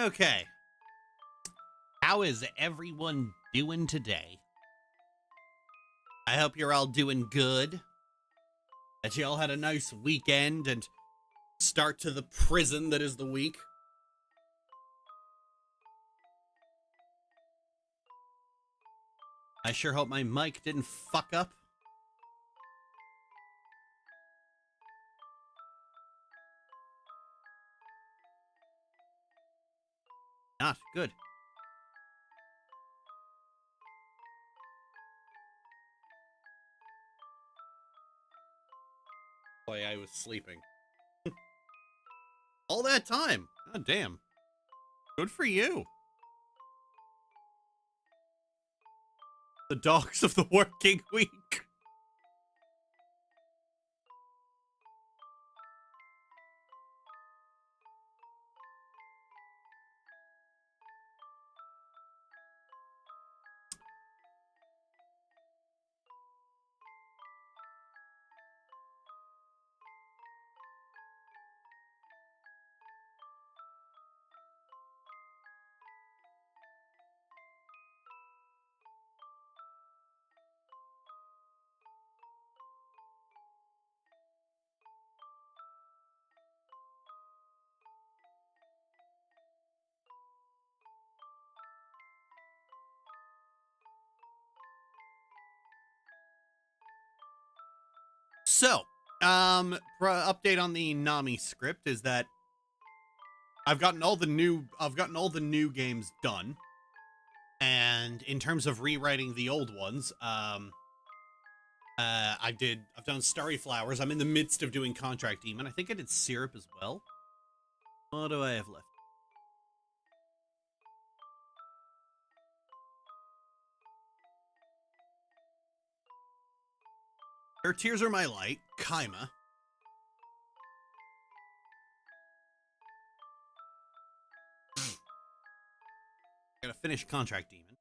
Okay. How is everyone doing today? I hope you're all doing good. That you all had a nice weekend and start to the prison that is the week. I sure hope my mic didn't fuck up. Not good. Boy, I was sleeping. All that time. God damn. Good for you. The dogs of the working week. So, update on the Nami script is that I've gotten all the new games done. And in terms of rewriting the old ones, I've done Starry Flowers. I'm in the midst of doing Contract Demon. I think I did Syrup as well. What do I have left? Her Tears Are My Light, Kaima. Gotta finish Contract Demon.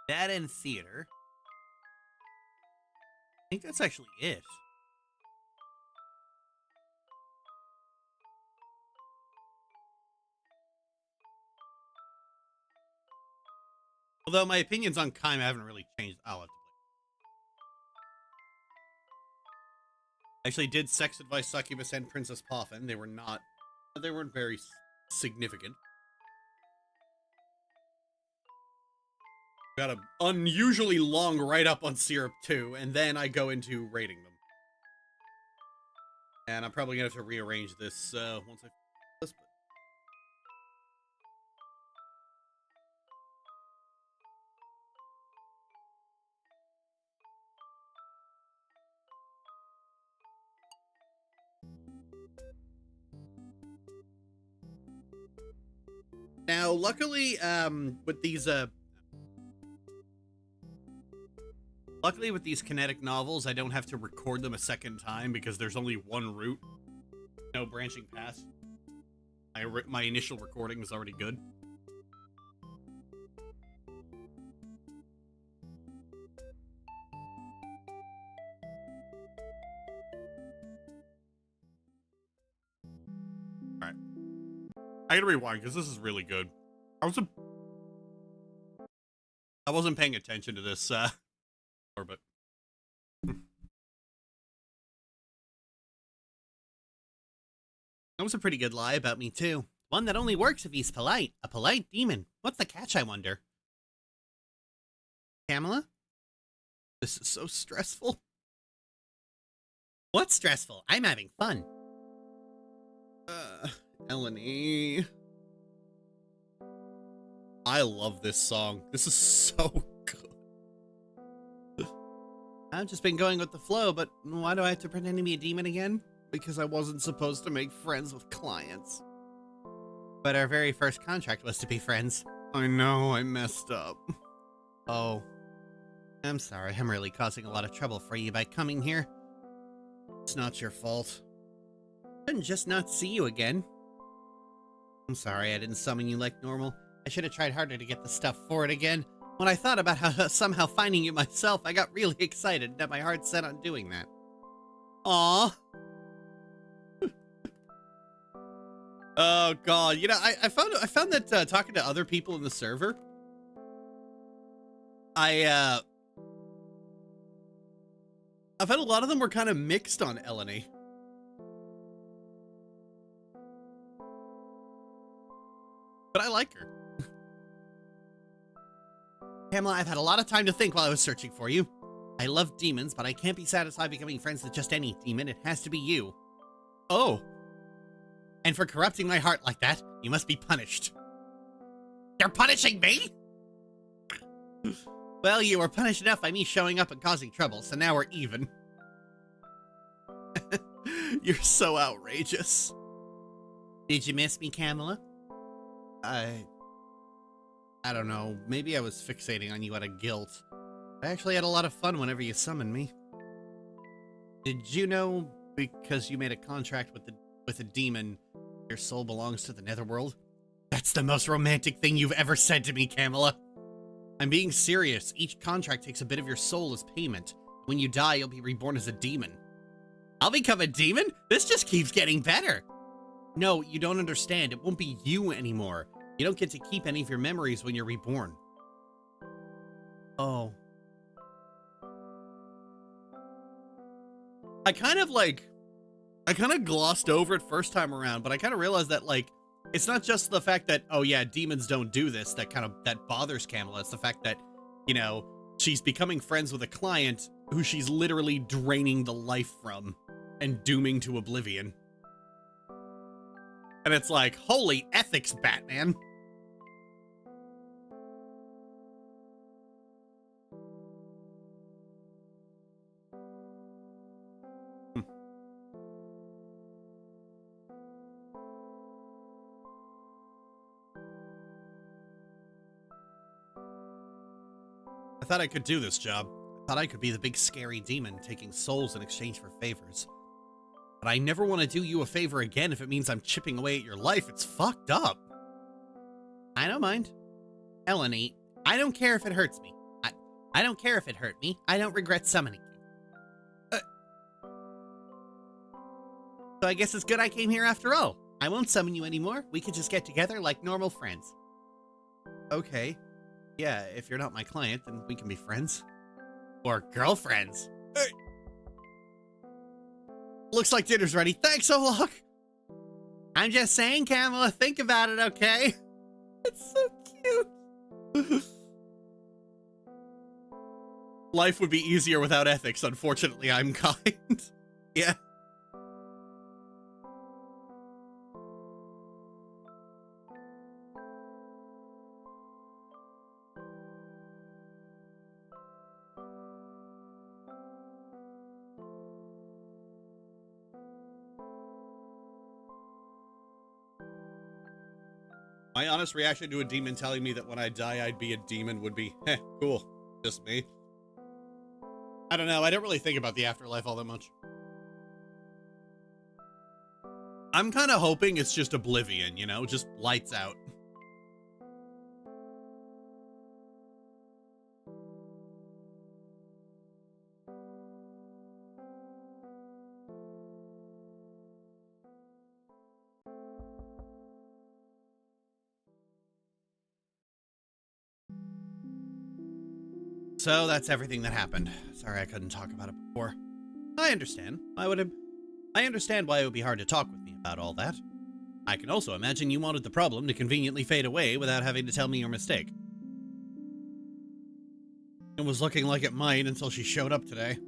That and theater. I think that's actually it. Although my opinions on Kaima haven't really changed. I'll have to play. I actually did Sex Advice, Succubus, and Princess Poffin. They weren't very significant. Got an unusually long write-up on Syrup 2, and then I go into rating them. And I'm probably going to have to rearrange this once I finish this. Now, luckily, with these kinetic novels, I don't have to record them a second time because there's only one route, no branching paths. My initial recording is already good. All right, I gotta rewind because this is really good. I wasn't paying attention to this but that was a pretty good lie about me too. One that only works if he's polite. A polite demon. What's the catch, I wonder? Pamela? This is so stressful. What's stressful? I'm having fun. Eleni. I love this song. This is so good. I've just been going with the flow, but why do I have to pretend to be a demon again? Because I wasn't supposed to make friends with clients. But our very first contract was to be friends. I know, I messed up. Oh. I'm sorry, I'm really causing a lot of trouble for you by coming here. It's not your fault. I couldn't just not see you again. I'm sorry I didn't summon you like normal. I should have tried harder to get the stuff for it again. When I thought about how somehow finding you myself, I got really excited and had my heart set on doing that. Aww. Oh god, you know, I found that talking to other people in the server, I found a lot of them were kind of mixed on Eleni. but I like her. Pamela, I've had a lot of time to think while I was searching for you. I love demons, but I can't be satisfied becoming friends with just any demon. It has to be you. Oh. And for corrupting my heart like that, you must be punished. You're punishing me? Well, you were punished enough by me showing up and causing trouble, so now we're even. You're so outrageous. Did you miss me, Kamala? I don't know. Maybe I was fixating on you out of guilt. I actually had a lot of fun whenever you summoned me. Did you know, because you made a contract with a demon, your soul belongs to the netherworld? That's the most romantic thing you've ever said to me, Kamala. I'm being serious. Each contract takes a bit of your soul as payment. When you die, you'll be reborn as a demon. I'll become a demon? This just keeps getting better. No, you don't understand. It won't be you anymore. You don't get to keep any of your memories when you're reborn. Oh. I kind of glossed over it first time around, but I kind of realized that, like, it's not just the fact that, oh yeah, demons don't do this, that bothers Kamala. It's the fact that, you know, she's becoming friends with a client who she's literally draining the life from and dooming to oblivion. And it's like, holy ethics, Batman. I thought I could do this job. I thought I could be the big scary demon taking souls in exchange for favors. But I never want to do you a favor again if it means I'm chipping away at your life. It's fucked up. I don't mind. Eleni, I don't care if it hurts me. I don't care if it hurt me. I don't regret summoning you. So I guess it's good I came here after all. I won't summon you anymore. We could just get together like normal friends. Okay. Yeah, if you're not my client, then we can be friends. Or girlfriends. Hey. Looks like dinner's ready. Thanks, Olok. I'm just saying, Kamala, think about it, okay? It's so cute. Life would be easier without ethics. Unfortunately, I'm kind. Yeah. My honest reaction to a demon telling me that when I die, I'd be a demon would be, heh, cool. Just me. I don't know. I don't really think about the afterlife all that much. I'm kind of hoping it's just oblivion, you know? Just lights out. So that's everything that happened. Sorry I couldn't talk about it before. I understand. I understand why it would be hard to talk with me about all that. I can also imagine you wanted the problem to conveniently fade away without having to tell me your mistake. It was looking like it might until she showed up today.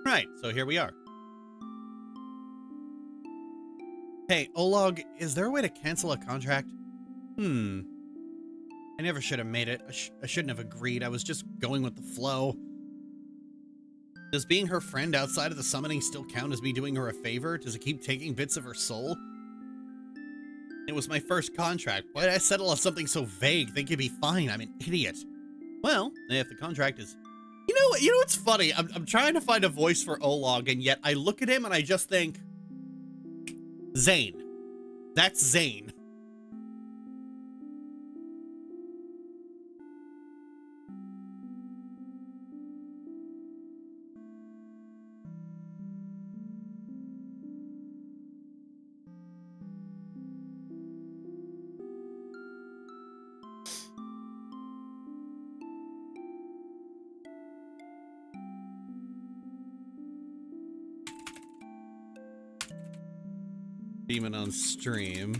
Right, so here we are. Hey, Olog, is there a way to cancel a contract? I never should have made it. I shouldn't have agreed. I was just going with the flow. Does being her friend outside of the summoning still count as me doing her a favor? Does it keep taking bits of her soul? It was my first contract. Why did I settle on something so vague? Think it'd be fine. I'm an idiot. Well, if the contract is... You know what's funny? I'm trying to find a voice for Olog, and yet I look at him and I just think... Zane. That's Zane. Demon on stream.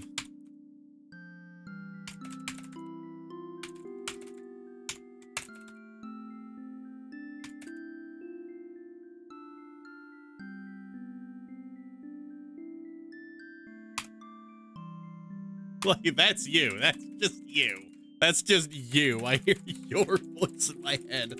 Like, that's you. That's just you. That's just you. I hear your voice in my head.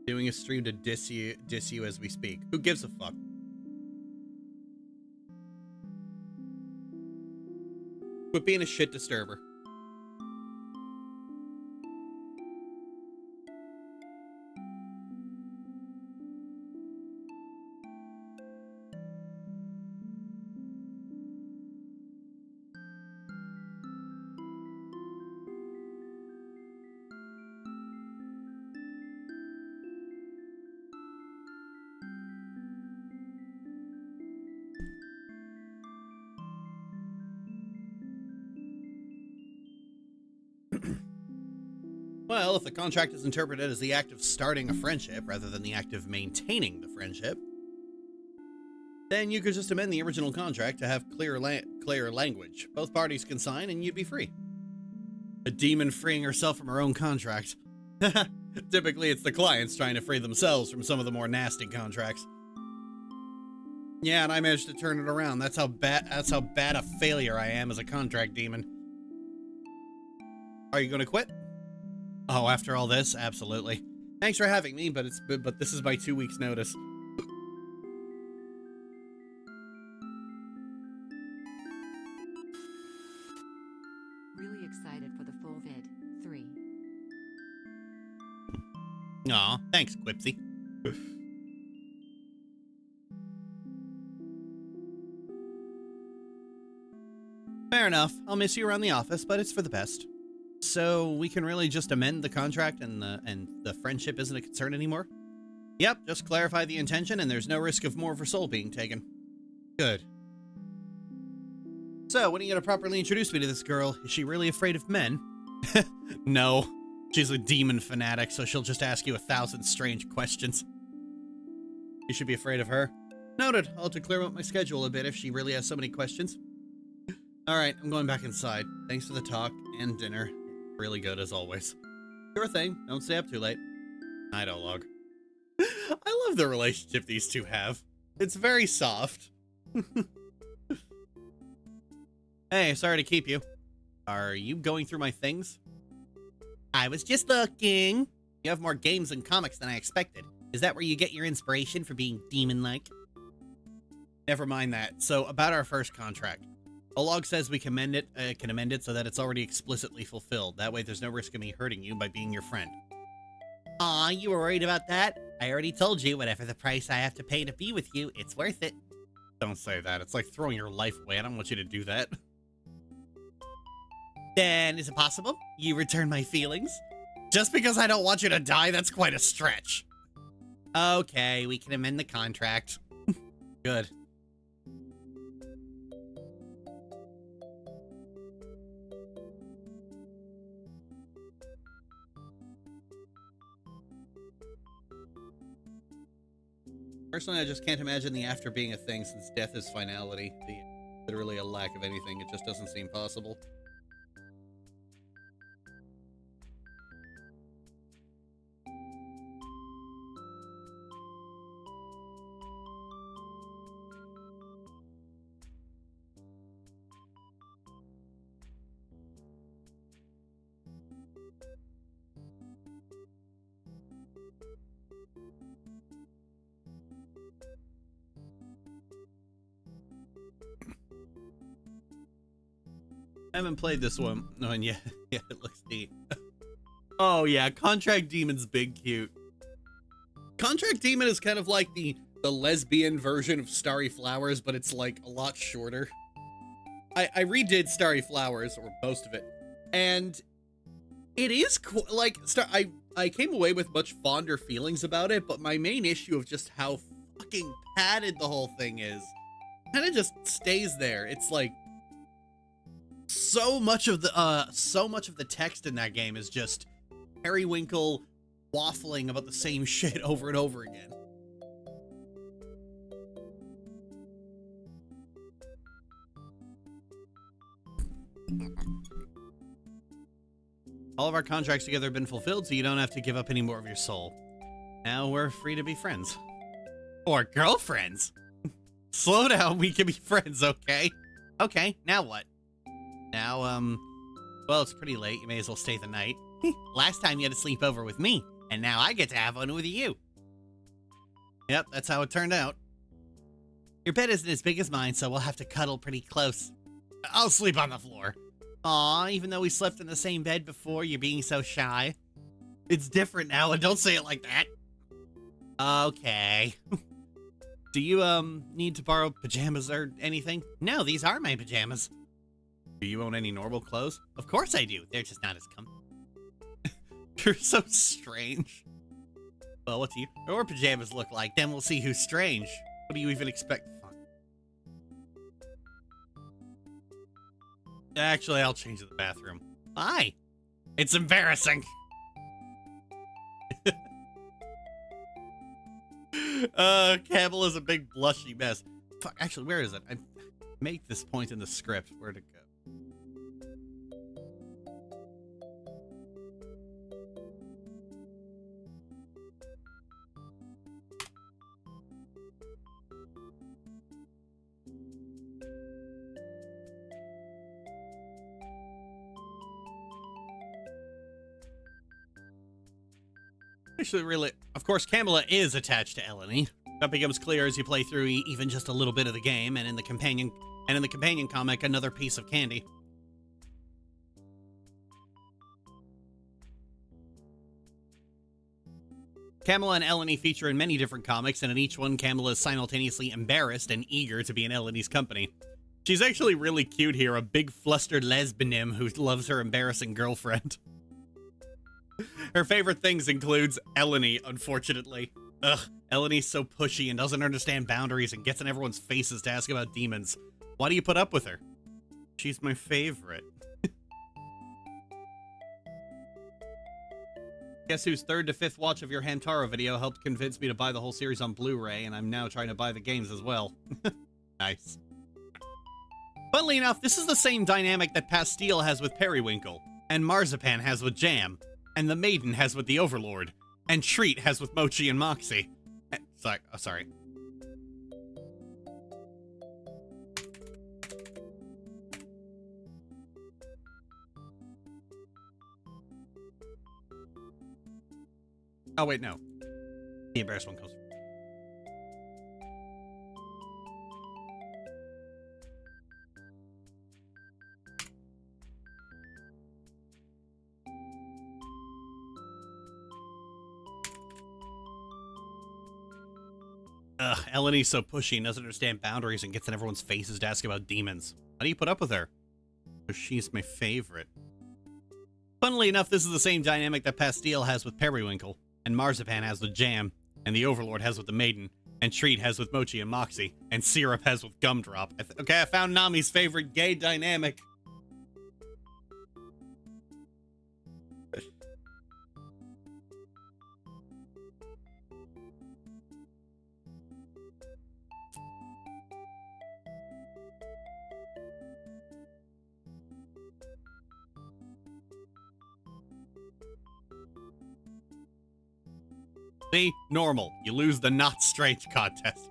Doing a stream to diss you as we speak. Who gives a fuck? Quit being a shit disturber. Well, if the contract is interpreted as the act of starting a friendship rather than the act of maintaining the friendship, then you could just amend the original contract to have clear language. Both parties can sign and you'd be free. A demon freeing herself from her own contract. Typically, it's the clients trying to free themselves from some of the more nasty contracts. Yeah, and I managed to turn it around. That's how bad a failure I am as a contract demon. Are you going to quit? Oh, after all this, absolutely. Thanks for having me, but this is my 2 weeks notice. Really excited for the full vid. 3. Aw, thanks, Quipsy. Fair enough. I'll miss you around the office, but it's for the best. So we can really just amend the contract and the friendship isn't a concern anymore? Yep, just clarify the intention and there's no risk of more of her soul being taken. Good. So, when are you going to properly introduce me to this girl? Is she really afraid of men? No. She's a demon fanatic, so she'll just ask you 1,000 strange questions. You should be afraid of her. Noted. I'll have to clear up my schedule a bit if she really has so many questions. Alright, I'm going back inside. Thanks for the talk and dinner. Really good as always. Sure thing. Don't stay up too late. Night, log. I love the relationship these two have. It's very soft. Hey, sorry to keep you. Are you going through my things? I was just looking. You have more games and comics than I expected. Is that where you get your inspiration for being demon-like? Never mind that. So, about our first contract. Olog says we can amend it so that it's already explicitly fulfilled. That way there's no risk of me hurting you by being your friend. Aw, you were worried about that? I already told you, whatever the price I have to pay to be with you, it's worth it. Don't say that. It's like throwing your life away. I don't want you to do that. Then, is it possible you return my feelings? Just because I don't want you to die, that's quite a stretch. Okay, we can amend the contract. Good. Personally, I just can't imagine the after being a thing since death is finality. Literally a lack of anything. It just doesn't seem possible. I haven't played this one. No, and yeah, it looks neat. Oh yeah, Contract Demon's big cute. Contract Demon is kind of like the lesbian version of Starry Flowers, but it's like a lot shorter. I redid Starry Flowers, or most of it, and it is cool. Like I came away with much fonder feelings about it, but my main issue of just how fucking padded the whole thing is kind of just stays there. It's like so much of the text in that game is just Periwinkle waffling about the same shit over and over again. All of our contracts together have been fulfilled, so you don't have to give up any more of your soul. Now we're free to be friends. Or girlfriends. Slow down, we can be friends, okay? Okay, now what? Now, well, it's pretty late. You may as well stay the night. Last time you had to sleep over with me, and now I get to have one with you. Yep, that's how it turned out. Your bed isn't as big as mine, so we'll have to cuddle pretty close. I'll sleep on the floor. Aw, even though we slept in the same bed before, you're being so shy. It's different now, and don't say it like that. Okay. Do you, need to borrow pajamas or anything? No, these are my pajamas. Do you own any normal clothes? Of course I do. They're just not as comfy. You're so strange. Well, what do your pajamas look like? Then we'll see who's strange. What do you even expect? Actually, I'll change to the bathroom. Why? It's embarrassing. Campbell is a big blushy mess. Fuck, actually, where is it? I make this point in the script. Where'd it go? Actually, really, of course, Kamala is attached to Eleni. That becomes clear as you play through even just a little bit of the game, and in the companion comic, another piece of candy. Kamala and Eleni feature in many different comics, and in each one, Kamala is simultaneously embarrassed and eager to be in Eleni's company. She's actually really cute here, a big flustered lesbianim who loves her embarrassing girlfriend. Her favorite things includes Eleni, unfortunately. Ugh, Eleni's so pushy and doesn't understand boundaries and gets in everyone's faces to ask about demons. Why do you put up with her? She's my favorite. Guess whose third to fifth watch of your Hamtaro video helped convince me to buy the whole series on Blu-ray, and I'm now trying to buy the games as well. Nice. Funnily enough, this is the same dynamic that Pastille has with Periwinkle, and Marzipan has with Jam, and the Maiden has with the Overlord, and Treat has with Mochi and Moxie. Sorry. Oh, wait, no. The embarrassed one comes. Ugh, Eleni's so pushy and doesn't understand boundaries and gets in everyone's faces to ask about demons. How do you put up with her? Because she's my favorite. Funnily enough, this is the same dynamic that Pastille has with Periwinkle, and Marzipan has with Jam, and the Overlord has with the Maiden, and Treat has with Mochi and Moxie, and Syrup has with Gumdrop. Okay, I found Nami's favorite gay dynamic. See? Normal. You lose the not strange contest.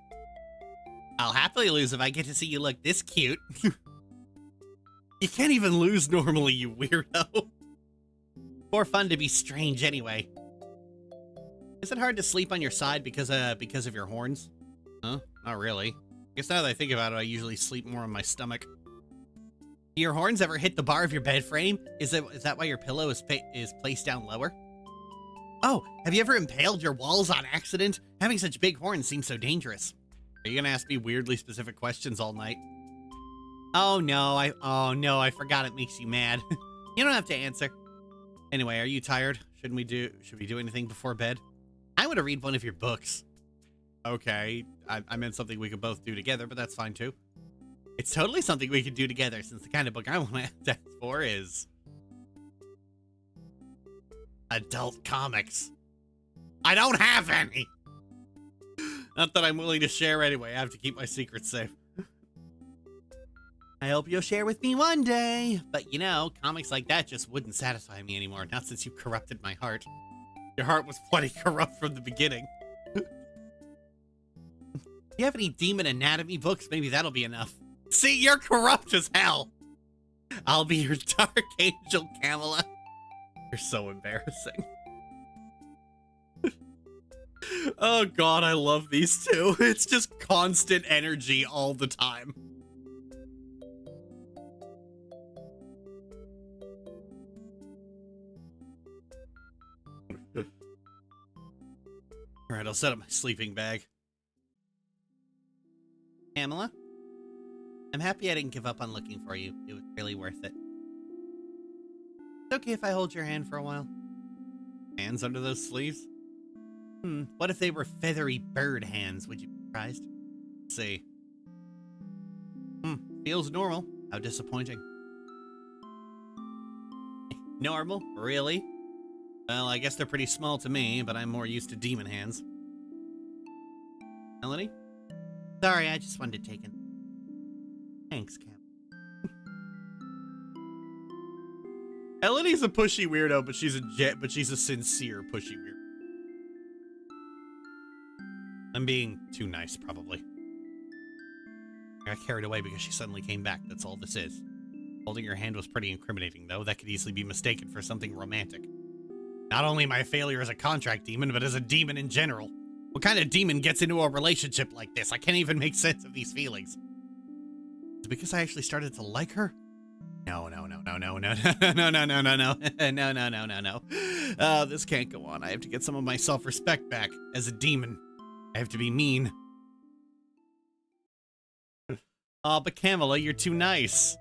I'll happily lose if I get to see you look this cute. You can't even lose normally, you weirdo. More fun to be strange anyway. Is it hard to sleep on your side because of your horns? Huh? Not really. I guess now that I think about it, I usually sleep more on my stomach. Do your horns ever hit the bar of your bed frame? Is that why your pillow is placed down lower? Oh, have you ever impaled your walls on accident? Having such big horns seems so dangerous. Are you gonna ask me weirdly specific questions all night? Oh no, I forgot it makes you mad. You don't have to answer. Anyway, are you tired? Should we do anything before bed? I want to read one of your books. Okay, I meant something we could both do together, but that's fine too. It's totally something we could do together, since the kind of book I want to ask for is adult comics. I don't have any. Not that I'm willing to share anyway. I have to keep my secrets safe. I hope you'll share with me one day. But you know, comics like that just wouldn't satisfy me anymore. Not since you corrupted my heart. Your heart was plenty corrupt from the beginning. Do you have any demon anatomy books? Maybe that'll be enough. See, you're corrupt as hell. I'll be your dark angel, Kamala. You're so embarrassing. Oh god, I love these two. It's just constant energy all the time. Alright, I'll set up my sleeping bag. Pamela? I'm happy I didn't give up on looking for you. It was really worth it. It's okay if I hold your hand for a while. Hands under those sleeves? What if they were feathery bird hands? Would you be surprised? Let's see. Feels normal. How disappointing. Normal? Really? Well, I guess they're pretty small to me, but I'm more used to demon hands. Melanie? Sorry, I just wanted to take it. Thanks, Cam. Melanie's a pushy weirdo, but she's a sincere pushy weirdo. I'm being too nice, probably. I got carried away because she suddenly came back. That's all this is. Holding her hand was pretty incriminating, though. That could easily be mistaken for something romantic. Not only my failure as a contract demon, but as a demon in general. What kind of demon gets into a relationship like this? I can't even make sense of these feelings. Is it because I actually started to like her? No. This can't go on. I have to get some of my self-respect back as a demon. I have to be mean. Aw, but Kamala, you're too nice.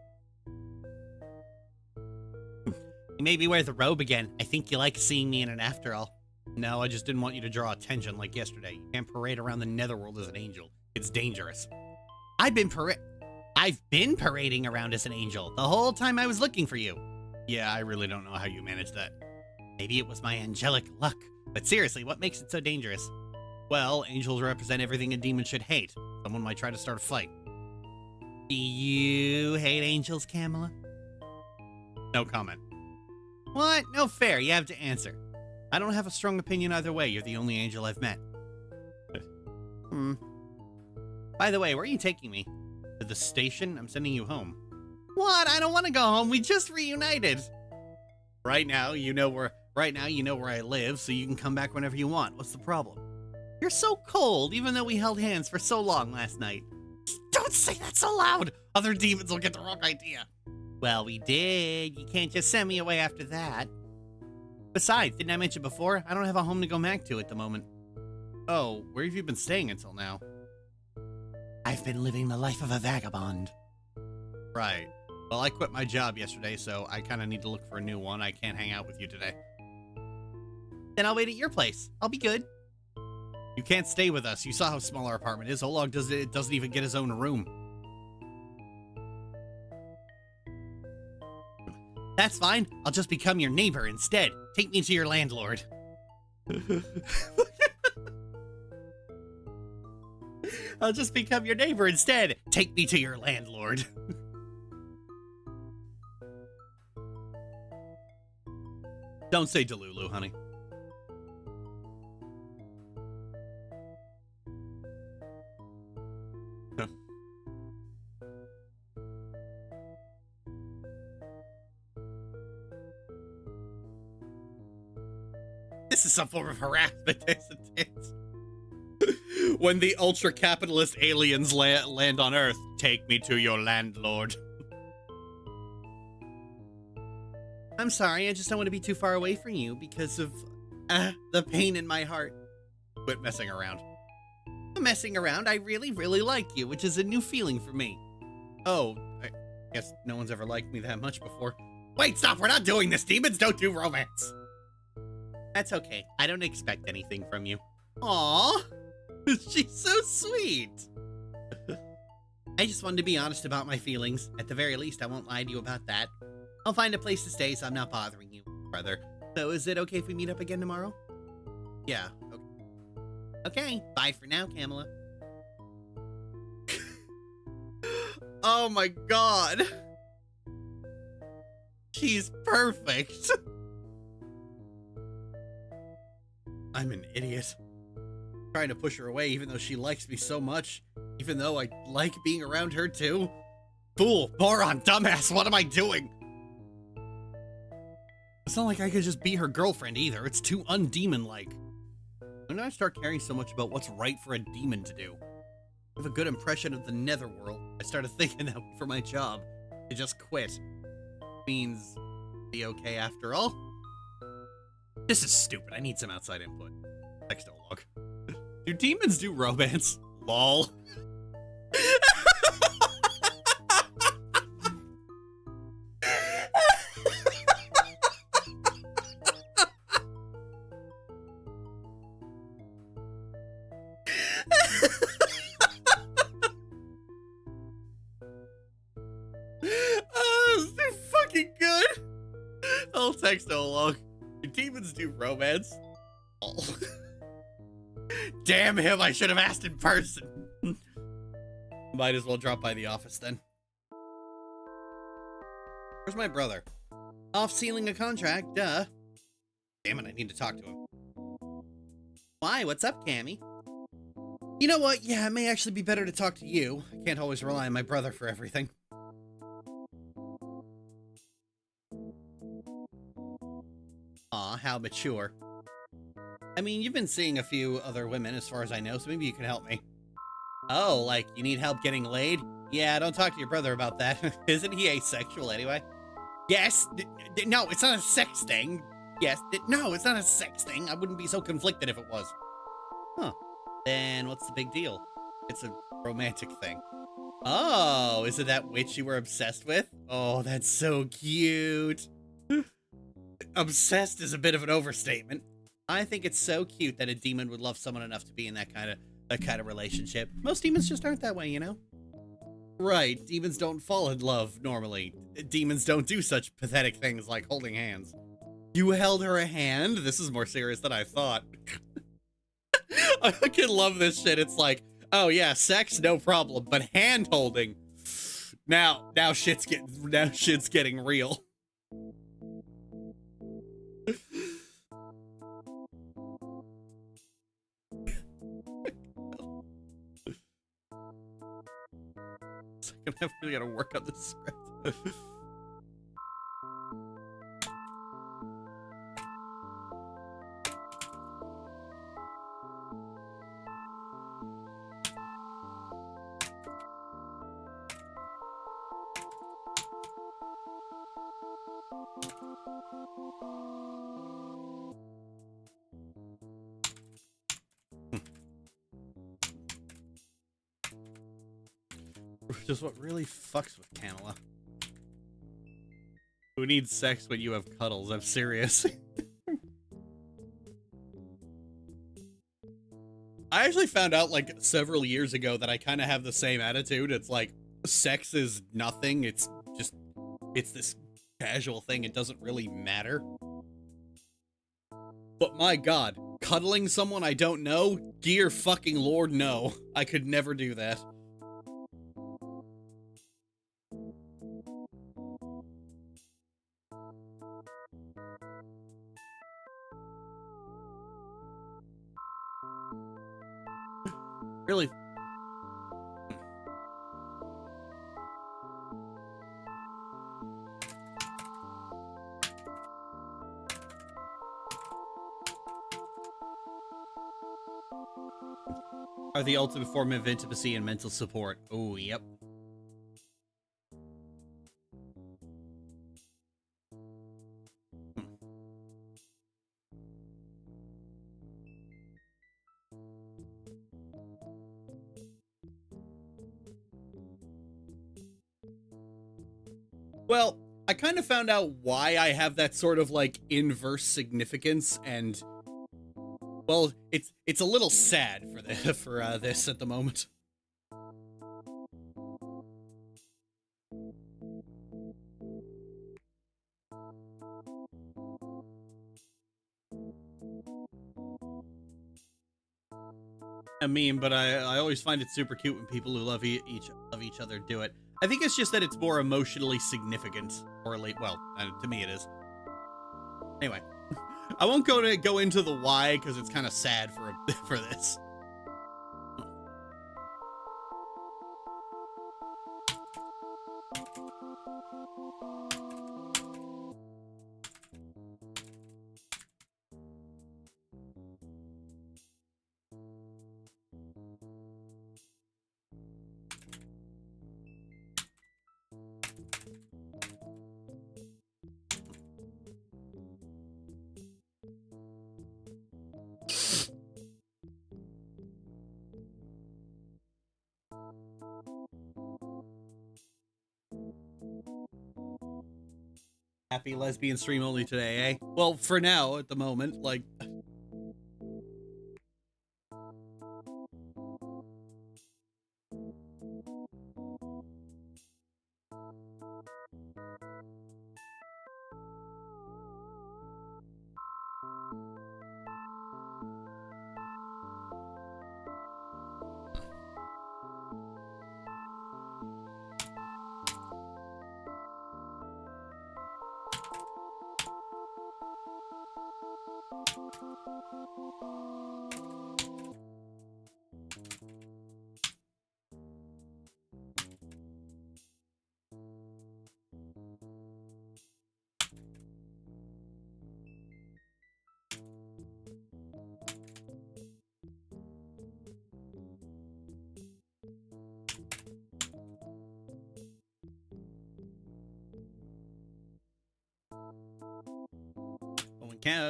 You made me wear the robe again. I think you like seeing me in it after all. No, I just didn't want you to draw attention like yesterday. You can't parade around the netherworld as an angel. It's dangerous. I've been parading around as an angel the whole time I was looking for you. Yeah, I really don't know how you managed that. Maybe it was my angelic luck. But seriously, what makes it so dangerous? Well, angels represent everything a demon should hate. Someone might try to start a fight. Do you hate angels, Kamala? No comment. What? No fair. You have to answer. I don't have a strong opinion either way. You're the only angel I've met. By the way, where are you taking me? To the station? I'm sending you home. What? I don't want to go home. We just reunited. Right now, you know where I live, so you can come back whenever you want. What's the problem? You're so cold, even though we held hands for so long last night. Don't say that so loud! Other demons will get the wrong idea. Well, we did. You can't just send me away after that. Besides, didn't I mention before? I don't have a home to go back to at the moment. Oh, where have you been staying until now? I've been living the life of a vagabond. Right. Well, I quit my job yesterday, so I kind of need to look for a new one. I can't hang out with you today. Then I'll wait at your place. I'll be good. You can't stay with us. You saw how small our apartment is. Olog doesn't even get his own room. That's fine. I'll just become your neighbor instead. Take me to your landlord. I'll just become your neighbor instead. Take me to your landlord. Don't say Delulu, honey. This is some form of harassment, isn't it? When the ultra-capitalist aliens land on Earth, take me to your landlord. I'm sorry, I just don't want to be too far away from you because of the pain in my heart. Quit messing around. I'm messing around. I really, really like you, which is a new feeling for me. Oh, I guess no one's ever liked me that much before. Wait, stop! We're not doing this! Demons don't do romance! That's okay. I don't expect anything from you. Aww! She's so sweet! I just wanted to be honest about my feelings. At the very least, I won't lie to you about that. I'll find a place to stay so I'm not bothering you, brother. So is it okay if we meet up again tomorrow? Yeah, okay. Okay, bye for now, Kamala. Oh my god! She's perfect! I'm an idiot. Trying to push her away even though she likes me so much. Even though I like being around her too. Fool, moron, dumbass, what am I doing? It's not like I could just be her girlfriend either. It's too undemon-like. When did I start caring so much about what's right for a demon to do? I have a good impression of the netherworld. I started thinking that for my job. I just quit. Means be okay after all? This is stupid. I need some outside input. Text dialogue. Do demons do romance? Lol. Oh, this is fucking good. I'll text dialogue. Do demons do romance? Lol. Damn him, I should have asked in person. Might as well drop by the office then. Where's my brother? Off sealing a contract, duh. Damn it, I need to talk to him. Why, what's up, Cammy? You know what, yeah, it may actually be better to talk to you. I can't always rely on my brother for everything. Aw, how mature. I mean, you've been seeing a few other women as far as I know, so maybe you can help me. Oh, like, you need help getting laid? Yeah, don't talk to your brother about that. Isn't he asexual anyway? Yes. No, it's not a sex thing. Yes. No, it's not a sex thing. I wouldn't be so conflicted if it was. Huh. Then what's the big deal? It's a romantic thing. Oh, is it that witch you were obsessed with? Oh, that's so cute. Obsessed is a bit of an overstatement. I think it's so cute that a demon would love someone enough to be in that kind of relationship. Most demons just aren't that way, you know? Right, demons don't fall in love normally. Demons don't do such pathetic things like holding hands. You held her a hand? This is more serious than I thought. I fucking love this shit. It's like, oh yeah, sex, no problem, but hand holding. Now shit's getting real. I really gotta work on this script. Just what really fucks with Canela. Who needs sex when you have cuddles? I'm serious. I actually found out like several years ago that I kind of have the same attitude. It's like, sex is nothing. It's this casual thing. It doesn't really matter. But my God, cuddling someone I don't know? Dear fucking Lord, no. I could never do that. Really? Are the ultimate form of intimacy and mental support. Oh, yep. Well, I kind of found out why I have that sort of like inverse significance, and well, it's a little sad for this at the moment. I mean, but I always find it super cute when people who love each other do it. I think it's just that it's more emotionally significant, or like, well, to me it is. Anyway, I won't go into the why because it's kind of sad for this. Happy lesbian stream only today, eh? Well, for now, at the moment, like...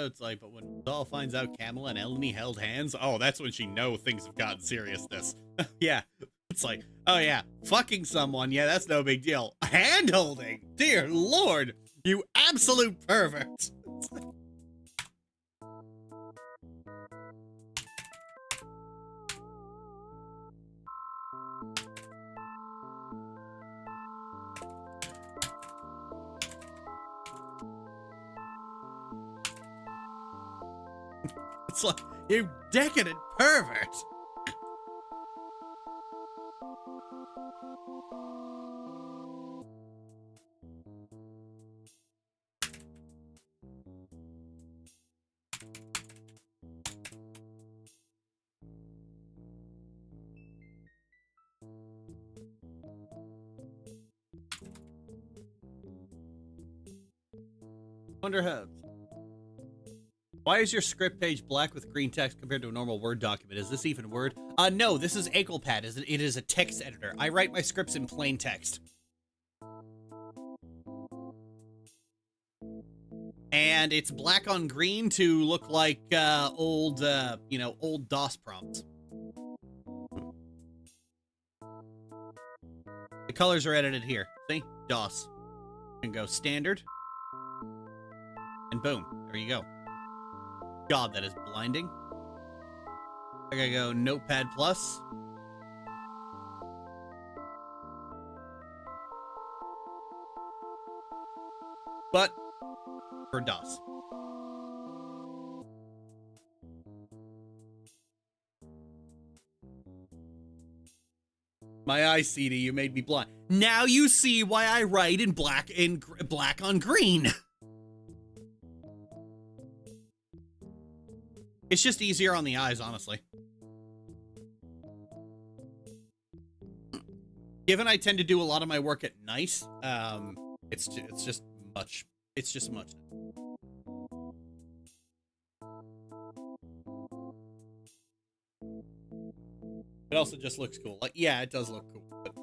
It's like, but when Doll finds out Kamala and Eleni held hands, oh, that's when she know things have gotten seriousness. Yeah, it's like, oh yeah, fucking someone, yeah, that's no big deal. Hand holding, dear Lord, you absolute pervert. It's like, you decadent pervert! Wonder how... Why is your script page black with green text compared to a normal Word document? Is this even Word? No, this is AclePad. It is a text editor. I write my scripts in plain text. And it's black on green to look like old DOS prompts. The colors are edited here. See? DOS. You can go standard. And boom. There you go. God, that is blinding. I gotta go Notepad Plus. But for DOS. My eyes, CD, you made me blind. Now you see why I write in black on green. It's just easier on the eyes, honestly. Given I tend to do a lot of my work at night, it's just much. It's just much. It also just looks cool. Like, yeah, it does look cool. But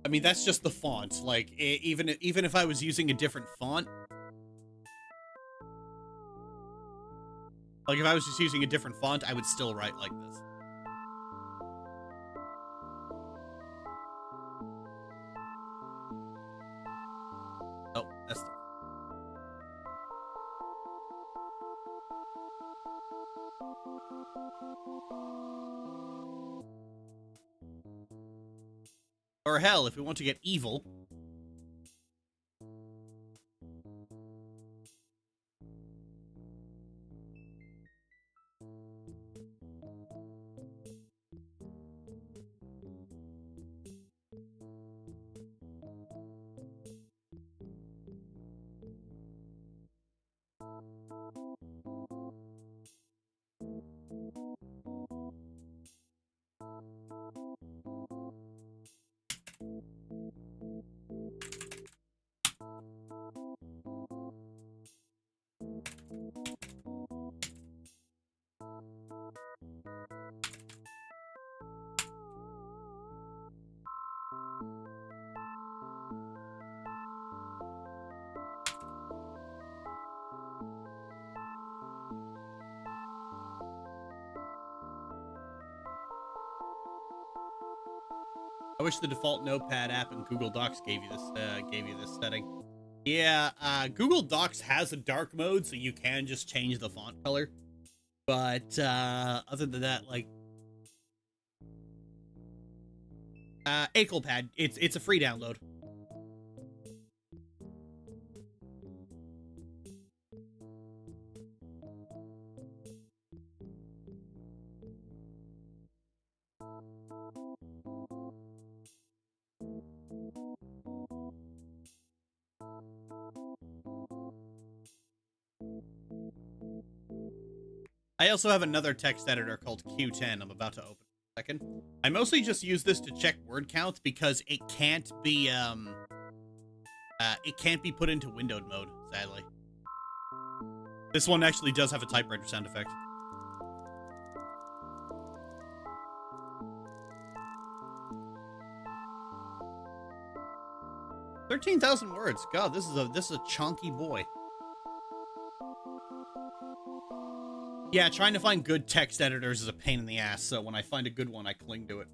I mean, that's just the font. Like, even if I was using a different font. Like, if I was just using a different font, I would still write like this. Oh, that's the... Or hell, if we want to get evil... I wish the default Notepad app in Google Docs gave you this setting. Yeah, Google Docs has a dark mode, so you can just change the font color. But other than that, like Akelpad, it's a free download. I also have another text editor called Q10 I'm about to open in a second. I mostly just use this to check word counts because it can't be put into windowed mode, sadly. This one actually does have a typewriter sound effect. $13,000 words. God, this is a chunky boy. Yeah, trying to find good text editors is a pain in the ass, so when I find a good one, I cling to it.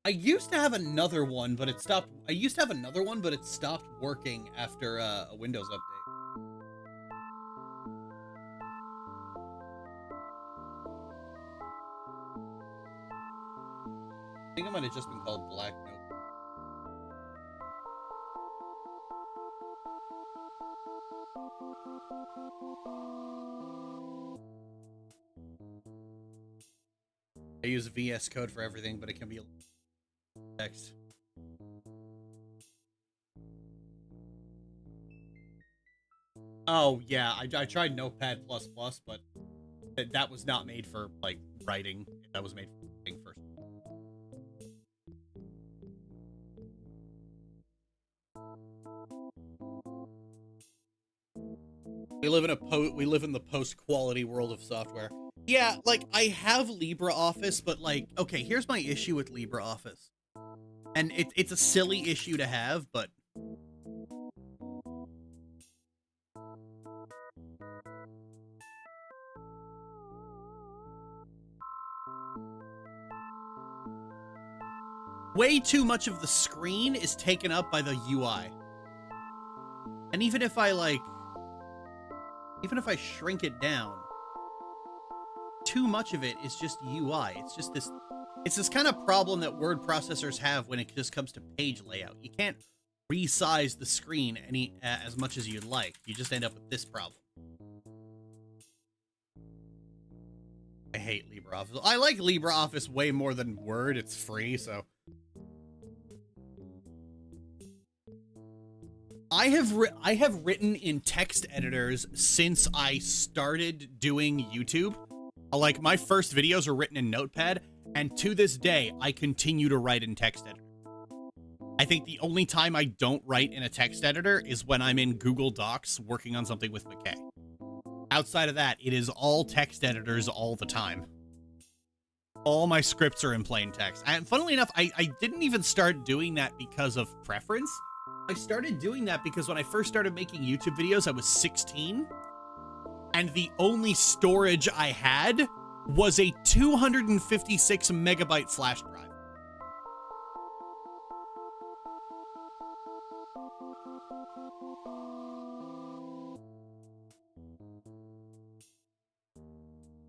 I used to have another one, but it stopped. Stopped working after a Windows update. I think it might have just been called Black Note. I use VS Code for everything, but it can be text. Oh yeah, I tried Notepad++, but that was not made for like writing. That was made for writing first. We live in the post-quality world of software. Yeah, like I have LibreOffice, but like, okay, here's my issue with LibreOffice. And it's a silly issue to have, but way too much of the screen is taken up by the UI. And even if I shrink it down, too much of it is just UI. It's this kind of problem that word processors have when it just comes to page layout. You can't resize the screen as much as you'd like. You just end up with this problem. I hate LibreOffice. I like LibreOffice way more than Word. It's free, so. I have written in text editors since I started doing YouTube. Like, my first videos are written in Notepad, and to this day, I continue to write in text editor. I think the only time I don't write in a text editor is when I'm in Google Docs working on something with McKay. Outside of that, it is all text editors all the time. All my scripts are in plain text. And funnily enough, I didn't even start doing that because of preference. I started doing that because when I first started making YouTube videos, I was 16. And the only storage I had was a 256 megabyte flash drive.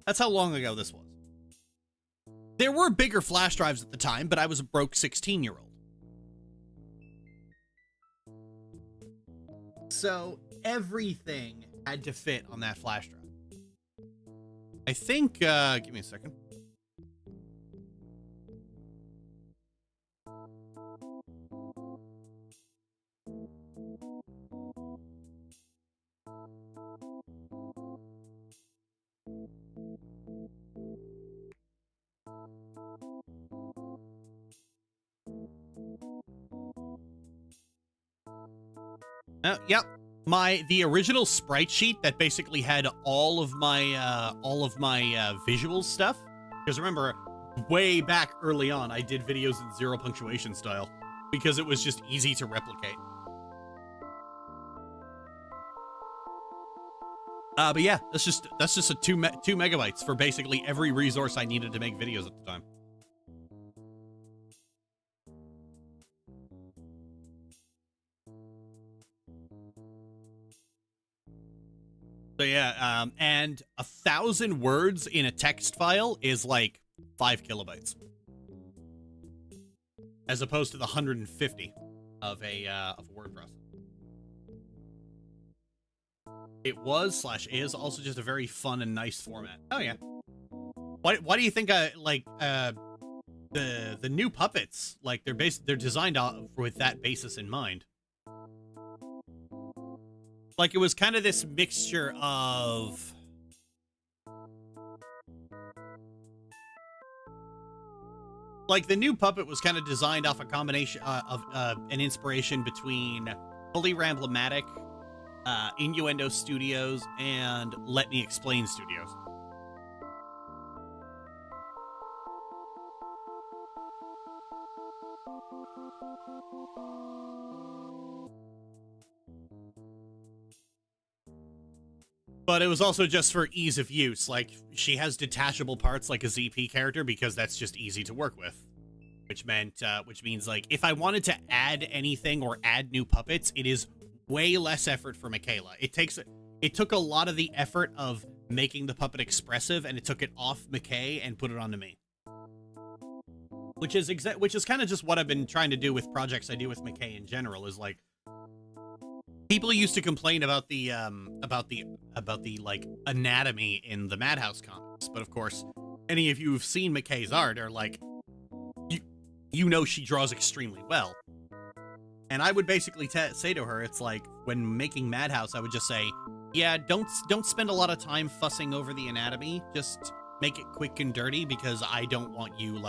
That's how long ago this was. There were bigger flash drives at the time, but I was a broke 16-year-old. So everything had to fit on that flash drive. I think, give me a second. Yep. The original sprite sheet that basically had all of my visual stuff. Because remember, way back early on, I did videos in 0 punctuation style because it was just easy to replicate. But yeah, that's just a 2 megabytes for basically every resource I needed to make videos at the time. So yeah, and 1,000 words in a text file is like 5 kilobytes, as opposed to the 150 of a word processor. It was / is also just a very fun and nice format. Oh yeah. Why do you think I like the new puppets? Like they're designed with that basis in mind. Like, it was kind of this mixture of... Like, the new puppet was kind of designed off a combination of an inspiration between Fully Ramblematic, Innuendo Studios, and Let Me Explain Studios. But it was also just for ease of use. Like, she has detachable parts like a ZP character because that's just easy to work with. Which means, like, if I wanted to add anything or add new puppets, it is way less effort for Michaela. It took a lot of the effort of making the puppet expressive, and it took it off McKay and put it onto me. Which is kind of just what I've been trying to do with projects I do with McKay in general, is like, people used to complain about the like anatomy in the Madhouse comics, but of course, any of you who've seen McKay's art are like, you know she draws extremely well. And I would basically say to her, it's like, when making Madhouse, I would just say, yeah, don't spend a lot of time fussing over the anatomy. Just make it quick and dirty, because I don't want you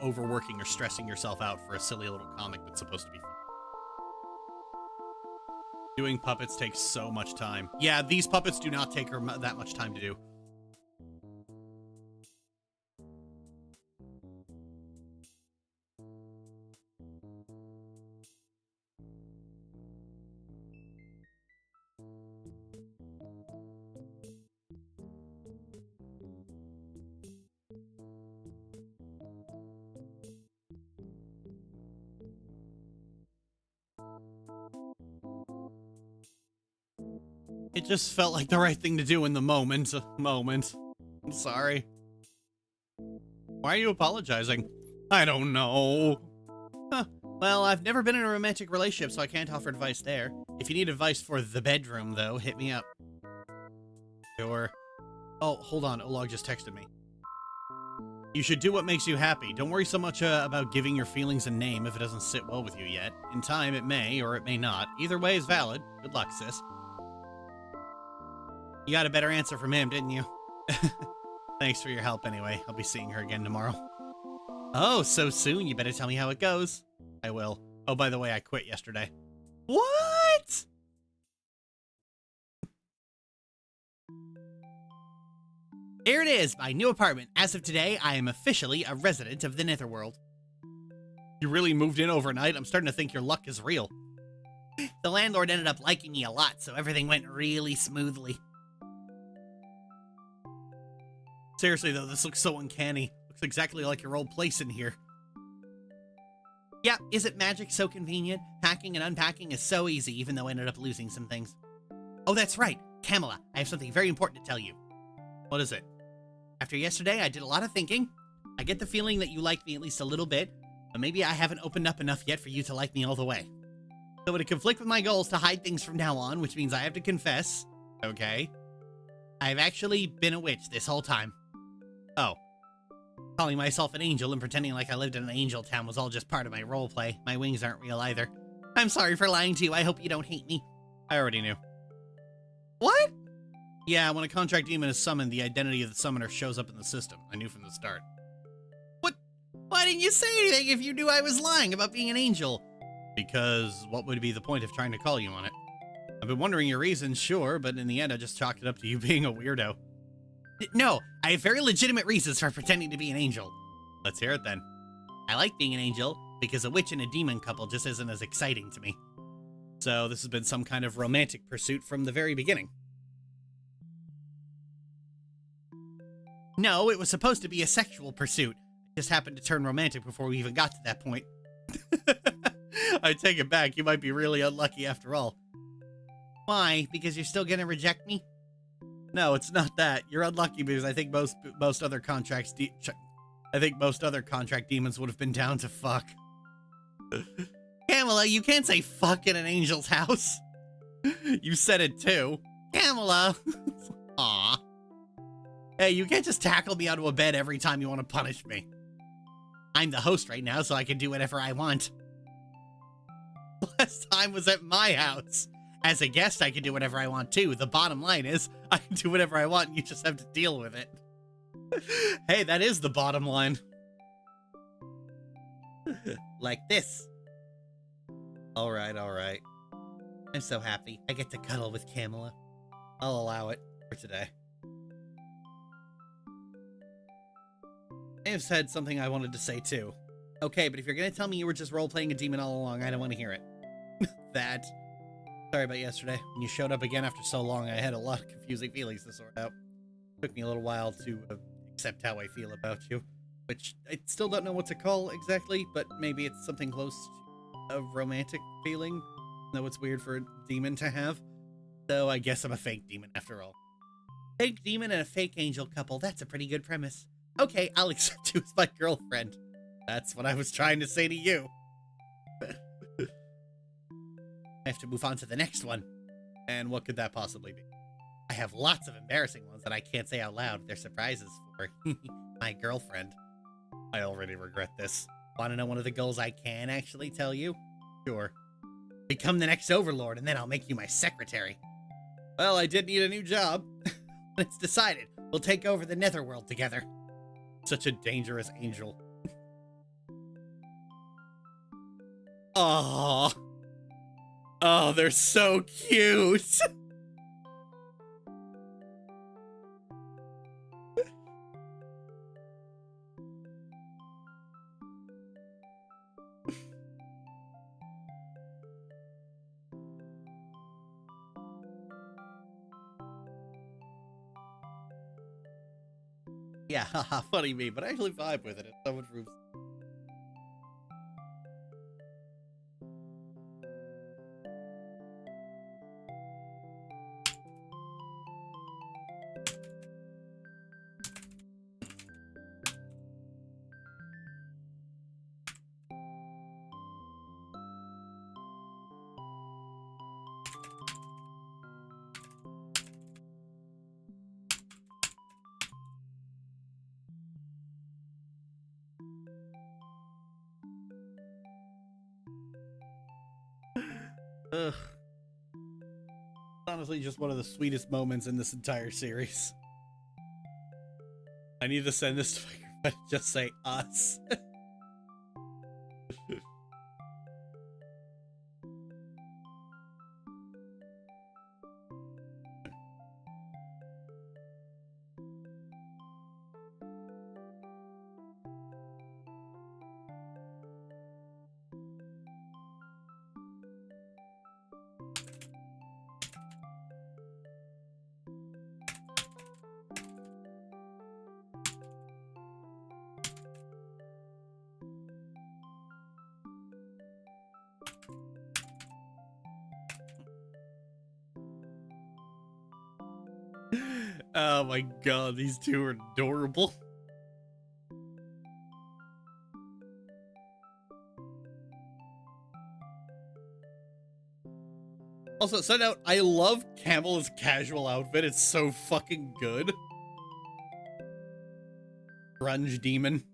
overworking or stressing yourself out for a silly little comic that's supposed to be fun. Doing puppets takes so much time. Yeah, these puppets do not take her that much time to do. It just felt like the right thing to do in the moment. I'm sorry. Why are you apologizing? I don't know. Huh. Well, I've never been in a romantic relationship, so I can't offer advice there. If you need advice for the bedroom, though, hit me up. Sure. Oh, hold on. Olog just texted me. You should do what makes you happy. Don't worry so much about giving your feelings a name if it doesn't sit well with you yet. In time, it may, or it may not. Either way is valid. Good luck, sis. You got a better answer from him, didn't you? Thanks for your help anyway. I'll be seeing her again tomorrow. Oh, so soon? You better tell me how it goes. I will. Oh, by the way, I quit yesterday. What? Here it is, my new apartment. As of today, I am officially a resident of the Netherworld. You really moved in overnight? I'm starting to think your luck is real. The landlord ended up liking me a lot, so everything went really smoothly. Seriously, though, this looks so uncanny. Looks exactly like your old place in here. Yeah, isn't magic so convenient? Packing and unpacking is so easy, even though I ended up losing some things. Oh, that's right. Kamala, I have something very important to tell you. What is it? After yesterday, I did a lot of thinking. I get the feeling that you like me at least a little bit, but maybe I haven't opened up enough yet for you to like me all the way. So it would conflict with my goals to hide things from now on, which means I have to confess. Okay. I've actually been a witch this whole time. Oh. Calling myself an angel and pretending like I lived in an angel town was all just part of my roleplay. My wings aren't real either. I'm sorry for lying to you. I hope you don't hate me. I already knew. What? Yeah, when a contract demon is summoned, the identity of the summoner shows up in the system. I knew from the start. What? Why didn't you say anything if you knew I was lying about being an angel? Because what would be the point of trying to call you on it? I've been wondering your reasons, sure, but in the end I just chalked it up to you being a weirdo. No, I have very legitimate reasons for pretending to be an angel. Let's hear it then. I like being an angel because a witch and a demon couple just isn't as exciting to me. So this has been some kind of romantic pursuit from the very beginning. No, it was supposed to be a sexual pursuit. It just happened to turn romantic before we even got to that point. I take it back, you might be really unlucky after all. Why? Because you're still gonna reject me? No, it's not that. You're unlucky because I think most other contract demons would have been down to fuck. Kamala, you can't say fuck in an angel's house. You said it too. Kamala. Aw. Hey, you can't just tackle me onto a bed every time you want to punish me. I'm the host right now, so I can do whatever I want. Last time was at my house. As a guest, I can do whatever I want too. The bottom line is, I can do whatever I want and you just have to deal with it. Hey, that is the bottom line. Like this. Alright, alright. I'm so happy. I get to cuddle with Kamala. I'll allow it for today. I have said something I wanted to say too. Okay, but if you're gonna tell me you were just role-playing a demon all along, I don't want to hear it. That. Sorry about yesterday. When you showed up again after so long, I had a lot of confusing feelings to sort out. It took me a little while to accept how I feel about you, which I still don't know what to call exactly, but maybe it's something close to a romantic feeling, though it's weird for a demon to have. So I guess I'm a fake demon after all. Fake demon and a fake angel couple, that's a pretty good premise. Okay, I'll accept you as my girlfriend. That's what I was trying to say to you. I have to move on to the next one. And what could that possibly be? I have lots of embarrassing ones that I can't say out loud. They're surprises for my girlfriend. I already regret this. Want to know one of the goals I can actually tell you? Sure. Become the next overlord, and then I'll make you my secretary. Well, I did need a new job. It's decided. We'll take over the netherworld together. Such a dangerous angel. Aww. Oh, they're so cute. Yeah, haha, funny me, but I actually vibe with it. It's so much room. Ugh. Honestly, just one of the sweetest moments in this entire series. I need to send this to my girlfriend, just say us. Oh my god, these two are adorable. Also, side note, I love Camel's casual outfit. It's so fucking good. Grunge demon.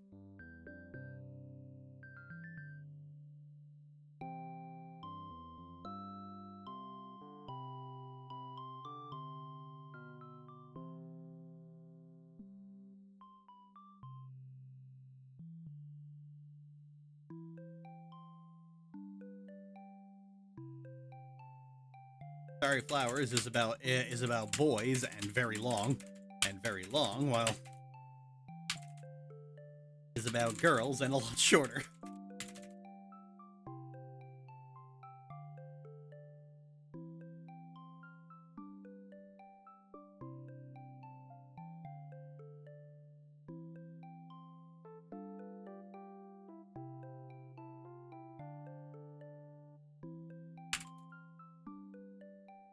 Starry Flowers is about boys and very long, while is about girls and a lot shorter.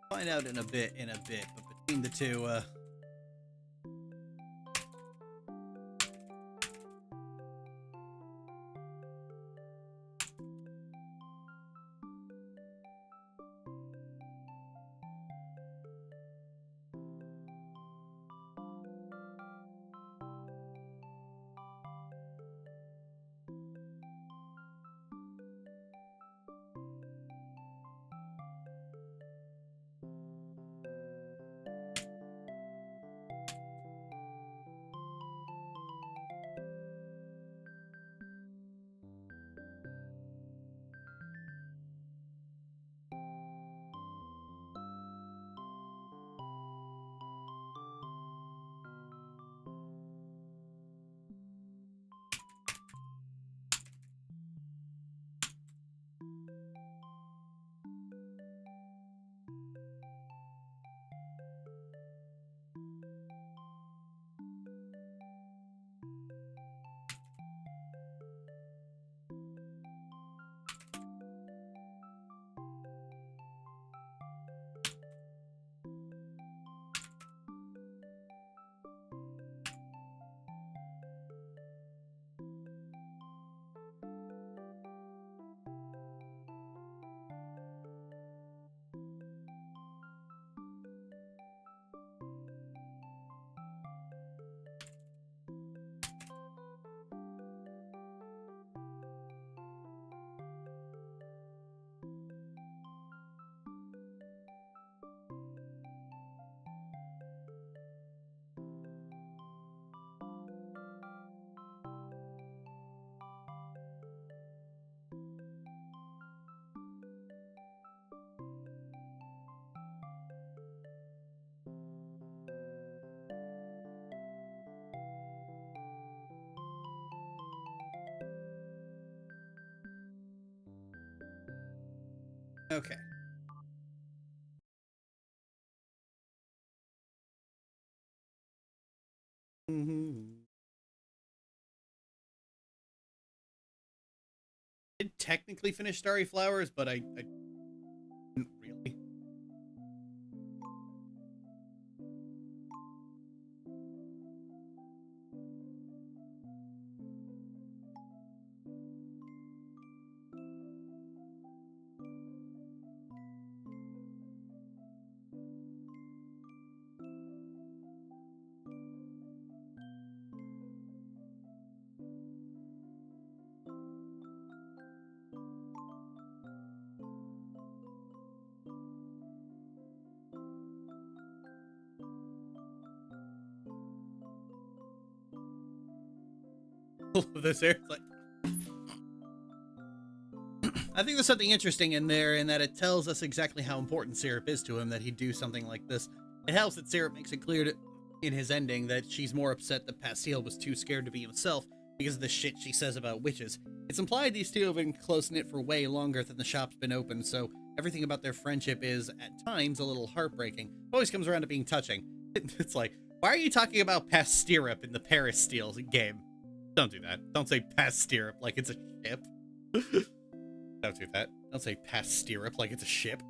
Find out in a bit, but between the two, okay. Did technically finish Starry Flowers, but I didn't really. This here, like, I think there's something interesting in there in that it tells us exactly how important Syrup is to him that he'd do something like this. It helps that Syrup makes it clear in his ending that she's more upset that Pastille was too scared to be himself because of the shit she says about witches. It's implied these two have been close-knit for way longer than the shop's been open, so everything about their friendship is, at times, a little heartbreaking. It always comes around to being touching. It's like, why are you talking about Pastirup in the Paris Steals game? Don't do that. Don't say Pastirup like it's a ship. Don't do that. Don't say Pastirup like it's a ship.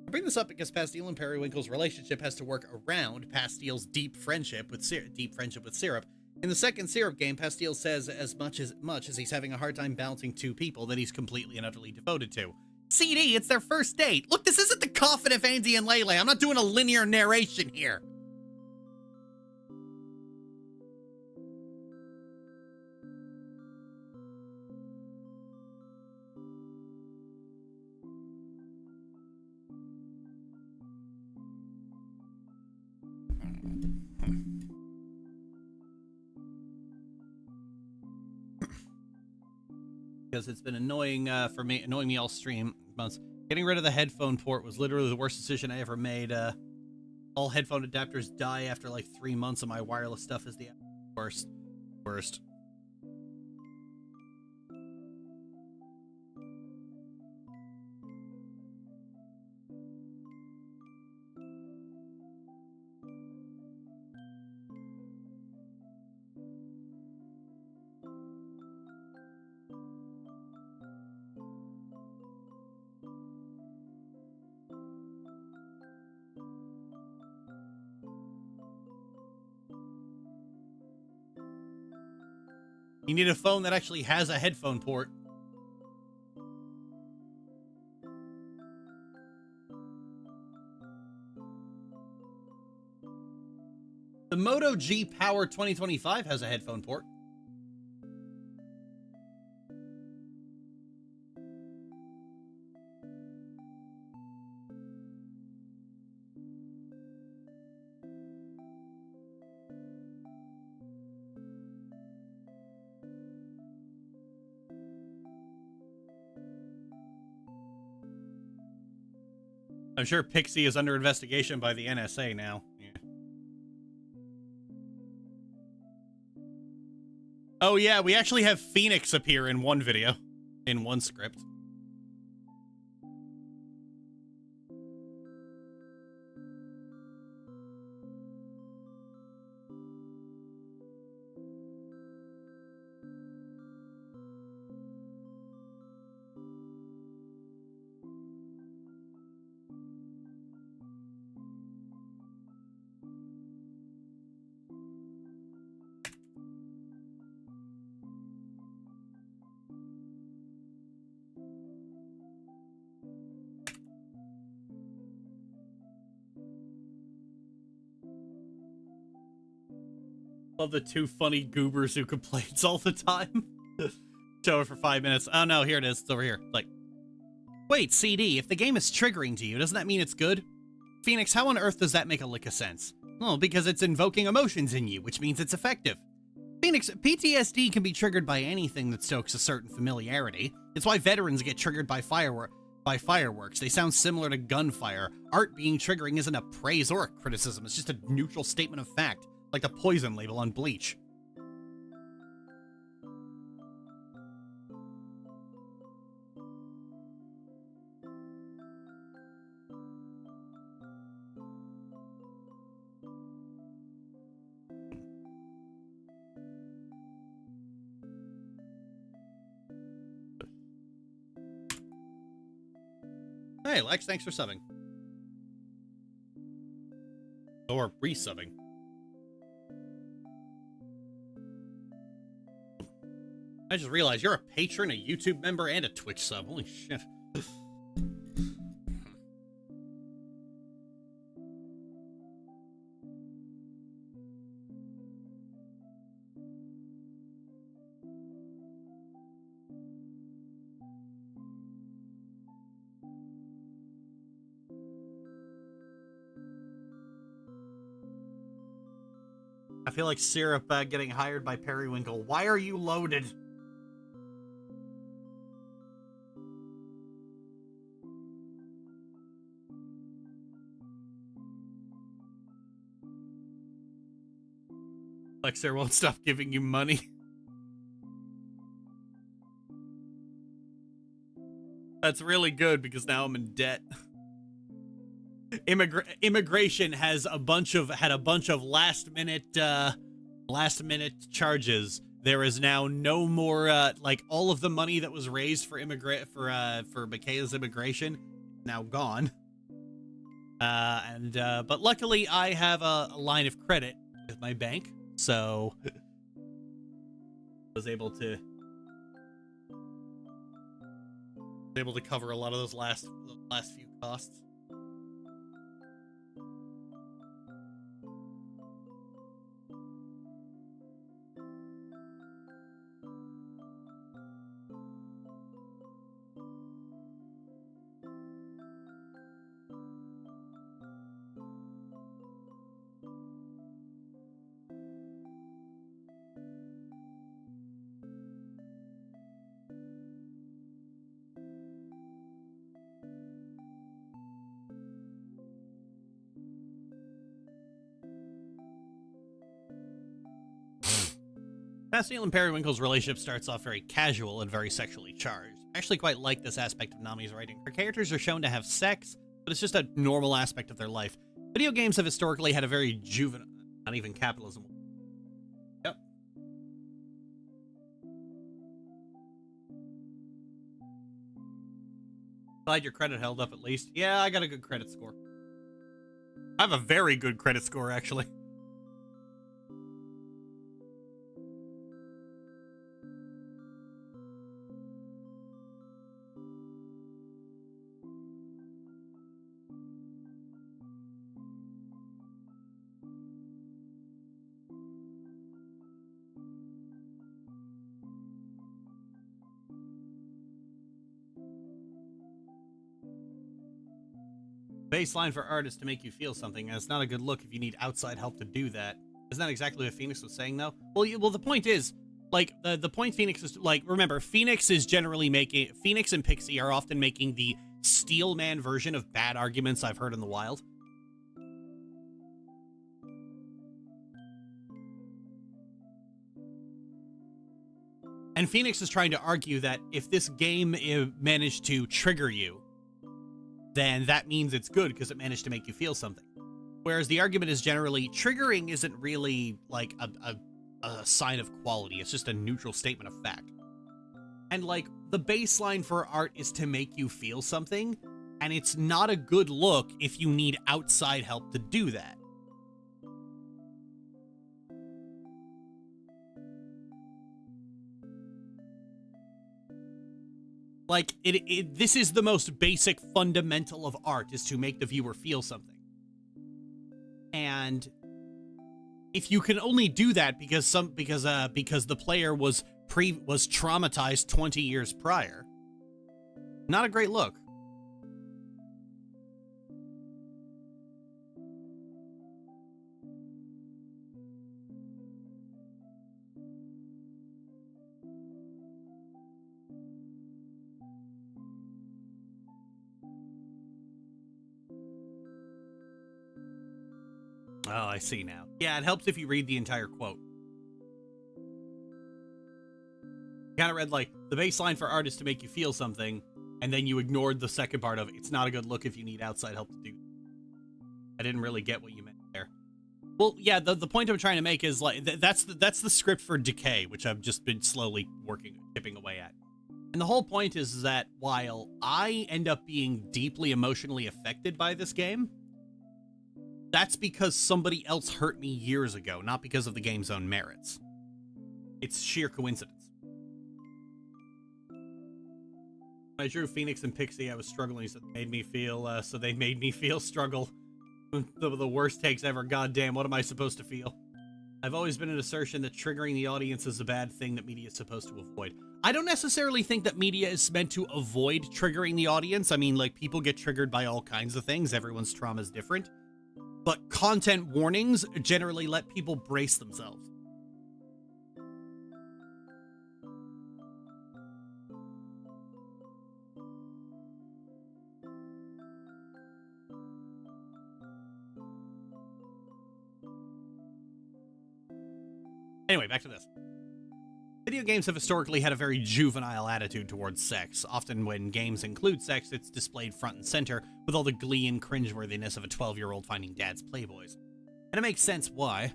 I bring this up because Pastille and Periwinkle's relationship has to work around Pastille's deep friendship with Syrup. In the second Syrup game, Pastille says as much as he's having a hard time balancing two people that he's completely and utterly devoted to. CD, it's their first date. Look, this isn't the Coffin of Andy and Lele. I'm not doing a linear narration here. Because it's been annoying annoying me all stream months. Getting rid of the headphone port was literally the worst decision I ever made. All headphone adapters die after like 3 months, and my wireless stuff is the worst. Worst. You need a phone that actually has a headphone port. The Moto G Power 2025 has a headphone port. I'm sure Pixie is under investigation by the NSA now. Yeah. Oh yeah, we actually have Phoenix appear in one video, in one script. Love the two funny goobers who complains all the time. Show it for 5 minutes. Oh no, here it is. It's over here. Like, wait, CD, if the game is triggering to you, doesn't that mean it's good? Phoenix, how on earth does that make a lick of sense? Well, because it's invoking emotions in you, which means it's effective. Phoenix, PTSD can be triggered by anything that stokes a certain familiarity. It's why veterans get triggered by fireworks. They sound similar to gunfire. Art being triggering isn't a praise or a criticism. It's just a neutral statement of fact. Like the poison label on bleach. Hey, Lex, thanks for subbing. Or resubbing. I just realized you're a patron, a YouTube member, and a Twitch sub. Holy shit. I feel like Syrup getting hired by Periwinkle. Why are you loaded? Lexer won't stop giving you money. That's really good because now I'm in debt. Immigration has had a bunch of last minute charges. There is now no more like all of the money that was raised for Michaela's immigration now gone. But luckily I have a line of credit with my bank. So I was able to cover a lot of those last few costs. Castiel and Periwinkle's relationship starts off very casual and very sexually charged. I actually quite like this aspect of Nami's writing. Her characters are shown to have sex, but it's just a normal aspect of their life. Video games have historically had a very juvenile, not even capitalism. Yep. Glad your credit held up at least. Yeah, I got a good credit score. I have a very good credit score, actually. Baseline for art is to make you feel something, and it's not a good look if you need outside help to do that. Isn't that exactly what Phoenix was saying, though? Well, the point is, like, the point Phoenix is, like, remember, Phoenix is generally making, Phoenix and Pixie are often making the Steelman version of bad arguments I've heard in the wild. And Phoenix is trying to argue that if this game managed to trigger you, then that means it's good because it managed to make you feel something. Whereas the argument is generally, triggering isn't really like a sign of quality. It's just a neutral statement of fact. And like, the baseline for art is to make you feel something, and it's not a good look if you need outside help to do that. Like, this is the most basic fundamental of art, is to make the viewer feel something. And if you can only do that because the player was traumatized 20 years prior, not a great look. Oh, I see now. Yeah, it helps if you read the entire quote. Kind of read like, the baseline for art is to make you feel something, and then you ignored the second part of, it's not a good look if you need outside help to do. I didn't really get what you meant there. Well, yeah, the point I'm trying to make is like, that's the script for Decay, which I've just been slowly chipping away at. And the whole point is that while I end up being deeply emotionally affected by this game, that's because somebody else hurt me years ago, not because of the game's own merits. It's sheer coincidence. When I drew Phoenix and Pixie, I was struggling, so they made me feel struggle. The worst takes ever. Goddamn, what am I supposed to feel? I've always been an assertion that triggering the audience is a bad thing that media is supposed to avoid. I don't necessarily think that media is meant to avoid triggering the audience. I mean, like, people get triggered by all kinds of things. Everyone's trauma is different. But content warnings generally let people brace themselves. Anyway, back to this. Video games have historically had a very juvenile attitude towards sex. Often when games include sex, it's displayed front and center, with all the glee and cringeworthiness of a 12-year-old finding dad's Playboys. And it makes sense why.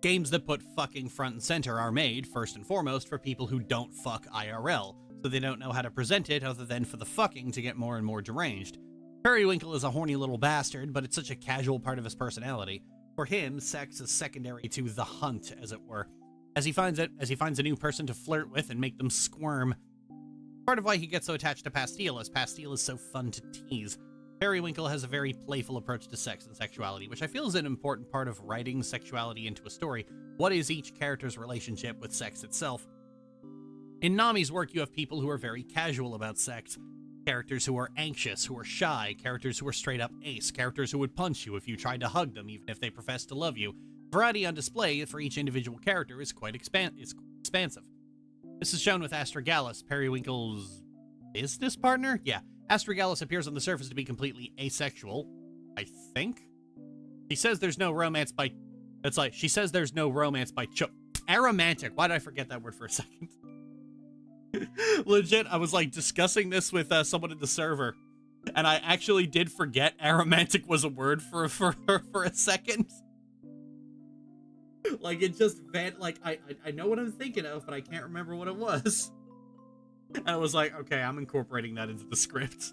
Games that put fucking front and center are made, first and foremost, for people who don't fuck IRL, so they don't know how to present it other than for the fucking to get more and more deranged. Periwinkle is a horny little bastard, but it's such a casual part of his personality. For him, sex is secondary to the hunt, as it were, as he finds a new person to flirt with and make them squirm. Part of why he gets so attached to Pastille, as Pastille is so fun to tease. Periwinkle has a very playful approach to sex and sexuality, which I feel is an important part of writing sexuality into a story. What is each character's relationship with sex itself? In Nami's work, you have people who are very casual about sex. Characters who are anxious, who are shy, characters who are straight up ace, characters who would punch you if you tried to hug them, even if they profess to love you. Variety on display for each individual character is quite expansive. This is shown with Astragalus, Periwinkle's business partner? Yeah, Astragalus appears on the surface to be completely asexual, I think. He says there's no romance by It's like, she says there's no romance by aromantic. Why did I forget that word for a second? Legit, I was like discussing this with someone in the server, and I actually did forget aromantic was a word for a second. Like, it just like I know what I'm thinking of, but I can't remember what it was. And I was like, okay, I'm incorporating that into the script.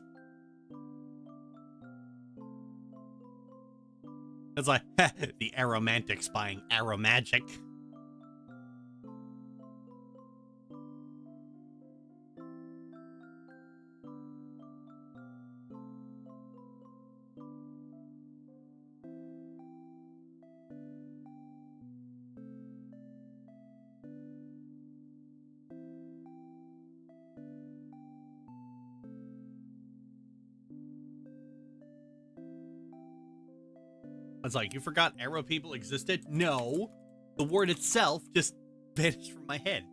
It's like, the aromantics buying aromagic. It's like, you forgot arrow people existed? No. The word itself just vanished from my head.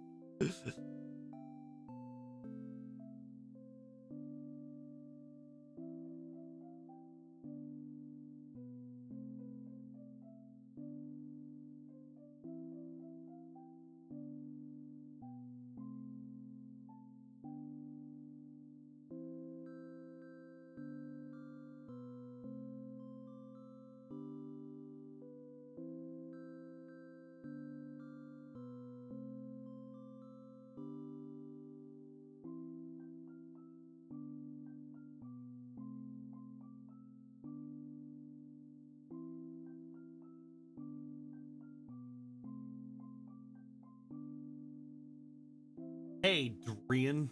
Hey, Drian.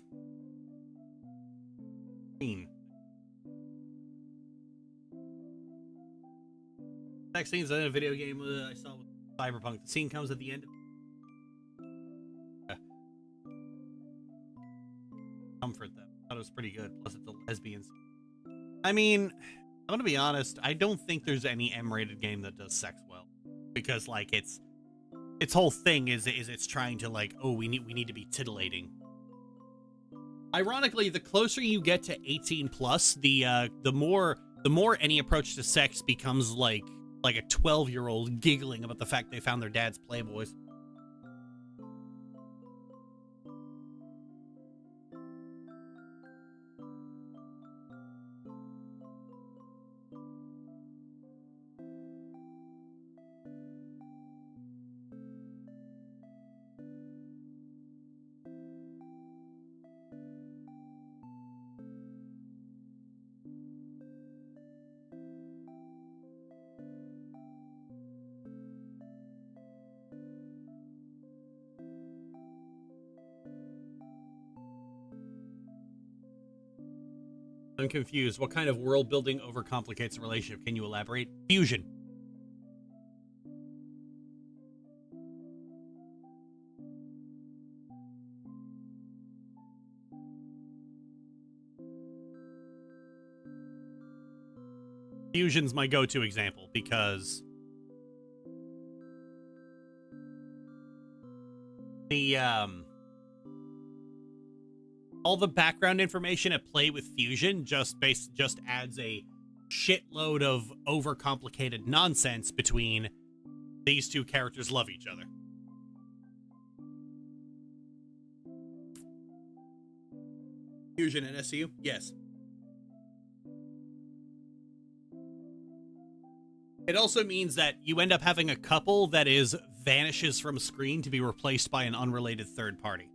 Sex scenes in a video game I saw with Cyberpunk. The scene comes at the end. Comfort them. I thought it was pretty good. Plus, it's a lesbian scene. I mean, I'm gonna be honest. I don't think there's any M-rated game that does sex well, because like its whole thing is it's trying to like, oh, we need to be titillating. Ironically, the closer you get to 18 plus, the more any approach to sex becomes like a 12-year-old giggling about the fact they found their dad's Playboys. I'm confused. What kind of world building overcomplicates a relationship? Can you elaborate? Fusion. Fusion's my go-to example because the all the background information at play with Fusion just adds a shitload of overcomplicated nonsense between these two characters love each other. Fusion and SCU? Yes. It also means that you end up having a couple that vanishes from screen to be replaced by an unrelated third party.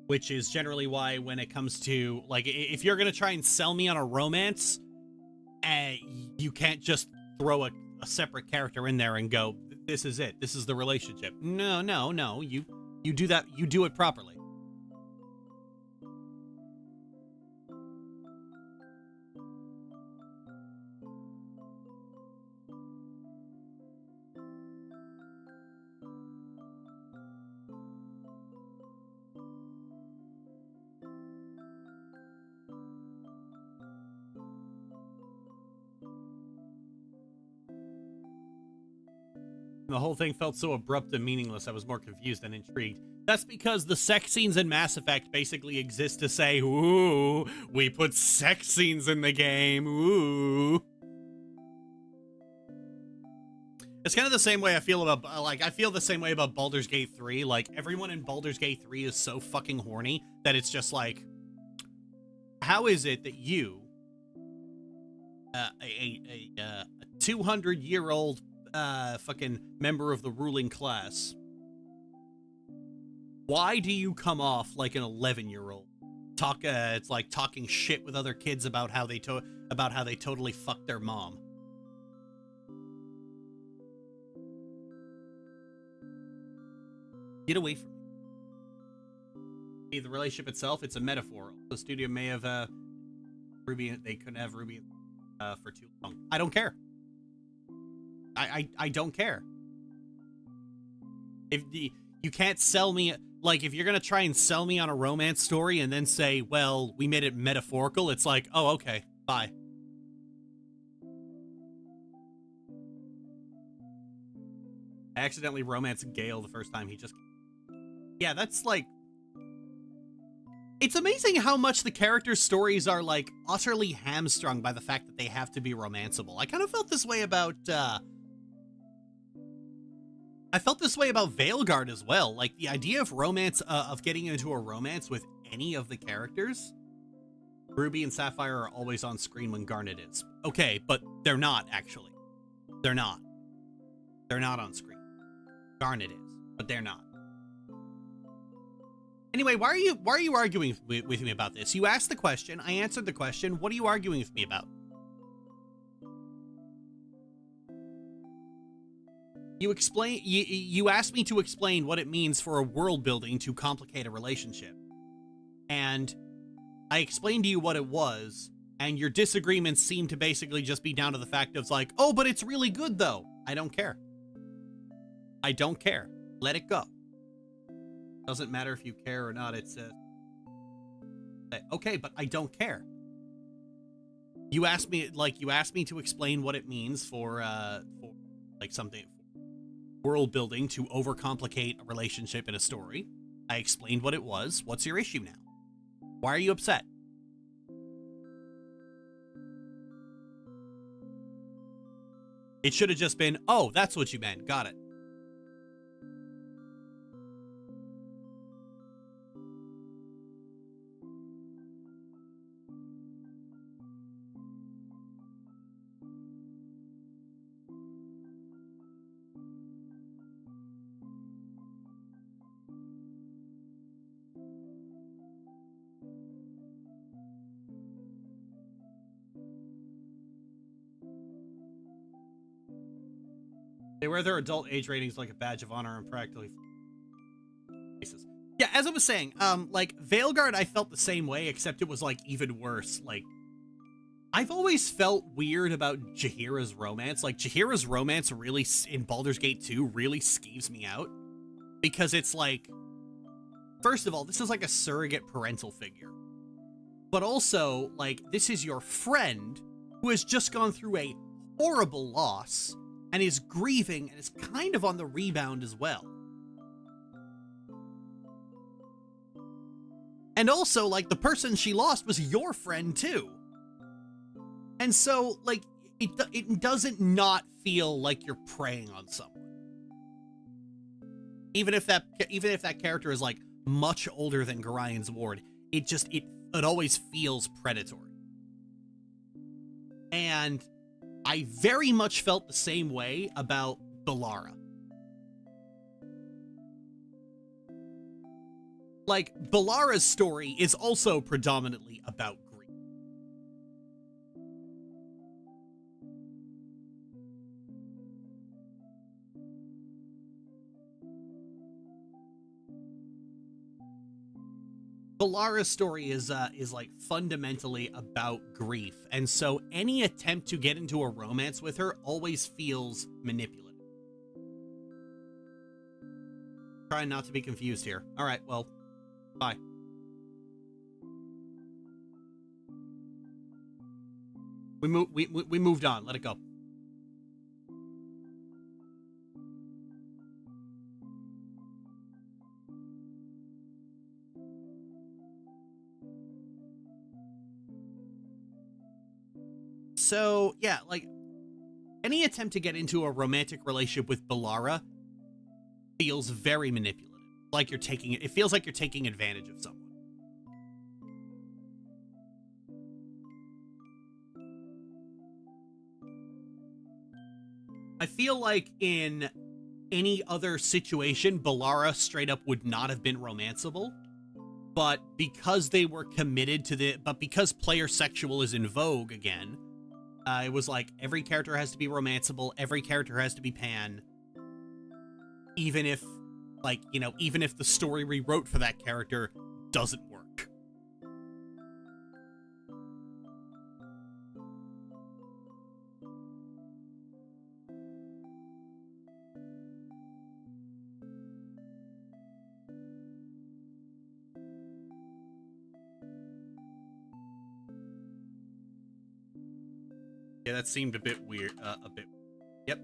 Which is generally why when it comes to, like, if you're going to try and sell me on a romance, you can't just throw a separate character in there and go, this is it. This is the relationship. No. You do that. You do it properly. The whole thing felt so abrupt and meaningless, I was more confused than intrigued. That's because the sex scenes in Mass Effect basically exist to say, ooh, we put sex scenes in the game, ooh. It's kind of the same way I feel about, I feel the same way about Baldur's Gate 3. Like, everyone in Baldur's Gate 3 is so fucking horny that it's just like, how is it that you, a 200-year-old fucking member of the ruling class, why do you come off like an 11-year-old? It's like talking shit with other kids about how they totally fucked their mom. Get away from me. The relationship itself, it's a metaphor. The studio may have Ruby. They couldn't have Ruby for too long. I don't care. I don't care. You can't sell me, like, if you're gonna try and sell me on a romance story and then say, well, we made it metaphorical, it's like, oh, okay, bye. I accidentally romanced Gale the first time. He just... Yeah, that's like... It's amazing how much the characters' stories are, like, utterly hamstrung by the fact that they have to be romanceable. I kind of felt this way about, I felt this way about Veilguard as well. Like, the idea of romance, of getting into a romance with any of the characters. Ruby and Sapphire are always on screen when Garnet is. Okay, but they're not, actually. They're not. They're not on screen. Garnet is, but they're not. Anyway, why are you arguing with me about this? You asked the question, I answered the question. What are you arguing with me about? You asked me to explain what it means for a world building to complicate a relationship. And I explained to you what it was, and your disagreements seem to basically just be down to the fact of like, oh, but it's really good though. I don't care. I don't care. Let it go. Doesn't matter if you care or not. It's okay, but I don't care. You asked me to explain what it means for like something world building to overcomplicate a relationship in a story. I explained what it was. What's your issue now? Why are you upset? It should have just been, oh, that's what you meant. Got it. They wear their adult age ratings like a badge of honor and practically faces. Yeah, as I was saying, like, Veilguard, I felt the same way, except it was, like, even worse. Like, I've always felt weird about Jaheira's romance. Like, Jaheira's romance really, in Baldur's Gate 2, really skeeves me out. Because it's like, first of all, this is like a surrogate parental figure. But also, like, this is your friend who has just gone through a horrible loss and is grieving and is kind of on the rebound as well. And also, like, the person she lost was your friend too. And so, like, it doesn't not feel like you're preying on someone. Even if that character is, like, much older than Gorian's ward, it always feels predatory. And I very much felt the same way about Belara. Like, Belara's story is also predominantly about grief. Belara's story is like fundamentally about grief, and so any attempt to get into a romance with her always feels manipulative. Trying not to be confused here. All right, well, bye. We moved on. Let it go. So, yeah, like, any attempt to get into a romantic relationship with Bellara feels very manipulative. Like you're taking it feels like you're taking advantage of someone. I feel like in any other situation, Bellara straight up would not have been romanceable. But because they were committed to because player sexual is in vogue again, it was like every character has to be romanceable, every character has to be pan, even if, like, you know, even if the story we wrote for that character doesn't work. Yeah, that seemed a bit weird. Yep.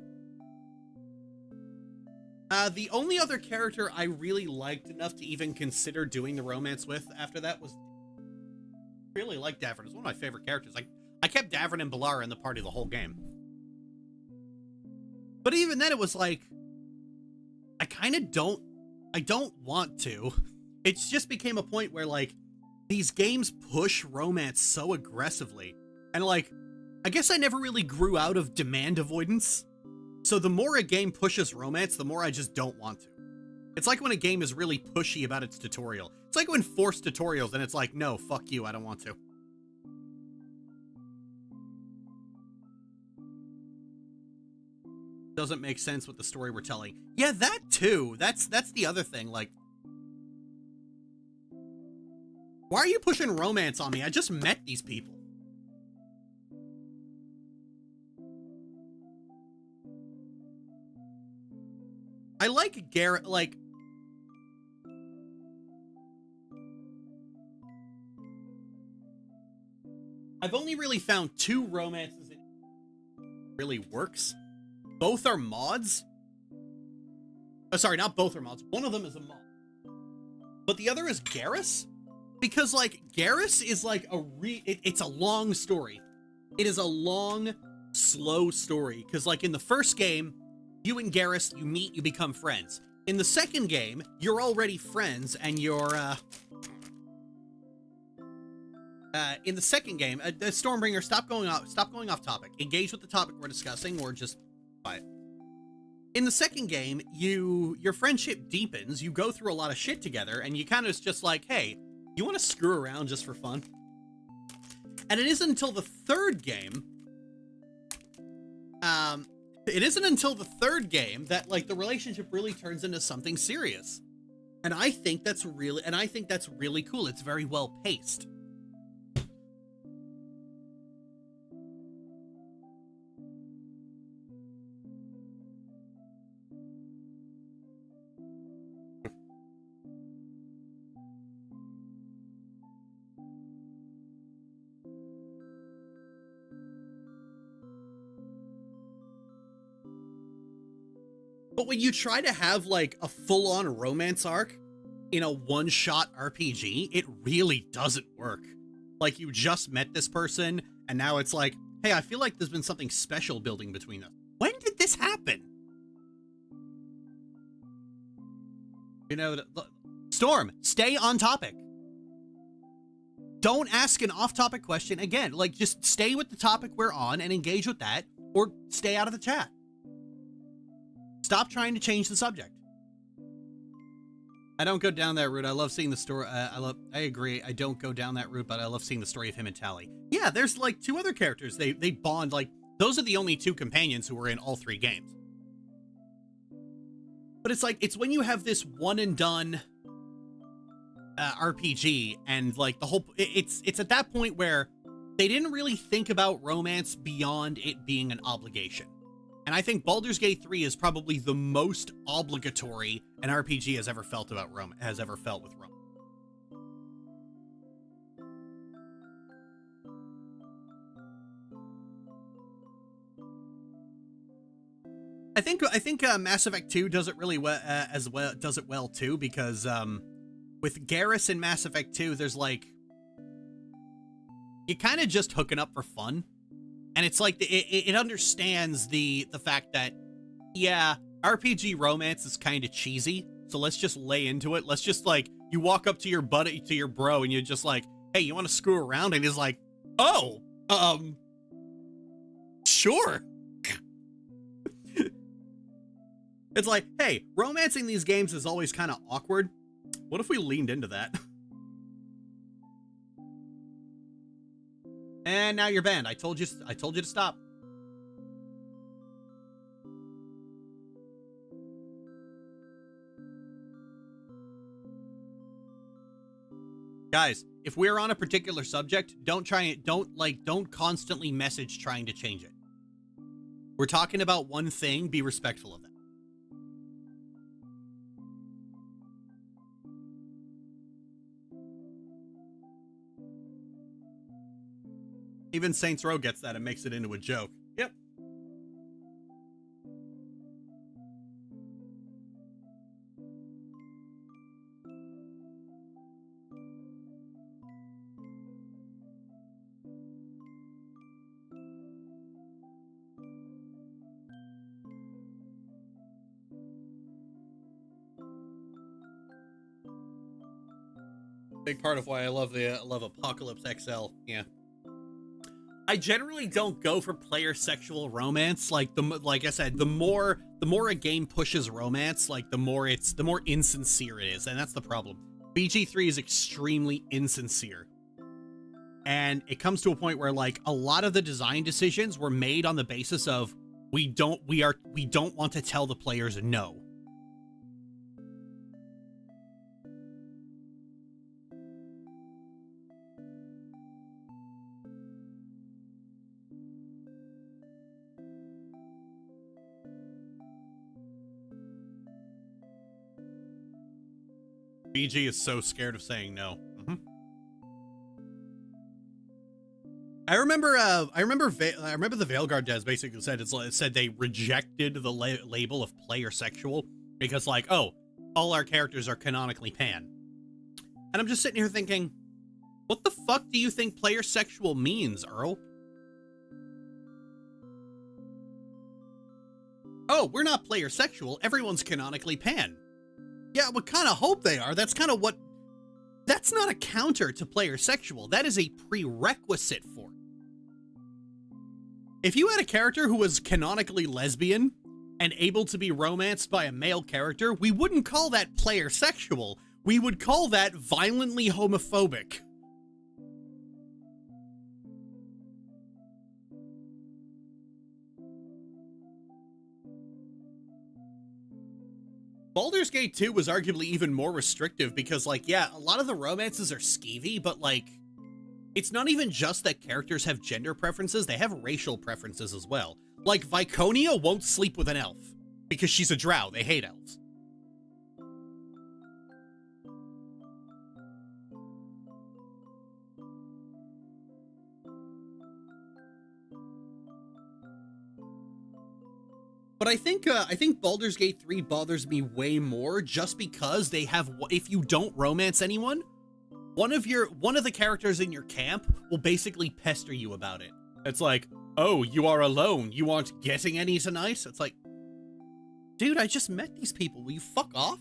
The only other character I really liked enough to even consider doing the romance with after that was... I really liked Davern. It's one of my favorite characters. I kept Davern and Bellara in the party the whole game. But even then, it was like... I don't want to. It just became a point where, like, these games push romance so aggressively. And, like... I guess I never really grew out of demand avoidance. So the more a game pushes romance, the more I just don't want to. It's like when a game is really pushy about its tutorial. It's like when forced tutorials and it's like, no, fuck you, I don't want to. Doesn't make sense with the story we're telling. Yeah, that too. That's the other thing, like... Why are you pushing romance on me? I just met these people. I like Garrett, like... I've only really found 2 romances it really works. Both are mods. Oh, sorry, not both are mods. One of them is a mod. But the other is Garrus. Because, like, Garrus is like it's a long story. It is a long, slow story. Because, like, in the first game... You and Garrus, you meet, you become friends. In the second game, you're already friends, and you're, in the second game, Stormbringer, stop going off topic. Engage with the topic we're discussing, or just quiet. In the second game, your friendship deepens, you go through a lot of shit together, and you kind of just like, hey, you want to screw around just for fun? And it isn't until the third game, that, like, the relationship really turns into something serious. And I think that's really cool. It's very well paced. But when you try to have, like, a full-on romance arc in a one-shot RPG, it really doesn't work. Like, you just met this person, and now it's like, hey, I feel like there's been something special building between us. When did this happen? You know, Storm, stay on topic. Don't ask an off-topic question again. Like, just stay with the topic we're on and engage with that, or stay out of the chat. Stop trying to change the subject. I don't go down that route. I love seeing the story. I agree. I don't go down that route, but I love seeing the story of him and Tally. Yeah, there's like 2 other characters. They bond. Like, those are the only 2 companions who were in all 3 games. But it's like, it's when you have this one and done RPG, and like the whole, it's at that point where they didn't really think about romance beyond it being an obligation. And I think Baldur's Gate 3 is probably the most obligatory an RPG has ever felt with romance. I think Mass Effect 2 does it really well does it well too, because with Garrus in Mass Effect 2, there's like, you're kind of just hooking up for fun. And it's like it understands the fact that, yeah, RPG romance is kind of cheesy, so let's just lay into it. Let's just, like, you walk up to your buddy, to your bro, and you're just like, hey, you want to screw around? And he's like, oh, sure. It's like, hey, romancing these games is always kind of awkward. What if we leaned into that? And now you're banned. I told you to stop. Guys, if we're on a particular subject, don't constantly message trying to change it. We're talking about one thing, be respectful of that. Even Saints Row gets that and makes it into a joke. Yep. Big part of why I love Apocalypse XL. Yeah. I generally don't go for player sexual romance. Like I said, the more a game pushes romance, like the more insincere it is, and that's the problem. BG3 is extremely insincere, and it comes to a point where, like, a lot of the design decisions were made on the basis of we don't want to tell the players no. BG is so scared of saying no. Mm-hmm. I remember the Veilguard devs basically said it said they rejected the label of player sexual because, like, oh, all our characters are canonically pan. And I'm just sitting here thinking, what the fuck do you think player sexual means, Earl? Oh, we're not player sexual. Everyone's canonically pan. Yeah, we kind of hope they are. That's kind of what... That's not a counter to player sexual. That is a prerequisite for it. If you had a character who was canonically lesbian and able to be romanced by a male character, we wouldn't call that player sexual. We would call that violently homophobic. Baldur's Gate 2 was arguably even more restrictive because, like, yeah, a lot of the romances are skeevy, but, like, it's not even just that characters have gender preferences, they have racial preferences as well. Like, Viconia won't sleep with an elf because she's a drow, they hate elves. But I think Baldur's Gate 3 bothers me way more just because they have, if you don't romance anyone, one of the characters in your camp will basically pester you about it. It's like, oh, you are alone. You aren't getting any tonight? It's like, dude, I just met these people. Will you fuck off?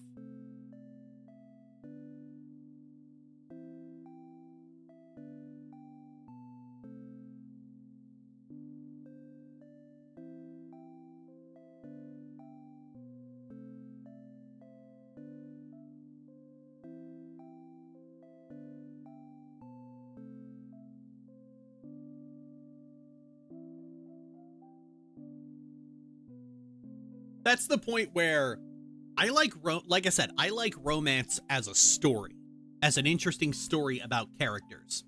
That's the point where I like I said, I like romance as a story, as an interesting story about characters.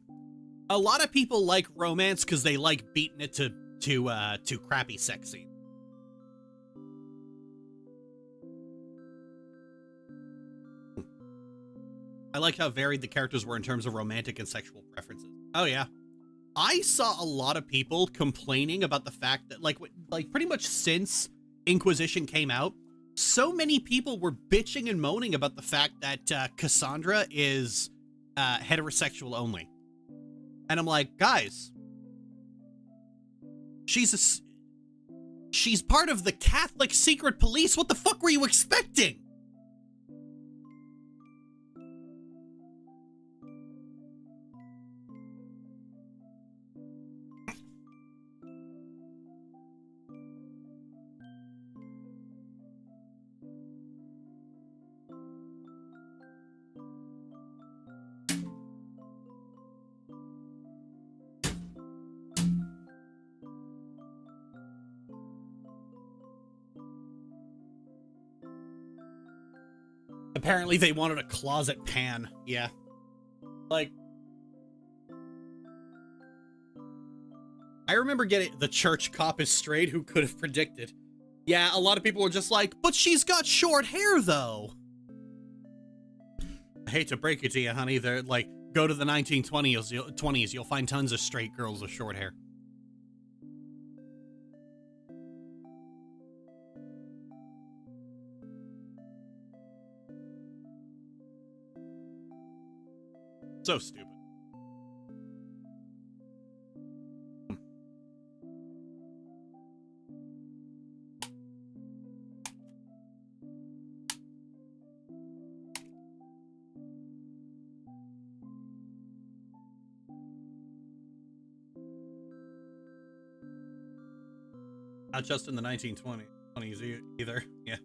A lot of people like romance because they like beating it to crappy sex scene. I like how varied the characters were in terms of romantic and sexual preferences. Oh yeah. I saw a lot of people complaining about the fact that, like pretty much since Inquisition came out, so many people were bitching and moaning about the fact that Cassandra is heterosexual only. And I'm like, guys, She's part of the Catholic secret police. What the fuck were you expecting? Apparently they wanted a closet pan. Yeah. Like, I remember getting the church cop is straight. Who could have predicted? Yeah, a lot of people were just like, but she's got short hair though. I hate to break it to you, honey. They're like, go to the 1920s, you'll find tons of straight girls with short hair. So stupid. Not just in the 1920s either. Yeah.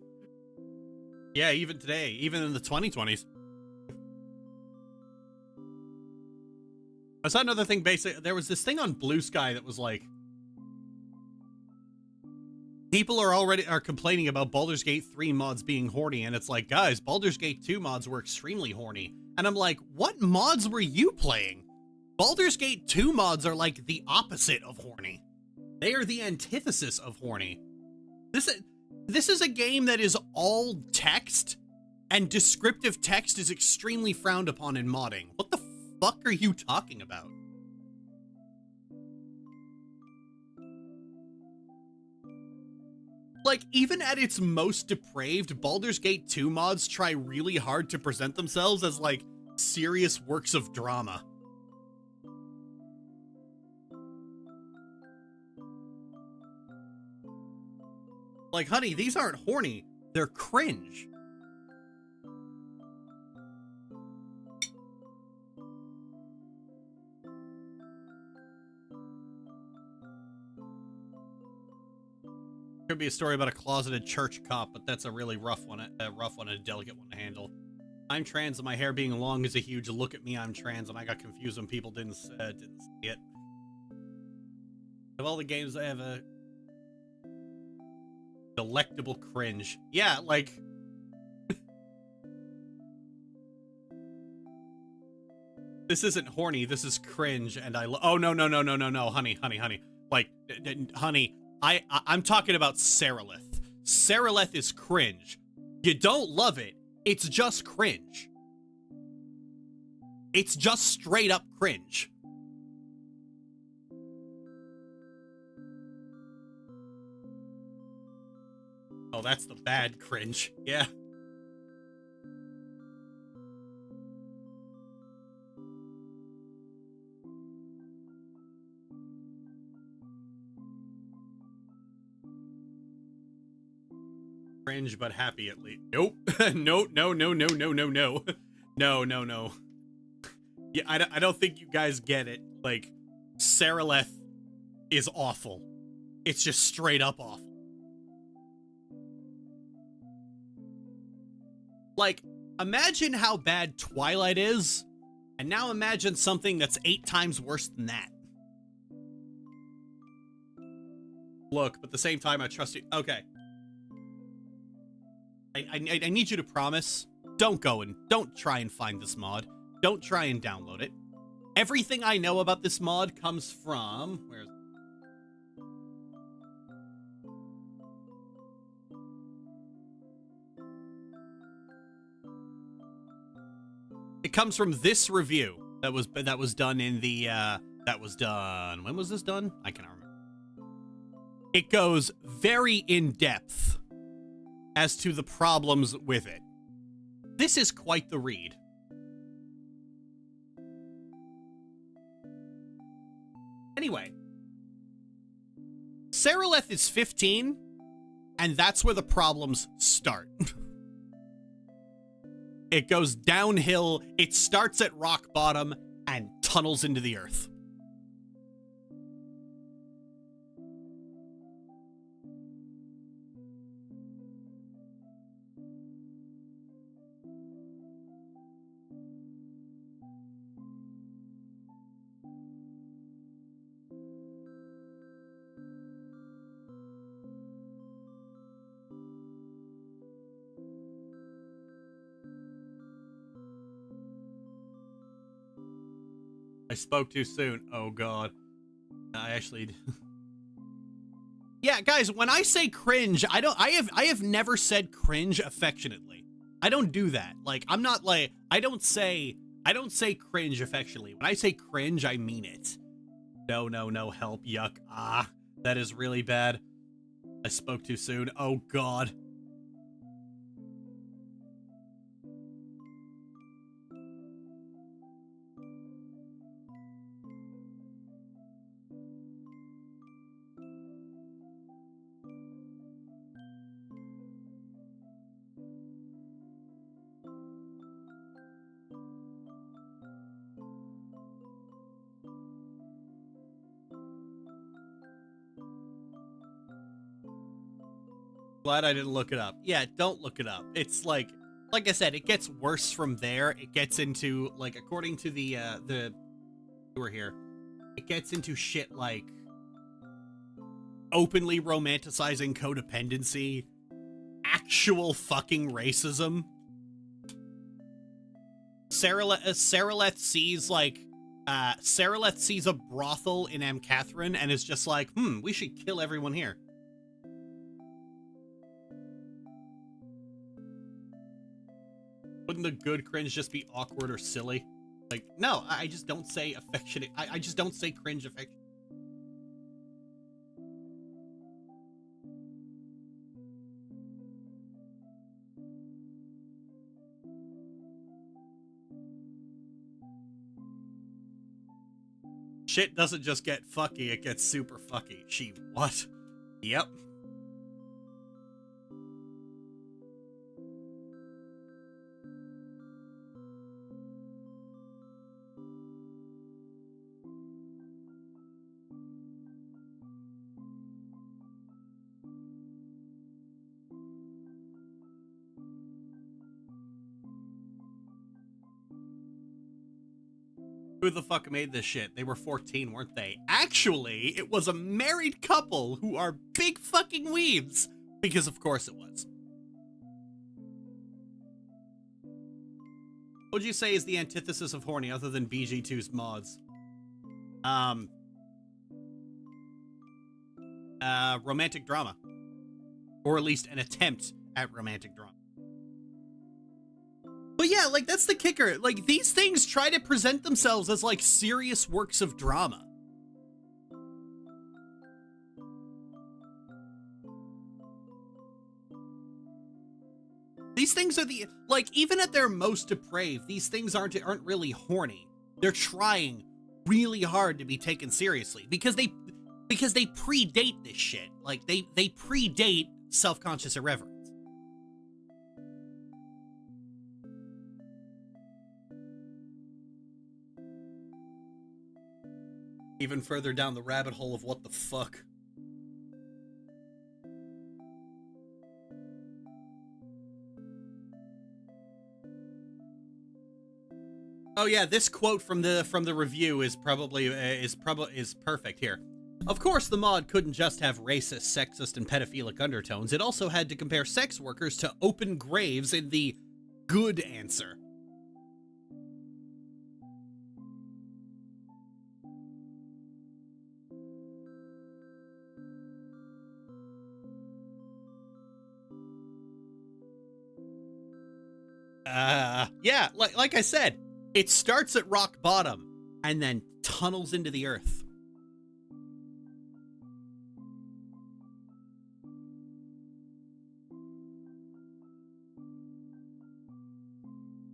Yeah, even today, even in the 2020s. I saw another thing. Basically, there was this thing on Blue Sky that was like, people are complaining about Baldur's Gate 3 mods being horny, and it's like, guys, Baldur's Gate 2 mods were extremely horny. And I'm like, what mods were you playing? Baldur's Gate 2 mods are like the opposite of horny. They are the antithesis of horny. This is a game that is all text, and descriptive text is extremely frowned upon in modding. What the fuck are you talking about? Like, even at its most depraved, Baldur's Gate 2 mods try really hard to present themselves as, like, serious works of drama. Like, honey, these aren't horny. They're cringe. Could be a story about a closeted church cop, but that's a really rough one, and a delicate one to handle. I'm trans, and my hair being long is a huge look at me. I'm trans, and I got confused when people didn't see it. Of all the games, I have a delectable cringe. Yeah, like this isn't horny. This is cringe, and oh no, honey. Like, honey. I'm talking about Seralith. Seralith is cringe. You don't love it. It's just cringe. It's just straight up cringe. Oh, that's the bad cringe. Yeah. Cringe but happy at least. Nope. No. No. Yeah, I don't think you guys get it. Like, Seralith is awful. It's just straight up awful. Like, imagine how bad Twilight is, and now imagine something that's 8 times worse than that. Look, but at the same time, I trust you. Okay. I need you to promise, don't try and find this mod. Don't try and download it. Everything I know about this mod comes from, where's it? It comes from this review that was done in the when was this done? I cannot remember. It goes very in depth as to the problems with it. This is quite the read. Anyway, Saraleth is 15, and that's where the problems start. It goes downhill, it starts at rock bottom, and tunnels into the earth. I spoke too soon. Oh god. I actually Yeah, guys, when I say cringe, I have never said cringe affectionately. I don't do that. Like, I'm not like I don't say cringe affectionately. When I say cringe, I mean it. No, help, yuck. Ah, that is really bad. I spoke too soon. Oh god. Glad I didn't look it up. Yeah, don't look it up. It's like I said, it gets worse from there. It gets into, like, according to the who are here, it gets into shit like openly romanticizing codependency, actual fucking racism. Saraleth sees Saraleth sees a brothel in Catherine and is just like, we should kill everyone here. Wouldn't the good cringe just be awkward or silly? Like, no, I just don't say affectionate. I just don't say cringe affection. Shit doesn't just get fucky, it gets super fucky. She what? Yep. Who the fuck made this shit? They were 14, weren't they? Actually, it was a married couple who are big fucking weebs. Because of course it was. What would you say is the antithesis of horny other than BG2's mods? Romantic drama. Or at least an attempt at romantic drama. But yeah, like, that's the kicker. Like, these things try to present themselves as, like, serious works of drama. These things are like, even at their most depraved, these things aren't really horny. They're trying really hard to be taken seriously because they predate this shit. Like, they predate self-conscious irreverence. Even further down the rabbit hole of what the fuck. Oh yeah, this quote from the review is perfect here. Of course, the mod couldn't just have racist, sexist, and pedophilic undertones. It also had to compare sex workers to open graves in the good answer. Yeah, like I said, it starts at rock bottom and then tunnels into the earth.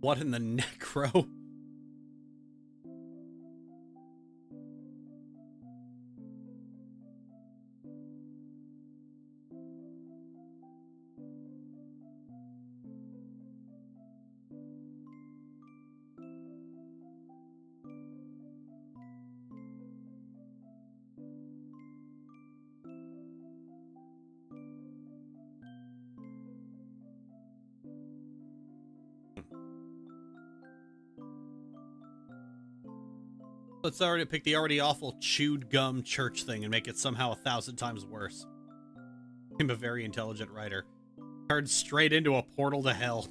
What in the necro? Let's already pick the already awful chewed gum church thing and make it somehow 1,000 times worse. I'm a very intelligent writer. Turned straight into a portal to hell.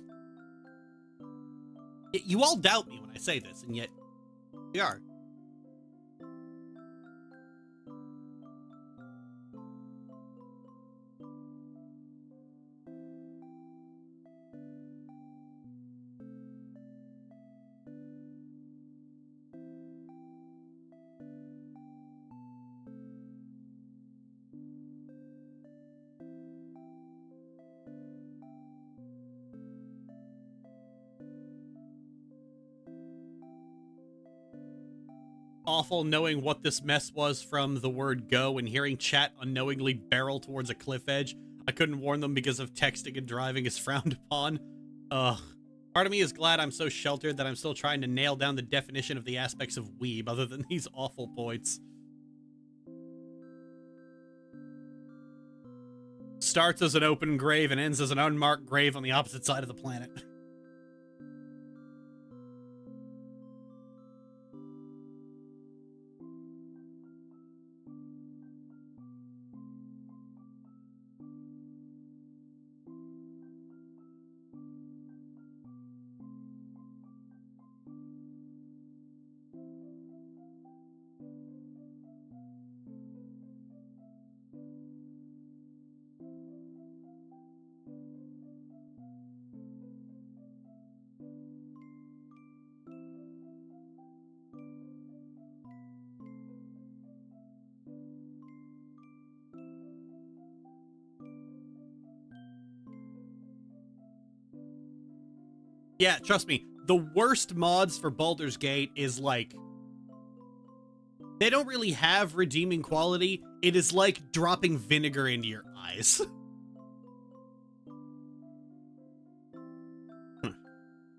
You all doubt me when I say this, and yet we are. Awful knowing what this mess was from the word go and hearing chat unknowingly barrel towards a cliff edge. I couldn't warn them because of texting and driving is frowned upon. Ugh. Part of me is glad I'm so sheltered that I'm still trying to nail down the definition of the aspects of weeb other than these awful points. Starts as an open grave and ends as an unmarked grave on the opposite side of the planet. Yeah, trust me, the worst mods for Baldur's Gate is like, they don't really have redeeming quality. It is like dropping vinegar into your eyes.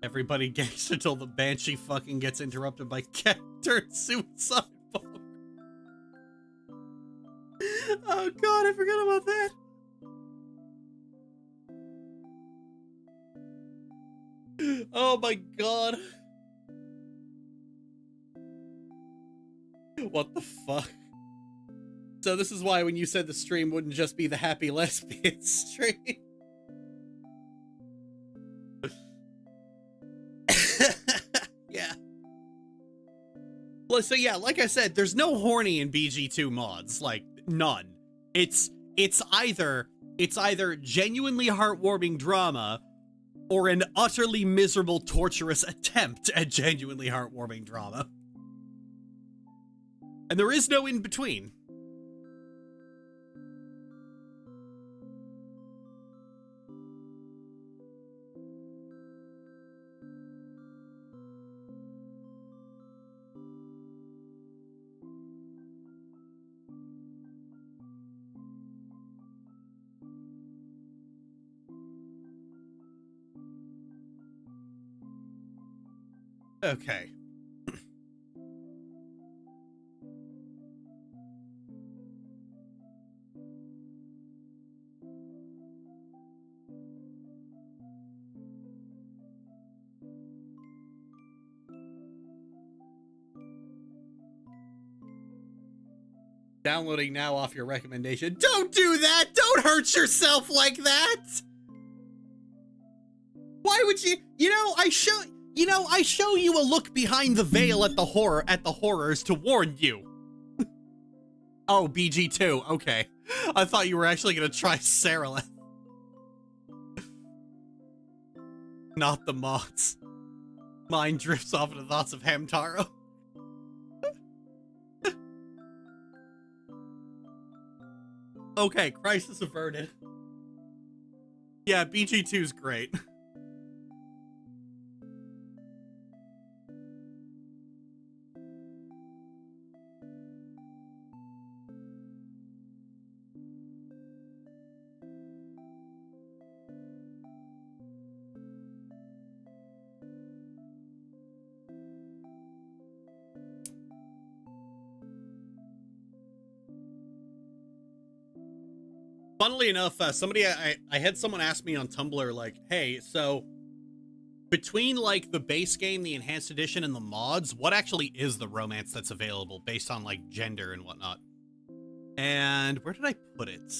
Everybody gangs until the Banshee fucking gets interrupted by character suicide bomber. Oh god, I forgot about that. Oh my god. What the fuck? So this is why when you said the stream wouldn't just be the happy lesbian stream. Yeah. Well, so yeah, like I said, there's no horny in BG2 mods, like none. It's either genuinely heartwarming drama or an utterly miserable, torturous attempt at genuinely heartwarming drama. And there is no in between. Okay. Downloading now off your recommendation. Don't do that! Don't hurt yourself like that! Why would you? I show you a look behind the veil at the horrors to warn you. Oh, BG2, okay. I thought you were actually gonna try Sarah. Not the mods. Mind drifts off into thoughts of Hamtaro. Okay, crisis averted. Yeah, BG2's great. Funnily enough, I had someone ask me on Tumblr, like, hey, so between like the base game, the enhanced edition, and the mods, what actually is the romance that's available based on like gender and whatnot? And where did I put it?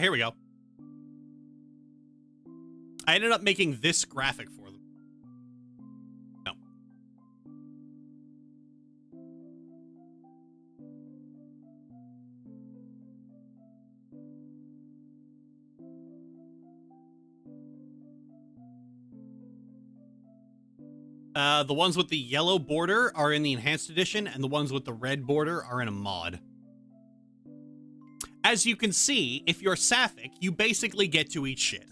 Here we go. I ended up making this graphic for them. No. The ones with the yellow border are in the enhanced edition, and the ones with the red border are in a mod. As you can see, if you're sapphic, you basically get to eat shit.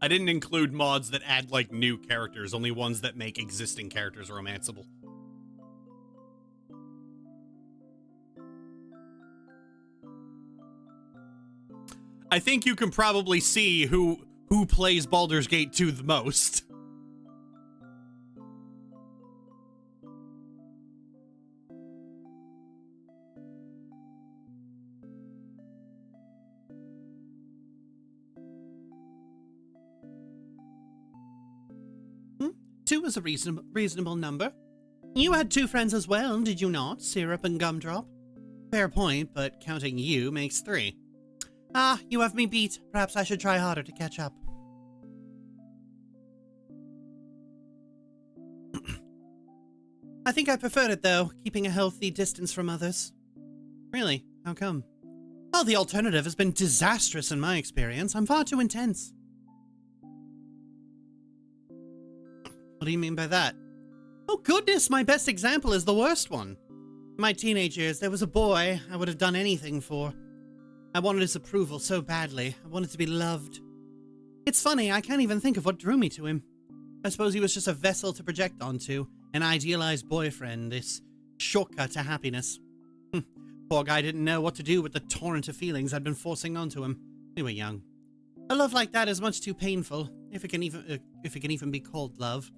I didn't include mods that add, like, new characters, only ones that make existing characters romanceable. I think you can probably see who plays Baldur's Gate 2 the most. Two is a reasonable number. You had two friends as well, did you not? Syrup and Gumdrop? Fair point, but counting you makes three. Ah, you have me beat. Perhaps I should try harder to catch up. I think I preferred it, though, keeping a healthy distance from others. Really? How come? Well, the alternative has been disastrous in my experience. I'm far too intense. What do you mean by that? Oh goodness, my best example is the worst one. In my teenage years, there was a boy I would have done anything for. I wanted his approval so badly. I wanted to be loved. It's funny, I can't even think of what drew me to him. I suppose he was just a vessel to project onto, an idealized boyfriend, this shortcut to happiness. Poor guy didn't know what to do with the torrent of feelings I'd been forcing onto him. We were young. A love like that is much too painful, if it can even be called love.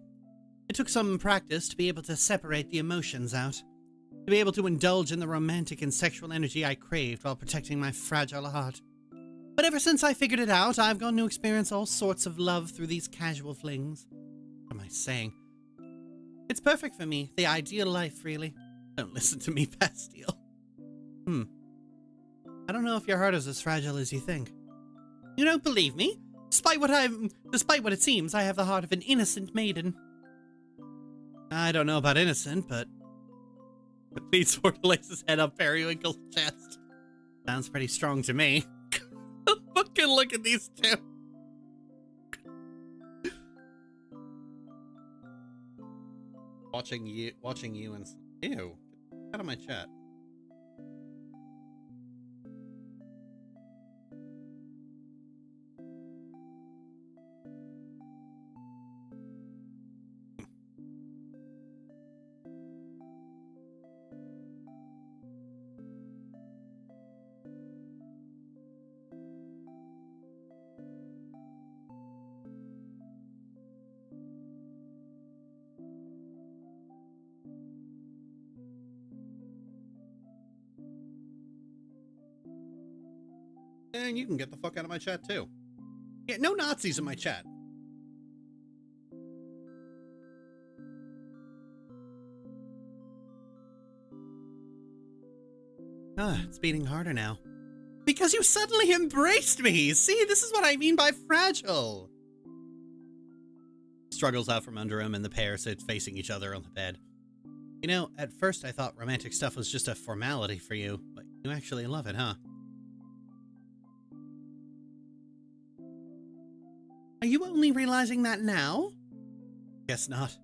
It took some practice to be able to separate the emotions out, to be able to indulge in the romantic and sexual energy I craved while protecting my fragile heart. But ever since I figured it out, I've gone to experience all sorts of love through these casual flings. What am I saying? It's perfect for me, the ideal life, really. Don't listen to me, Bastille. I don't know if your heart is as fragile as you think. You don't believe me? Despite what it seems, I have the heart of an innocent maiden. I don't know about innocent, but Lead sort of lays his head up Periwinkle's chest. Sounds pretty strong to me. Fucking look at these two. Watching you and ew. Get out of my chat. And you can get the fuck out of my chat too. Yeah, no Nazis in my chat. It's beating harder now. Because you suddenly embraced me! See, this is what I mean by fragile! Struggles out from under him and the pair sit facing each other on the bed. You know, at first I thought romantic stuff was just a formality for you, but you actually love it, huh? Are you only realizing that now? Guess not.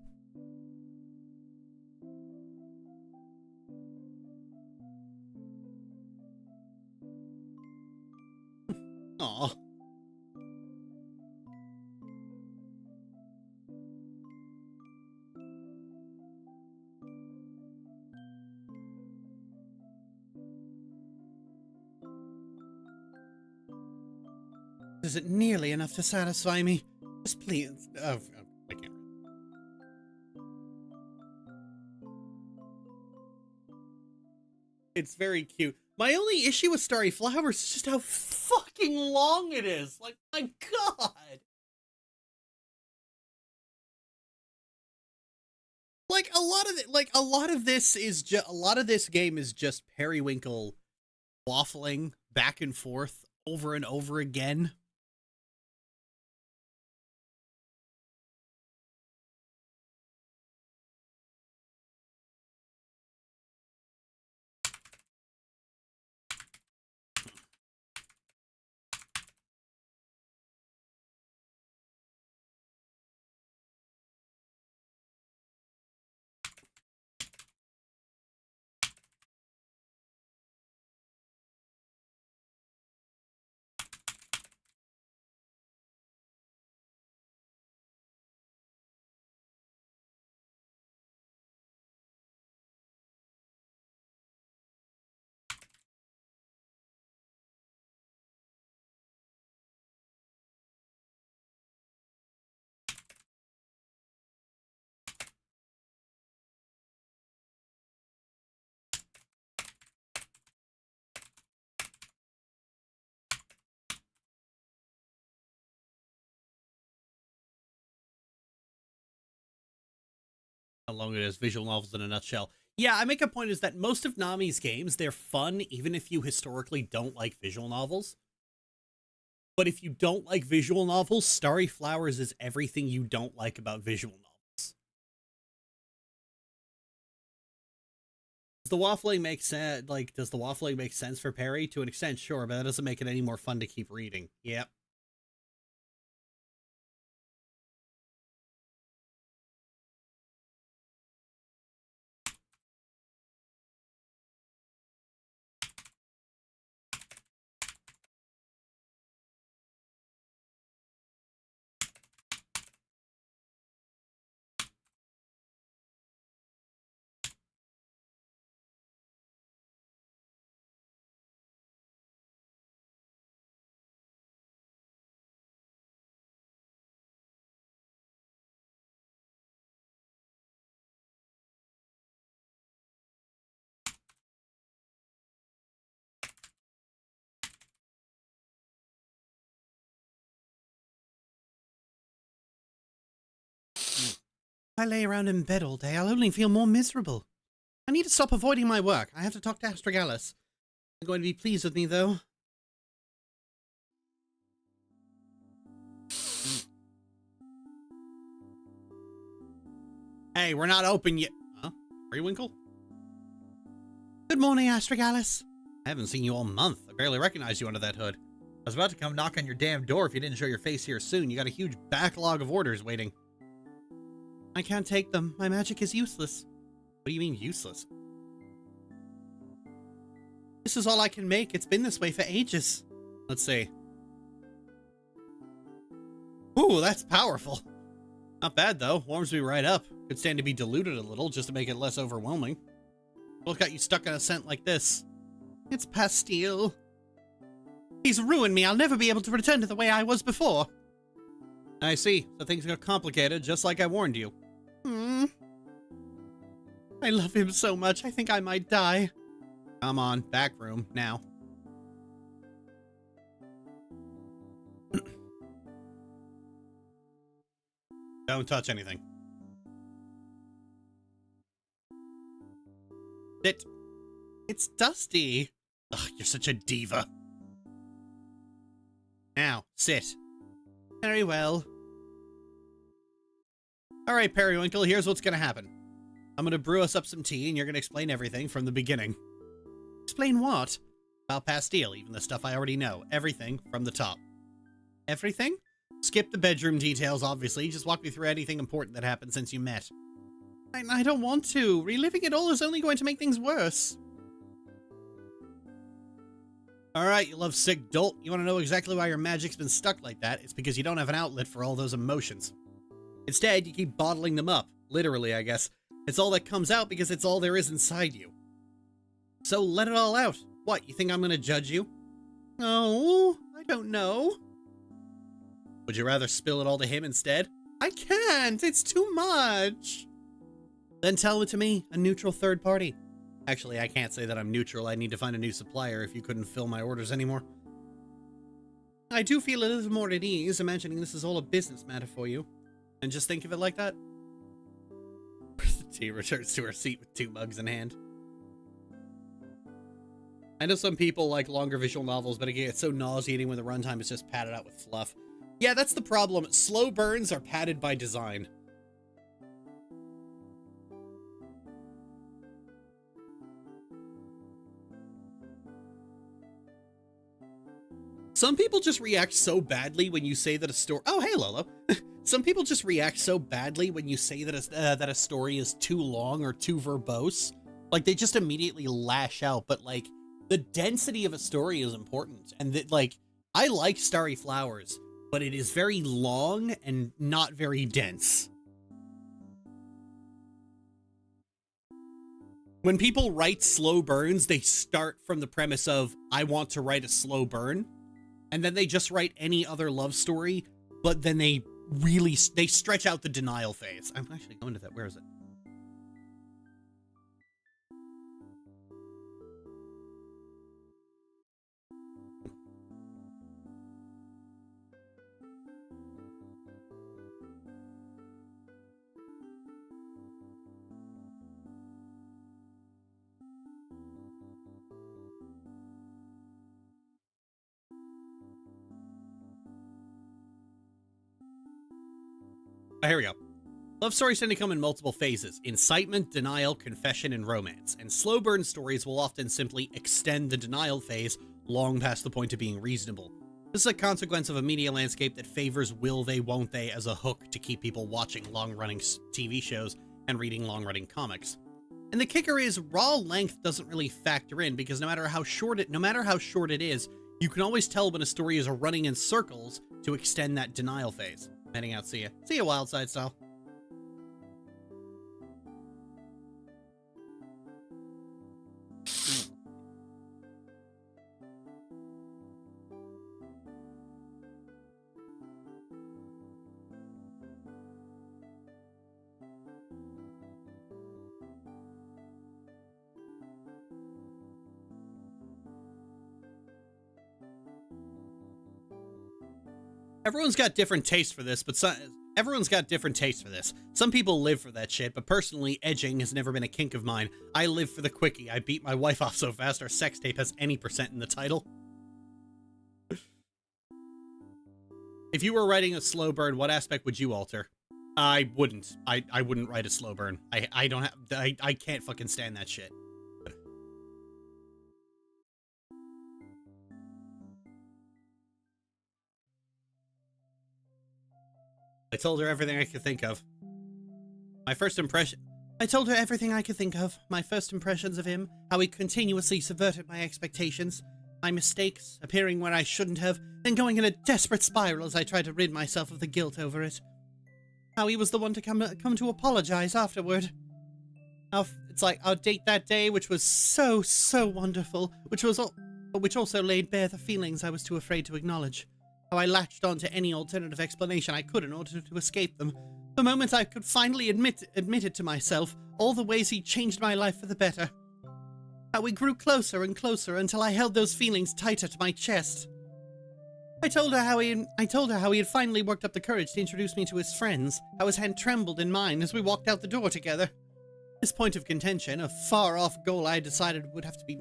Aw. Isn't nearly enough to satisfy me. Just please. Oh, I can't. It's very cute. My only issue with Starry Flowers is just how fucking long it is. Like, my God. Like a lot of this is just a lot of this game is just Periwinkle waffling back and forth over and over again. How long it is, visual novels in a nutshell. Yeah, I make a point is that most of Nami's games, they're fun, even if you historically don't like visual novels. But if you don't like visual novels, Starry Flowers is everything you don't like about visual novels. Does the waffling make sense? Like, does the waffling make sense for Perry? To an extent, sure, but that doesn't make it any more fun to keep reading. Yep. If I lay around in bed all day, I'll only feel more miserable. I need to stop avoiding my work. I have to talk to Astragalus. I'm going to be pleased with me, though. Hey, we're not open yet. Huh? Periwinkle? Good morning, Astragalus. I haven't seen you all month. I barely recognized you under that hood. I was about to come knock on your damn door if you didn't show your face here soon. You got a huge backlog of orders waiting. I can't take them. My magic is useless. What do you mean useless? This is all I can make. It's been this way for ages. Let's see. Ooh, that's powerful. Not bad, though. Warms me right up. Could stand to be diluted a little, just to make it less overwhelming. What got you stuck on a scent like this? It's Pastille. He's ruined me. I'll never be able to return to the way I was before. I see. So things got complicated, just like I warned you. I love him so much, I think I might die. Come on, back room, now. Don't touch anything. It's Dusty. Ugh, you're such a diva. Now, sit. Very well. Alright, Periwinkle, here's what's gonna happen. I'm gonna brew us up some tea, and you're gonna explain everything from the beginning. Explain what? About Pastille, even the stuff I already know. Everything from the top. Everything? Skip the bedroom details, obviously. Just walk me through anything important that happened since you met. I don't want to. Reliving it all is only going to make things worse. Alright, you love sick dolt. You want to know exactly why your magic's been stuck like that? It's because you don't have an outlet for all those emotions. Instead, you keep bottling them up. Literally, I guess. It's all that comes out because it's all there is inside you. So let it all out. What, you think I'm gonna judge you? Oh, I don't know. Would you rather spill it all to him instead? I can't! It's too much! Then tell it to me, a neutral third party. Actually, I can't say that I'm neutral. I need to find a new supplier if you couldn't fill my orders anymore. I do feel a little more at ease imagining this is all a business matter for you. And just think of it like that. T returns to her seat with 2 mugs in hand. I know some people like longer visual novels, but again, it's so nauseating when the runtime is just padded out with fluff. Yeah, that's the problem. Slow burns are padded by design. Some people just react so badly when you say that a story... Oh, hey, Lolo. Some people just react so badly when you say that a story is too long or too verbose. Like, they just immediately lash out. But, like, the density of a story is important. And, that, like, I like Starry Flowers, but it is very long and not very dense. When people write slow burns, they start from the premise of, I want to write a slow burn. And then they just write any other love story, but then they stretch out the denial phase. I'm actually going to that. Where is it? Oh, here we go. Love stories tend to come in multiple phases: incitement, denial, confession, and romance. And slow burn stories will often simply extend the denial phase long past the point of being reasonable. This is a consequence of a media landscape that favors will they, won't they as a hook to keep people watching long-running TV shows and reading long-running comics. And the kicker is, raw length doesn't really factor in, because no matter how short it is, you can always tell when a story is running in circles to extend that denial phase. Heading out, see ya. See ya, Wildside style. Everyone's got different tastes for this, Some people live for that shit, but personally, edging has never been a kink of mine. I live for the quickie. I beat my wife off so fast our sex tape has any % in the title. If you were writing a slow burn, what aspect would you alter? I wouldn't. I wouldn't write a slow burn. I can't fucking stand that shit. I told her everything I could think of. I told her everything I could think of. My first impressions of him, how he continuously subverted my expectations, my mistakes, appearing where I shouldn't have, then going in a desperate spiral as I tried to rid myself of the guilt over it. How he was the one to come to apologize afterward. It's like our date that day, which was so wonderful, which also laid bare the feelings I was too afraid to acknowledge. How I latched onto any alternative explanation I could in order to escape them. The moment I could finally admit it to myself, all the ways he changed my life for the better. How we grew closer and closer until I held those feelings tighter to my chest. I told her how he had finally worked up the courage to introduce me to his friends, how his hand trembled in mine as we walked out the door together. This point of contention, a far-off goal I decided would have to be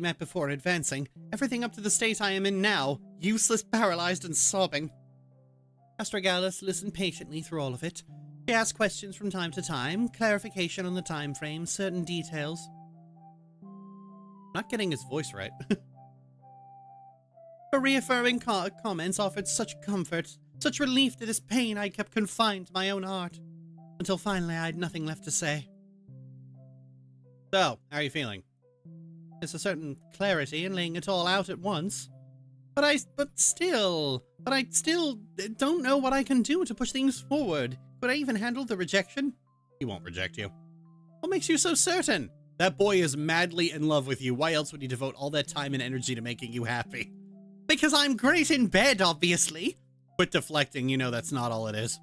met before advancing. Everything up to the state I am in now, useless, paralyzed, and sobbing. Astragalus listened patiently through all of it. She asked questions from time to time, clarification on the time frame, certain details. Not getting his voice right. Her reaffirming comments offered such comfort, such relief to this pain I kept confined to my own heart, until finally I had nothing left to say. So, how are you feeling? There's a certain clarity in laying it all out at once. But I still don't know what I can do to push things forward. Could I even handle the rejection? He won't reject you. What makes you so certain? That boy is madly in love with you. Why else would he devote all that time and energy to making you happy? Because I'm great in bed, obviously. Quit deflecting, you know that's not all it is.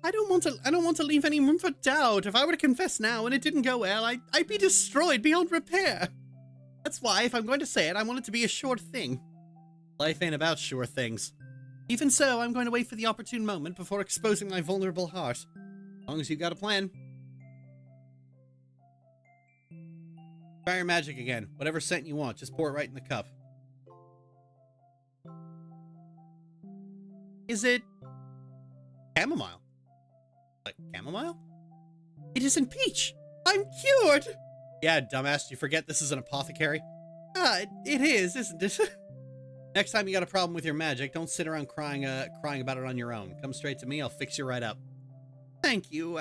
I don't want to leave any room for doubt. If I were to confess now and it didn't go well, I'd be destroyed beyond repair. That's why, if I'm going to say it, I want it to be a sure thing. Life ain't about sure things. Even so, I'm going to wait for the opportune moment before exposing my vulnerable heart. As long as you got a plan. Try your magic again. Whatever scent you want, just pour it right in the cup. Is it chamomile? Like chamomile? It isn't peach. I'm cured. Yeah, dumbass, you forget this is an apothecary? It is, isn't it? Next time you got a problem with your magic, don't sit around crying about it on your own. Come straight to me, I'll fix you right up. Thank you.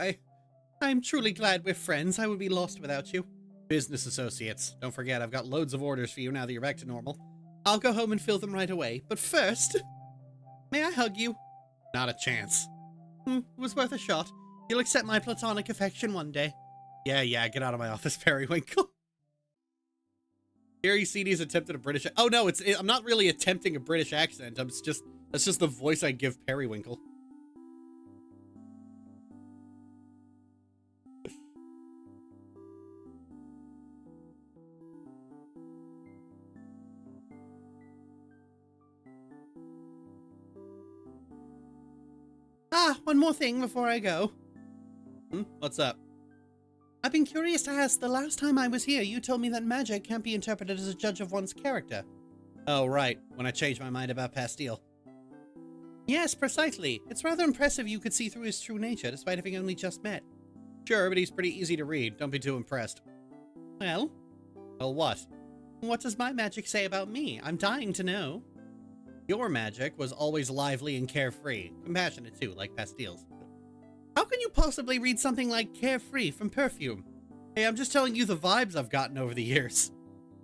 I'm truly glad we're friends. I would be lost without you. Business associates. Don't forget, I've got loads of orders for you now that you're back to normal. I'll go home and fill them right away. But first, may I hug you? Not a chance. It was worth a shot. You'll accept my platonic affection one day. Yeah, get out of my office, Periwinkle. Here you see he's attempted a British... Oh, no, I'm not really attempting a British accent. That's just the voice I give Periwinkle. One more thing before I go. What's up? I've been curious to ask, the last time I was here, you told me that magic can't be interpreted as a judge of one's character. Oh, right. When I changed my mind about Pastille. Yes, precisely. It's rather impressive you could see through his true nature, despite having only just met. Sure, but he's pretty easy to read. Don't be too impressed. Well? Well, what? What does my magic say about me? I'm dying to know. Your magic was always lively and carefree. Compassionate, too, like Pastille's. How can you possibly read something like carefree from perfume? Hey, I'm just telling you the vibes I've gotten over the years.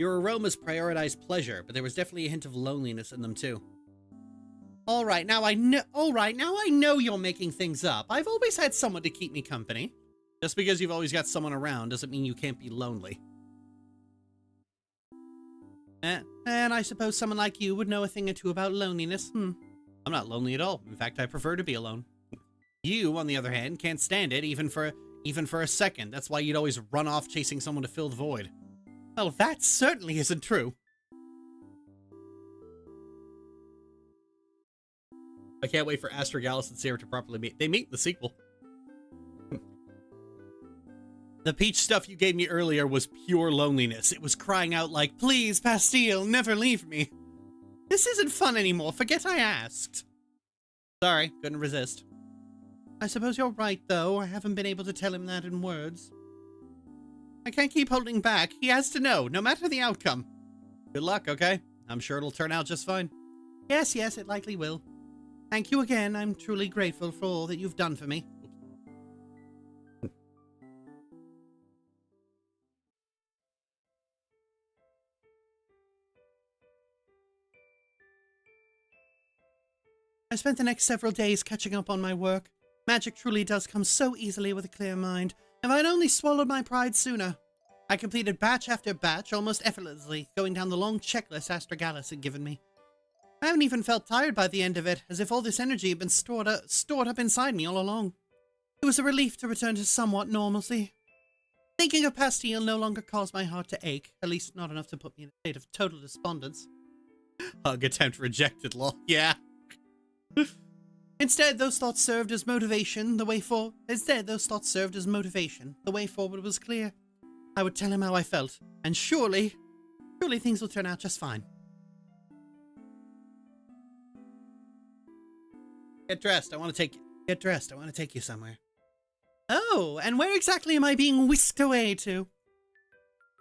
Your aromas prioritize pleasure, but there was definitely a hint of loneliness in them, too. Alright, now I know you're making things up. I've always had someone to keep me company. Just because you've always got someone around doesn't mean you can't be lonely. And I suppose someone like you would know a thing or two about loneliness. I'm not lonely at all. In fact, I prefer to be alone. You, on the other hand, can't stand it even for a second. That's why you'd always run off chasing someone to fill the void. Well, that certainly isn't true. I can't wait for Astragalus and Sarah to properly meet. They meet in the sequel. The peach stuff you gave me earlier was pure loneliness. It was crying out like, please, Pastille, never leave me. This isn't fun anymore. Forget I asked. Sorry, couldn't resist. I suppose you're right, though. I haven't been able to tell him that in words. I can't keep holding back. He has to know, no matter the outcome. Good luck, okay? I'm sure it'll turn out just fine. Yes, it likely will. Thank you again. I'm truly grateful for all that you've done for me. I spent the next several days catching up on my work. Magic truly does come so easily with a clear mind. If I'd only swallowed my pride sooner. I completed batch after batch almost effortlessly, going down the long checklist Astragalus had given me. I haven't even felt tired by the end of it, as if all this energy had been stored up inside me all along. It was a relief to return to somewhat normalcy. Thinking of Pastille no longer caused my heart to ache, at least not enough to put me in a state of total despondence. Hug attempt rejected, lol. Yeah. Instead, those thoughts served as motivation. The way forward was clear. I would tell him how I felt, and surely things will turn out just fine. Get dressed. I want to take you somewhere. Oh, and where exactly am I being whisked away to?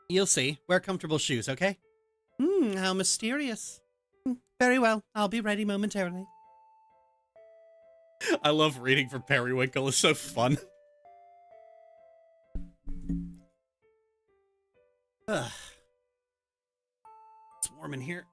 You'll see. Wear comfortable shoes, okay? How mysterious. Very well. I'll be ready momentarily. I love reading for Periwinkle. It's so fun. Ugh. It's warm in here.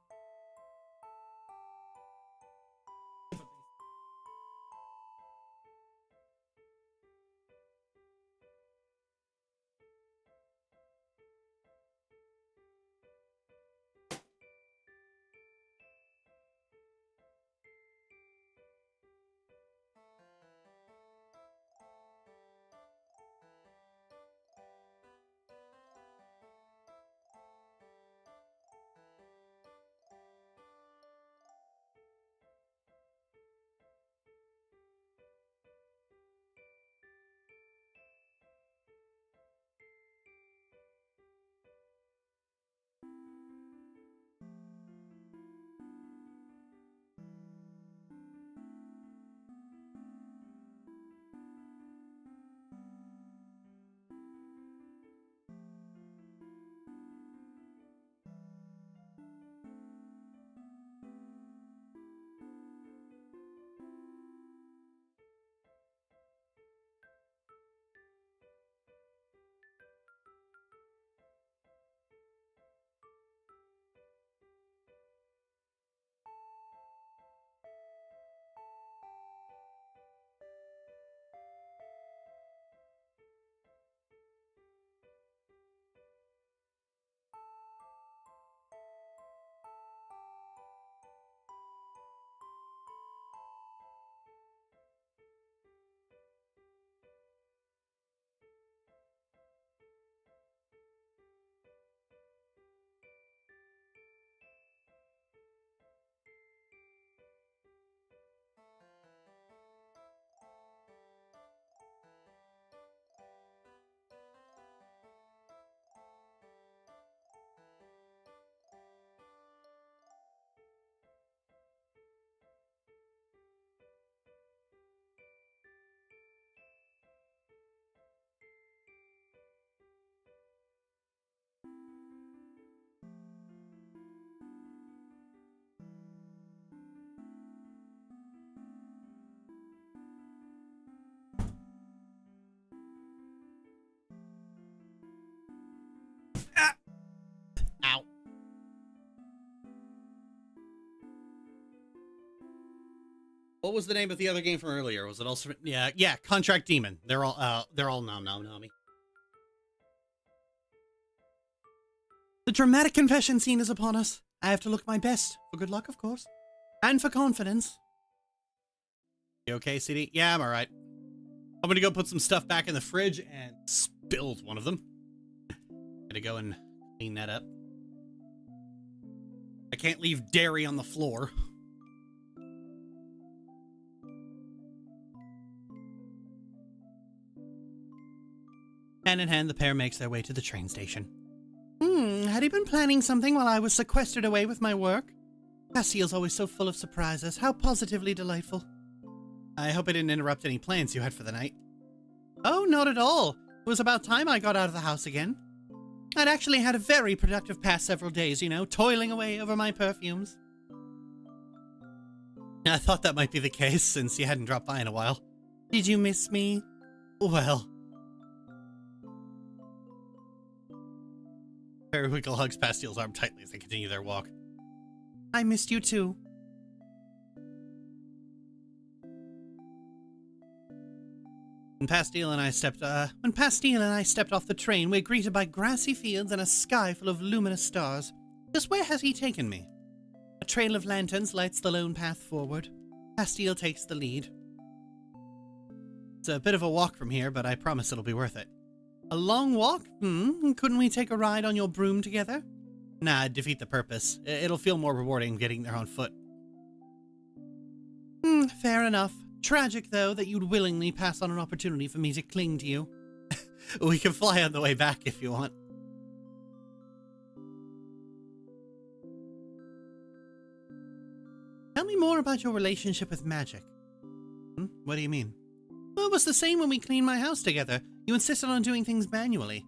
What was the name of the other game from earlier? Was it also... Yeah, Contract Demon. They're all nom. The dramatic confession scene is upon us. I have to look my best. For good luck, of course. And for confidence. You okay, CD? Yeah, I'm alright. I'm gonna go put some stuff back in the fridge and spilled one of them. Gotta go and clean that up. I can't leave dairy on the floor. Hand in hand, the pair makes their way to the train station. Had he been planning something while I was sequestered away with my work? Castiel's always so full of surprises. How positively delightful. I hope I didn't interrupt any plans you had for the night. Oh, not at all. It was about time I got out of the house again. I'd actually had a very productive past several days, you know, toiling away over my perfumes. I thought that might be the case since you hadn't dropped by in a while. Did you miss me? Well... Periwinkle hugs Pastile's arm tightly as they continue their walk. I missed you too. When Pastile and I stepped off the train, we're greeted by grassy fields and a sky full of luminous stars. Just where has he taken me? A trail of lanterns lights the lone path forward. Pastile takes the lead. It's a bit of a walk from here, but I promise it'll be worth it. A long walk? Couldn't we take a ride on your broom together? Nah, it'd defeat the purpose. It'll feel more rewarding getting there on foot. Fair enough. Tragic, though, that you'd willingly pass on an opportunity for me to cling to you. We can fly on the way back if you want. Tell me more about your relationship with magic. What do you mean? Well, it was the same when we cleaned my house together. You insisted on doing things manually.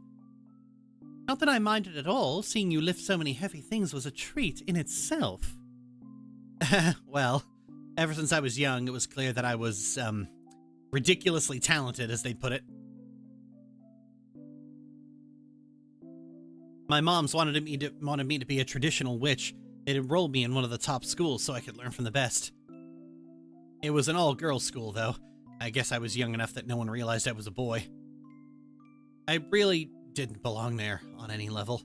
Not that I minded at all. Seeing you lift so many heavy things was a treat in itself. Well, ever since I was young, it was clear that I was, ridiculously talented, as they'd put it. My moms wanted me to be a traditional witch. They'd enrolled me in one of the top schools so I could learn from the best. It was an all-girls school, though. I guess I was young enough that no one realized I was a boy. I really didn't belong there on any level,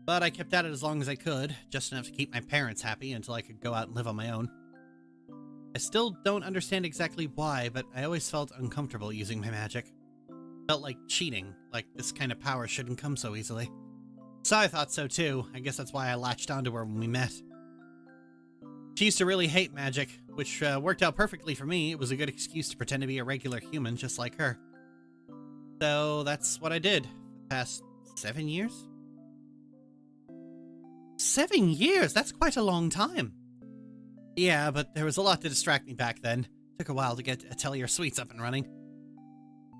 but I kept at it as long as I could, just enough to keep my parents happy until I could go out and live on my own. I still don't understand exactly why, but I always felt uncomfortable using my magic. Felt like cheating, like this kind of power shouldn't come so easily. So I thought so too. I guess that's why I latched onto her when we met. She used to really hate magic, which worked out perfectly for me. It was a good excuse to pretend to be a regular human just like her. So that's what I did for the past 7 years. 7 years? That's quite a long time. Yeah, but there was a lot to distract me back then. Took a while to get Atelier Suites up and running.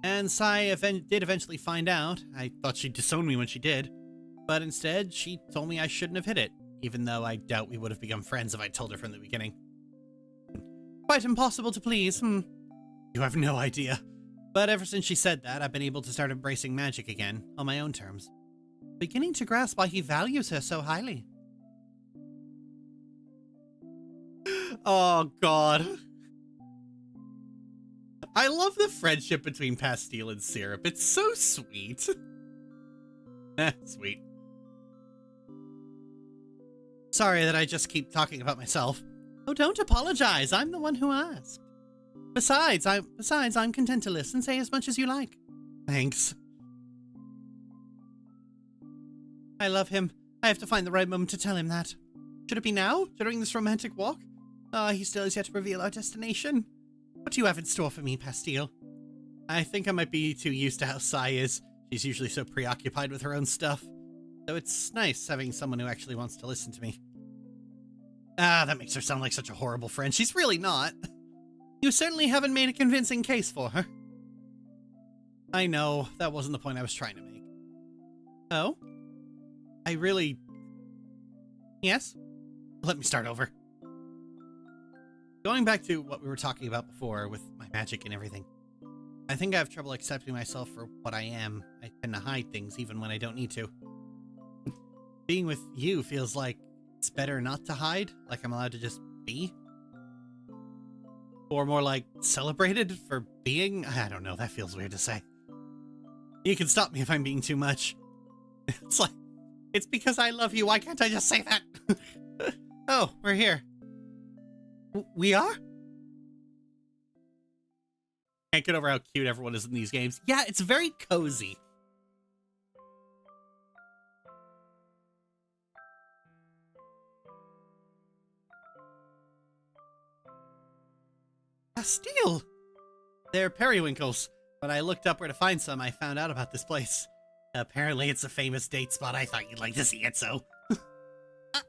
And Sai did eventually find out. I thought she'd disown me when she did. But instead, she told me I shouldn't have hit it, even though I doubt we would have become friends if I told her from the beginning. Quite impossible to please, You have no idea. But ever since she said that, I've been able to start embracing magic again, on my own terms. Beginning to grasp why he values her so highly. Oh, God. I love the friendship between Pastille and Syrup. It's so sweet. Sweet. Sorry that I just keep talking about myself. Oh, don't apologize. I'm the one who asked. Besides, I'm content to listen. Say as much as you like. Thanks. I love him. I have to find the right moment to tell him that. Should it be now, during this romantic walk? He still has yet to reveal our destination. What do you have in store for me, Pastille? I think I might be too used to how Sai is. She's usually so preoccupied with her own stuff. So it's nice having someone who actually wants to listen to me. That makes her sound like such a horrible friend. She's really not. You certainly haven't made a convincing case for her. I know, that wasn't the point I was trying to make. Oh? I really... Yes? Let me start over. Going back to what we were talking about before with my magic and everything. I think I have trouble accepting myself for what I am. I tend to hide things even when I don't need to. Being with you feels like it's better not to hide, like I'm allowed to just be. Or more like celebrated for being? I don't know, that feels weird to say. You can stop me if I'm being too much. It's like, it's because I love you, why can't I just say that? Oh, we're here. We are? Can't get over how cute everyone is in these games. Yeah, it's very cozy. Castile! They're periwinkles. When I looked up where to find some, I found out about this place. Apparently it's a famous date spot. I thought you'd like to see it, so...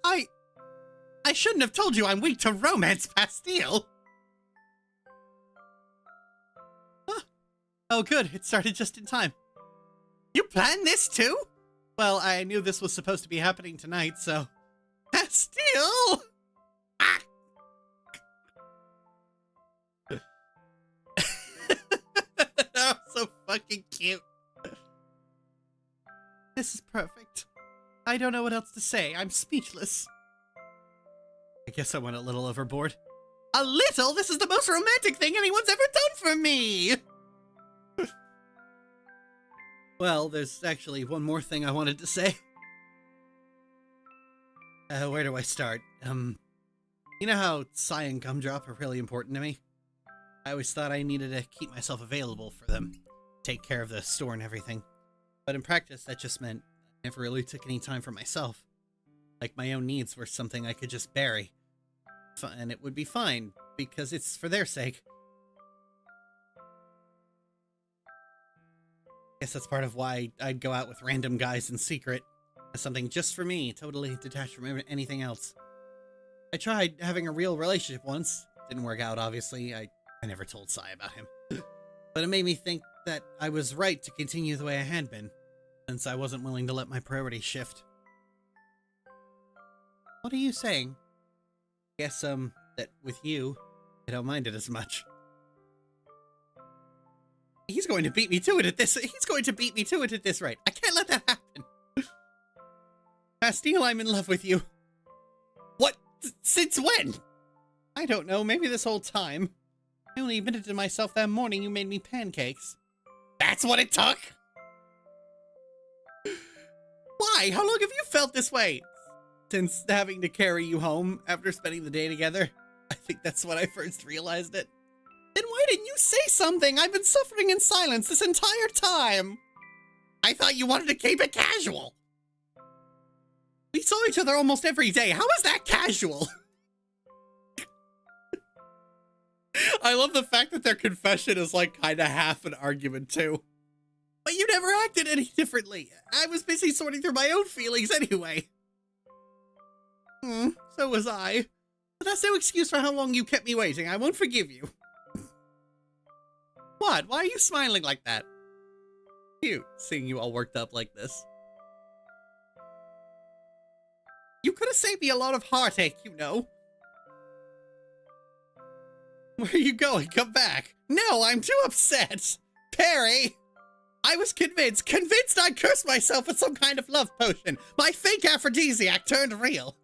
I shouldn't have told you I'm weak to romance, Pastille! Huh. Oh good, it started just in time. You planned this too? Well, I knew this was supposed to be happening tonight, so... Pastille! Ah! Oh, so fucking cute. This is perfect. I don't know what else to say. I'm speechless. I guess I went a little overboard. A little? This is the most romantic thing anyone's ever done for me! Well, there's actually one more thing I wanted to say. Where do I start? You know how Psy and Gumdrop are really important to me? I always thought I needed to keep myself available for them, take care of the store and everything. But in practice, that just meant I never really took any time for myself. Like my own needs were something I could just bury. And it would be fine, because it's for their sake. Guess that's part of why I'd go out with random guys in secret. As something just for me, totally detached from anything else. I tried having a real relationship once. Didn't work out, obviously. I never told Psy about him. But it made me think that I was right to continue the way I had been, since I wasn't willing to let my priorities shift. What are you saying? Guess, that with you, I don't mind it as much. He's going to beat me to it at this rate. I can't let that happen. Bastille, I'm in love with you. What? Since when? I don't know, maybe this whole time. I only admitted to myself that morning you made me pancakes. That's what it took? Why? How long have you felt this way? Since having to carry you home after spending the day together. I think that's when I first realized it. Then why didn't you say something? I've been suffering in silence this entire time. I thought you wanted to keep it casual. We saw each other almost every day. How is that casual? I love the fact that their confession is like kind of half an argument too. But you never acted any differently. I was busy sorting through my own feelings anyway. So was I. But that's no excuse for how long you kept me waiting. I won't forgive you. What? Why are you smiling like that? Cute, seeing you all worked up like this. You could have saved me a lot of heartache, you know. Where are you going? Come back. No, I'm too upset. Perry! I was convinced I'd curse myself with some kind of love potion. My fake aphrodisiac turned real.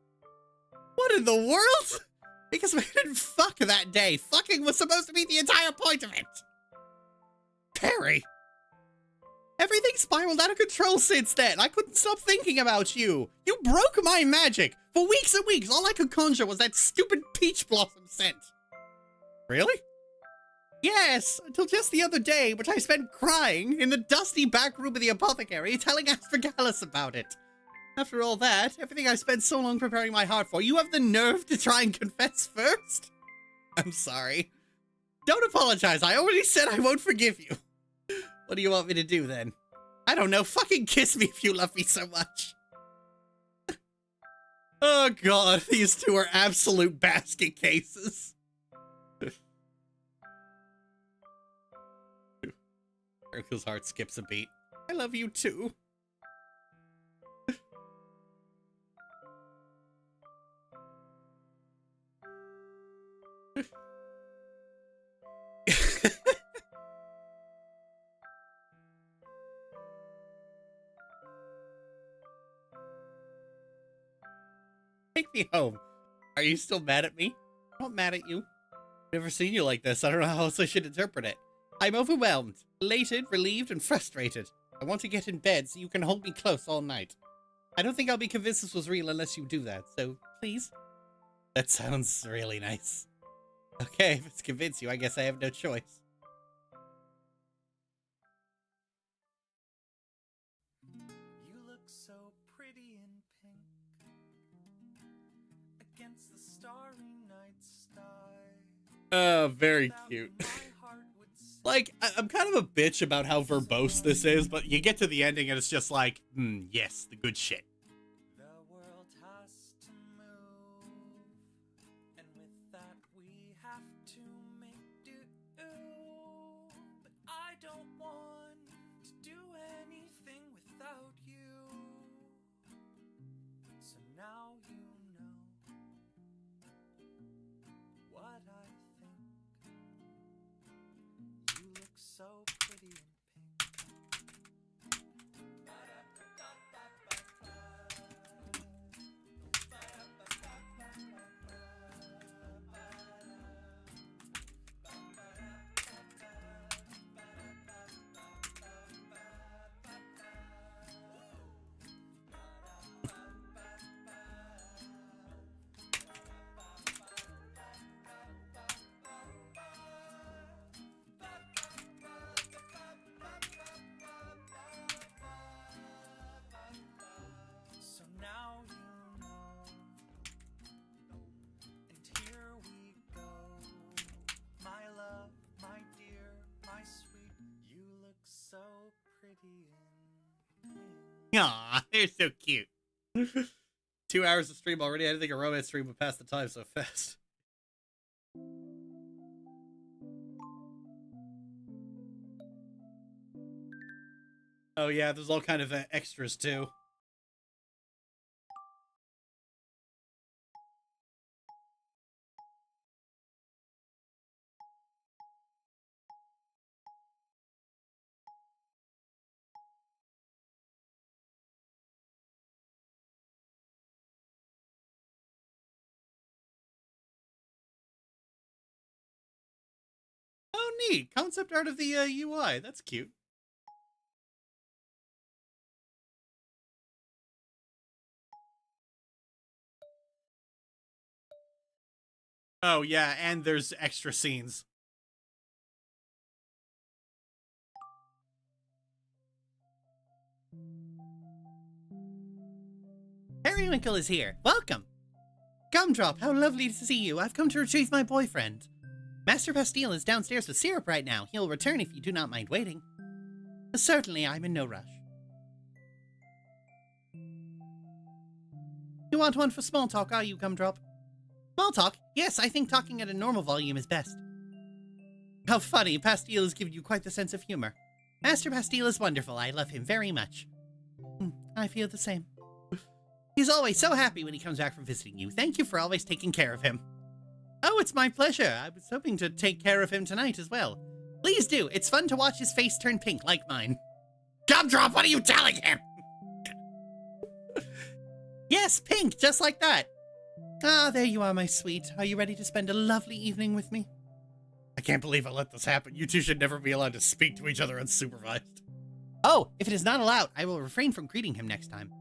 What in the world? Because we didn't fuck that day. Fucking was supposed to be the entire point of it. Perry! Everything spiraled out of control since then. I couldn't stop thinking about you. You broke my magic. For weeks and weeks, all I could conjure was that stupid peach blossom scent. Really? Yes, until just the other day, which I spent crying in the dusty back room of the apothecary telling Aspergillus about it. After all that, everything I spent so long preparing my heart for, you have the nerve to try and confess first? I'm sorry. Don't apologize, I already said I won't forgive you. What do you want me to do then? I don't know, fucking kiss me if you love me so much. Oh god, these two are absolute basket cases. Eric's heart skips a beat. I love you too. Take me home. Are you still mad at me? I'm not mad at you. Never seen you like this. I don't know how else I should interpret it. I'm overwhelmed, elated, relieved, and frustrated. I want to get in bed so you can hold me close all night. I don't think I'll be convinced this was real unless you do that, so please? That sounds really nice. Okay, if it's convinced you, I guess I have no choice. You look so pretty in pink against the starry night sky. Very cute. Like, I'm kind of a bitch about how verbose this is, but you get to the ending and it's just like, yes, the good shit. The world has to move, and with that we have to make do. But I don't want to do anything without you. So now you know what I think. You look so pretty in pink. So now you know, and here we go. My love, my dear, my sweet, you look so pretty in pink. Aw, they're so cute. 2 hours of stream already. I didn't think a romance stream would pass the time so fast. Oh yeah, there's all kind of extras too. Oh, neat. Concept art of the UI. That's cute. Oh, yeah, and there's extra scenes. Periwinkle is here. Welcome. Gumdrop, how lovely to see you. I've come to retrieve my boyfriend. Master Pastille is downstairs with syrup right now. He'll return if you do not mind waiting. Certainly, I'm in no rush. You want one for small talk, are you, Gumdrop? Small talk? Yes, I think talking at a normal volume is best. How funny, Pastille has given you quite the sense of humor. Master Pastille is wonderful. I love him very much. I feel the same. He's always so happy when he comes back from visiting you. Thank you for always taking care of him. Oh, it's my pleasure. I was hoping to take care of him tonight as well. Please do. It's fun to watch his face turn pink like mine. Gumdrop, what are you telling him? Yes, pink, just like that. Ah, there you are, my sweet. Are you ready to spend a lovely evening with me? I can't believe I let this happen. You two should never be allowed to speak to each other unsupervised. Oh, if it is not allowed, I will refrain from greeting him next time.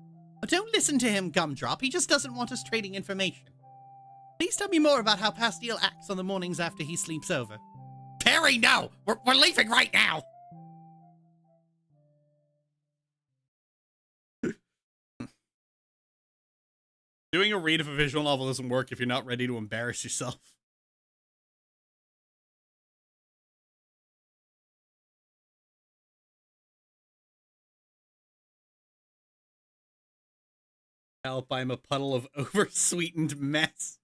But don't listen to him, Gumdrop. He just doesn't want us trading information. Please tell me more about how Pastille acts on the mornings after he sleeps over. Perry, no! We're leaving right now! Doing a read of a visual novel doesn't work if you're not ready to embarrass yourself. Help, I'm a puddle of oversweetened mess.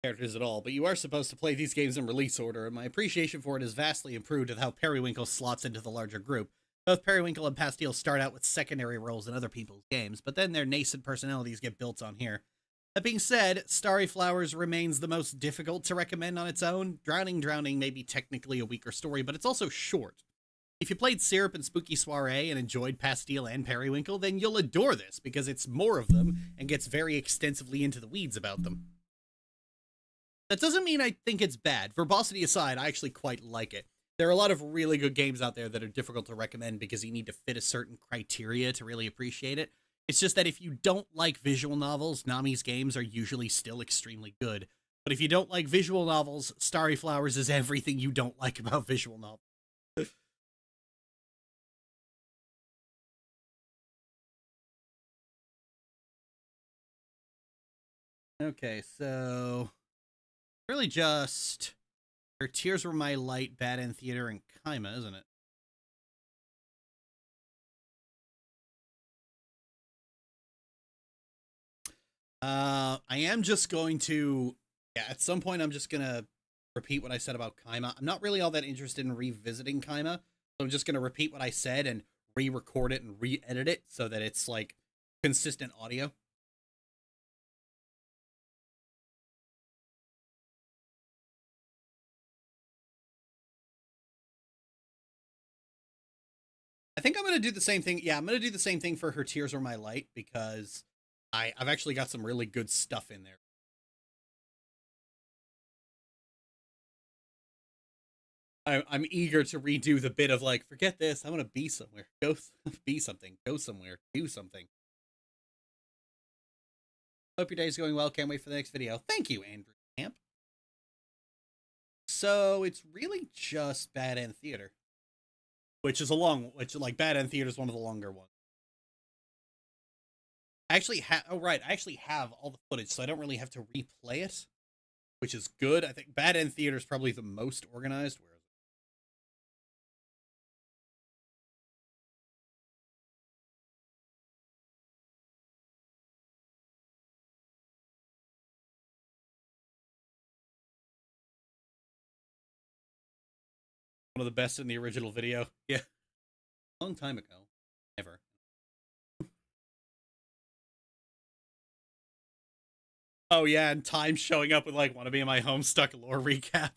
Characters at all, but you are supposed to play these games in release order, and my appreciation for it is vastly improved with how Periwinkle slots into the larger group. Both Periwinkle and Pastille start out with secondary roles in other people's games, but then their nascent personalities get built on here. That being said, Starry Flowers remains the most difficult to recommend on its own. Drowning may be technically a weaker story, but it's also short. If you played Syrup and Spooky Soiree and enjoyed Pastille and Periwinkle, then you'll adore this because it's more of them and gets very extensively into the weeds about them. That doesn't mean I think it's bad. Verbosity aside, I actually quite like it. There are a lot of really good games out there that are difficult to recommend because you need to fit a certain criteria to really appreciate it. It's just that if you don't like visual novels, Nami's games are usually still extremely good. But if you don't like visual novels, Starry Flowers is everything you don't like about visual novels. Okay, so really just Her Tears Were My Light, Bad End Theater, and Kaima, isn't it? I am just going to, yeah, at some point I'm just gonna repeat what I said about Kaima. I'm not really all that interested in revisiting Kaima, so I'm just gonna repeat what I said and re-record it and re-edit it so that it's like consistent audio. I think I'm gonna do the same thing. Yeah, I'm gonna do the same thing for Her Tears Were My Light because I've actually got some really good stuff in there. I'm eager to redo the bit of like, forget this, I want to be somewhere, go be something, go somewhere, do something. Hope your day's going well. Can't wait for the next video. Thank you, Andrew Camp. So it's really just Bad End Theater, which is like Bad End Theater is one of the longer ones. I actually have, oh right, I actually have all the footage, so I don't really have to replay it, which is good. I think Bad End Theater is probably the most organized. Where one of the best in the original video. Yeah, long time ago. Never. Oh yeah, and Time showing up with like "Want to Be in My Homestuck" lore recap.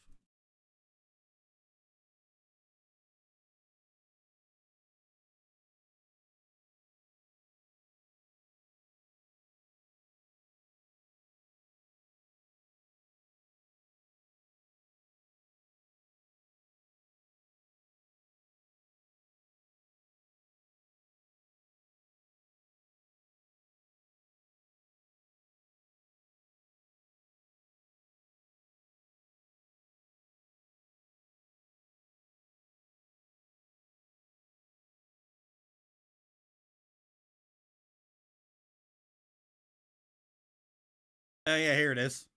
Oh yeah, here it is.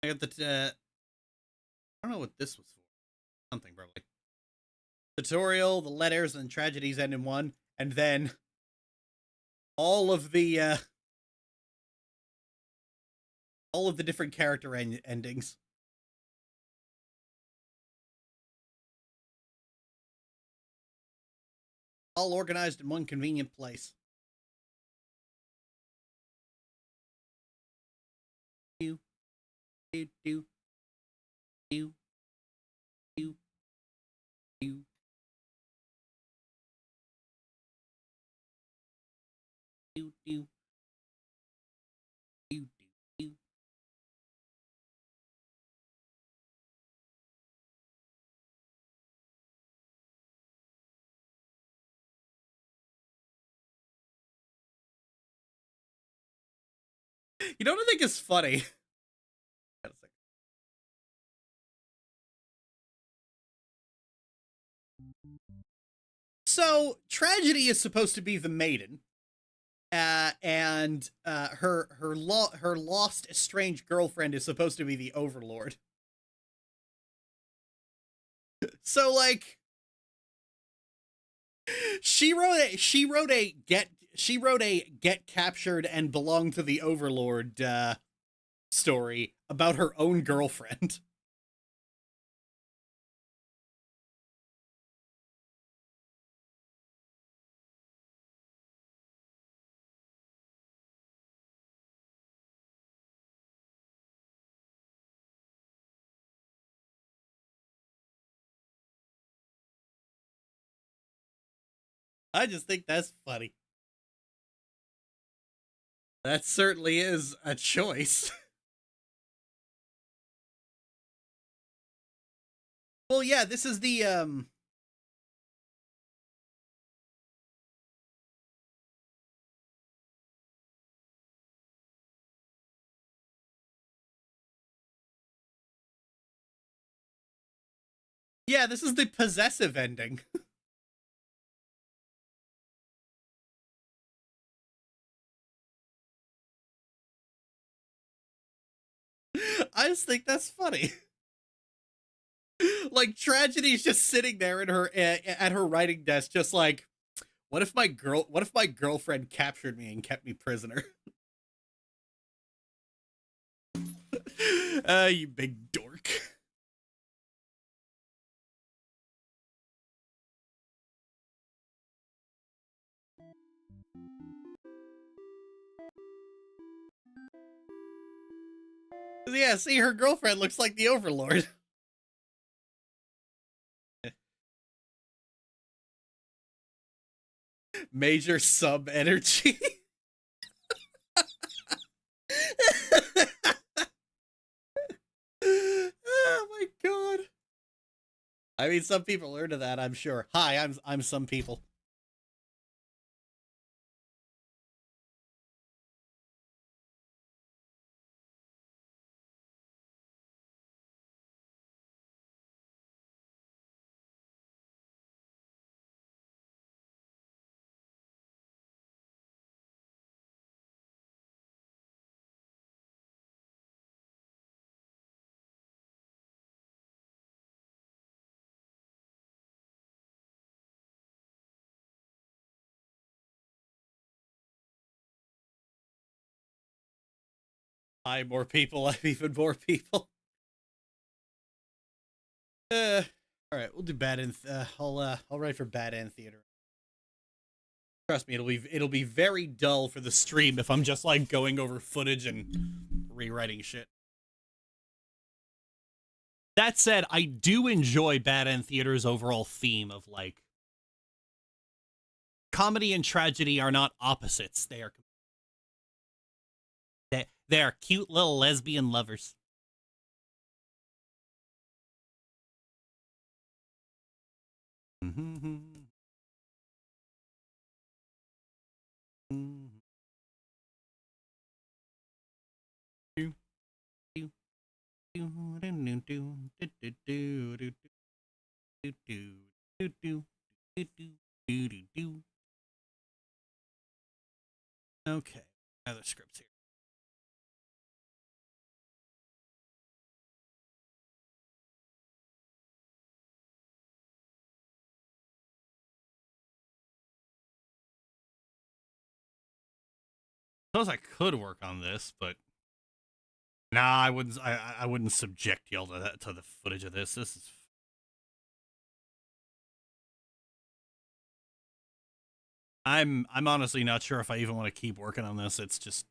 I got the. I don't know what this was for. Something probably. Tutorial, the letters, and tragedies end in one, and then all of the all of the different character endings. All organized in one convenient place. Do, do, do, do, do, do. Do, do, do, do. You know what I think is funny? So, Tragedy is supposed to be the maiden, and her lost estranged girlfriend is supposed to be the overlord. So, like, she wrote a get captured and belong to the overlord story about her own girlfriend. I just think that's funny. That certainly is a choice. Well, yeah, this is the yeah, this is the possessive ending. I just think that's funny. Like Tragedy's just sitting there in her at her writing desk, just like, what if my girlfriend captured me and kept me prisoner? You big dork. Yeah, see, her girlfriend looks like the Overlord. Major sub energy. Oh my god. I mean, some people are into that, I'm sure. Hi, I'm some people. Hi, more people. I'm even more people. All right, we'll do bad in. I'll write for bad end theater. Trust me, it'll be very dull for the stream if I'm just like going over footage and rewriting shit. That said, I do enjoy Bad End Theater's overall theme of like comedy and tragedy are not opposites. They are cute little lesbian lovers. Okay, other scripts here. Suppose I could work on this, but nah, I wouldn't. I wouldn't subject y'all to that, to the footage of this. This is. I'm honestly not sure if I even want to keep working on this. It's just,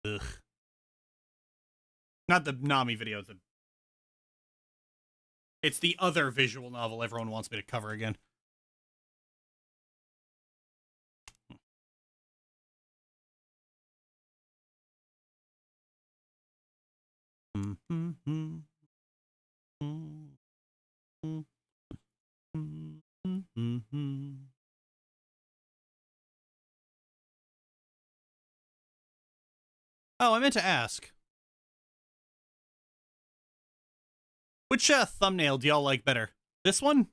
ugh. Not the Nami video. It's the other visual novel everyone wants me to cover again. Oh, I meant to ask. Which thumbnail do y'all like better? This one?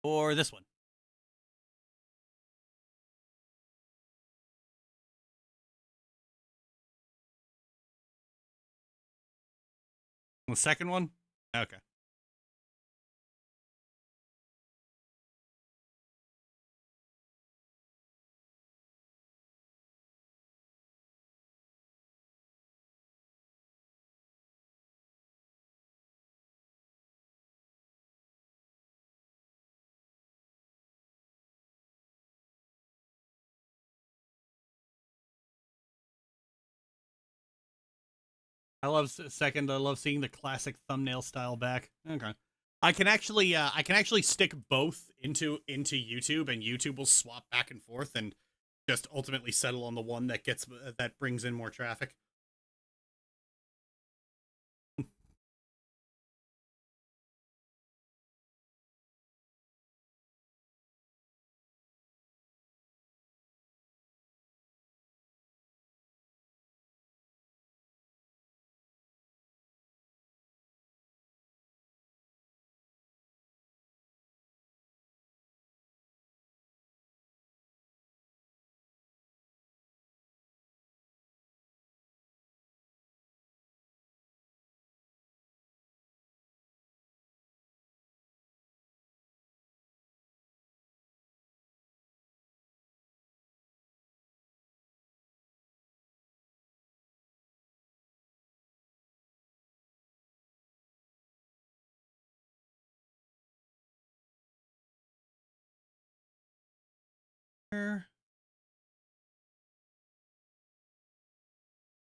Or this one? The second one? Okay. I love seeing the classic thumbnail style back. Okay. I can actually stick both into YouTube, and YouTube will swap back and forth and just ultimately settle on the one that brings in more traffic.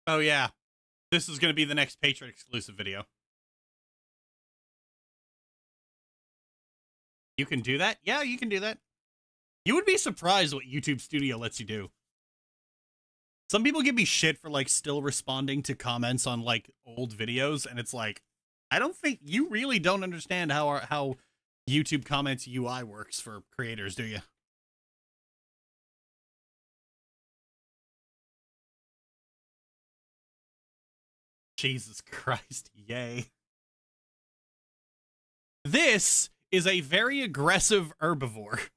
Oh yeah, this is going to be the next Patreon exclusive video. You can do that? Yeah, you can do that. You would be surprised what YouTube Studio lets you do. Some people give me shit for like still responding to comments on like old videos, and it's like, I don't think you really don't understand how YouTube comments UI works for creators, do you? Jesus Christ, yay. This is a very aggressive herbivore.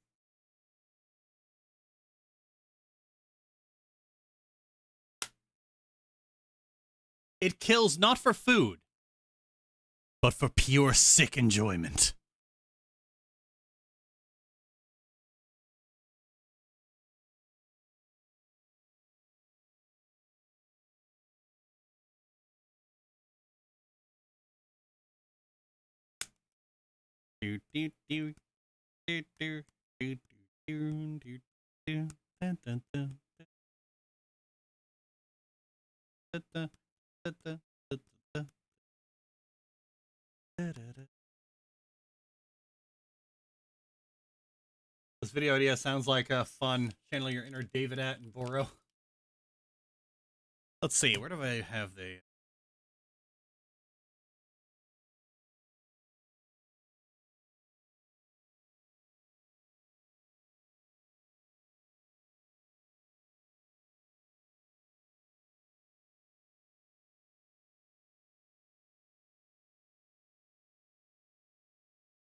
It kills not for food, but for pure sick enjoyment. Do do do do do do do do do dun, dun, dun, dun, dun, dun, dun, dun, dun, da, da, da. This video idea sounds like a fun. Channel your inner David Attenborough. Let's see, where do I have the...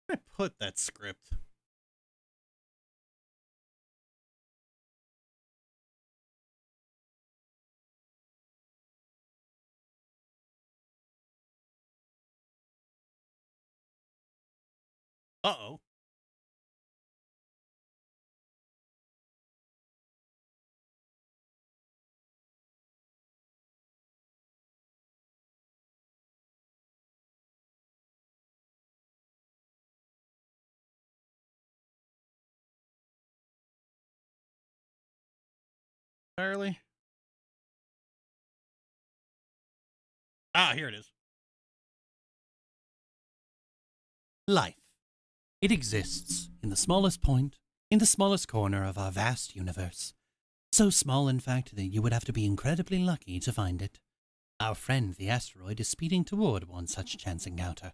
Where did I put that script? Uh-oh. Entirely? Ah, here it is. Life. It exists in the smallest point, in the smallest corner of our vast universe. So small, in fact, that you would have to be incredibly lucky to find it. Our friend, the asteroid, is speeding toward one such chance encounter.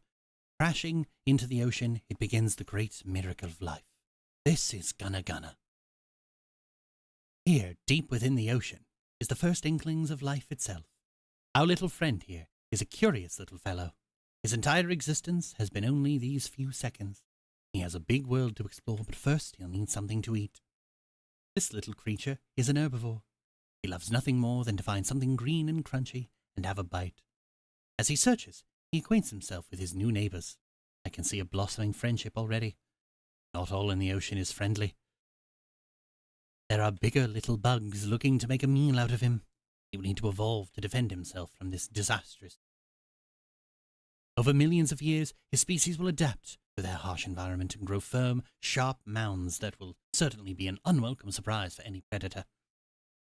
Crashing into the ocean, it begins the great miracle of life. This is Gunna Gunna. Here, deep within the ocean, is the first inklings of life itself. Our little friend here is a curious little fellow. His entire existence has been only these few seconds. He has a big world to explore, but first he'll need something to eat. This little creature is an herbivore. He loves nothing more than to find something green and crunchy and have a bite. As he searches, he acquaints himself with his new neighbors. I can see a blossoming friendship already. Not all in the ocean is friendly. There are bigger little bugs looking to make a meal out of him. He will need to evolve to defend himself from this disastrous. Over millions of years, his species will adapt to their harsh environment and grow firm, sharp mounds that will certainly be an unwelcome surprise for any predator.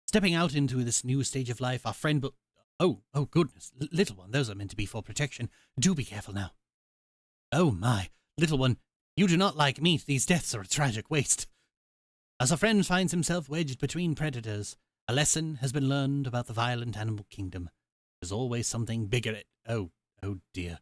Stepping out into this new stage of life, our friend will... Oh goodness, little one, those are meant to be for protection. Do be careful now. Oh my, Little one, you do not like meat. These deaths are a tragic waste. As a friend finds himself wedged between predators, a lesson has been learned about the violent animal kingdom. There's always something bigger. Oh dear.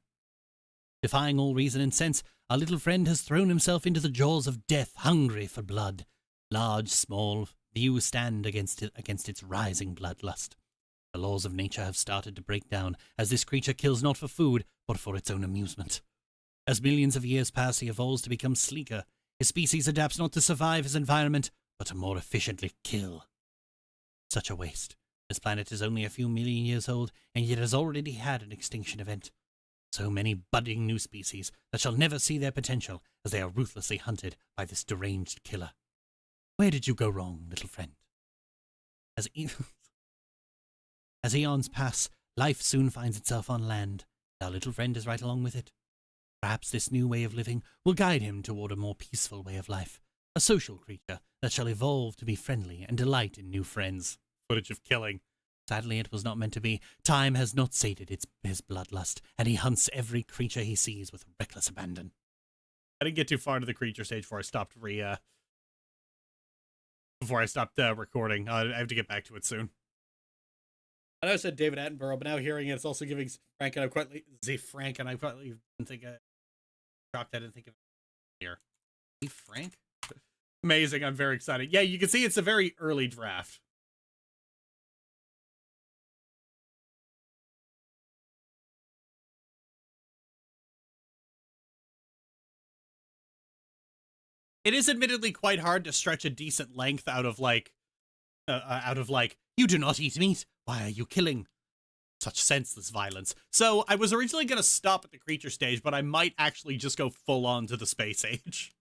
Defying all reason and sense, our little friend has thrown himself into the jaws of death, hungry for blood. Large, small, few stand against its rising bloodlust. The laws of nature have started to break down, as this creature kills not for food, but for its own amusement. As millions of years pass, he evolves to become sleeker. His species adapts not to survive his environment, but to more efficiently kill. Such a waste. This planet is only a few million years old, and yet has already had an extinction event. So many budding new species that shall never see their potential as they are ruthlessly hunted by this deranged killer. Where did you go wrong, little friend? As eons pass, life soon finds itself on land. Our little friend is right along with it. Perhaps this new way of living will guide him toward a more peaceful way of life, a social creature that shall evolve to be friendly and delight in new friends. Footage of killing. Sadly, it was not meant to be. Time has not sated his bloodlust, and he hunts every creature he sees with reckless abandon. I didn't get too far into the creature stage before I stopped recording. I have to get back to it soon. I know I said David Attenborough, but now hearing it, it's also giving Frank, and I quite think shocked I didn't think of it here. Hey, Frank? Amazing. I'm very excited. Yeah, you can see it's a very early draft. It is admittedly quite hard to stretch a decent length out of you do not eat meat. Why are you killing? Such senseless violence. So I was originally going to stop at the creature stage, but I might actually just go full on to the space age.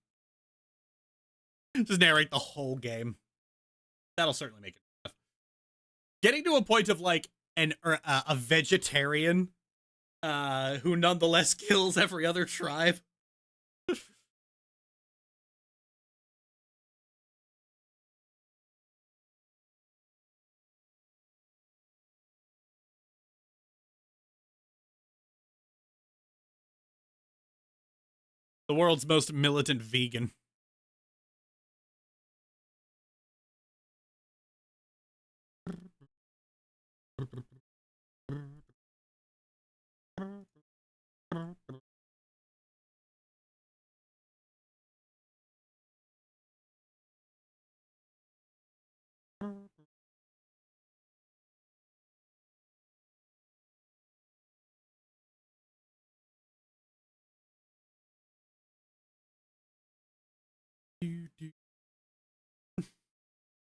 Just narrate the whole game. That'll certainly make it tough. Getting to a point of like a vegetarian who nonetheless kills every other tribe. The world's most militant vegan.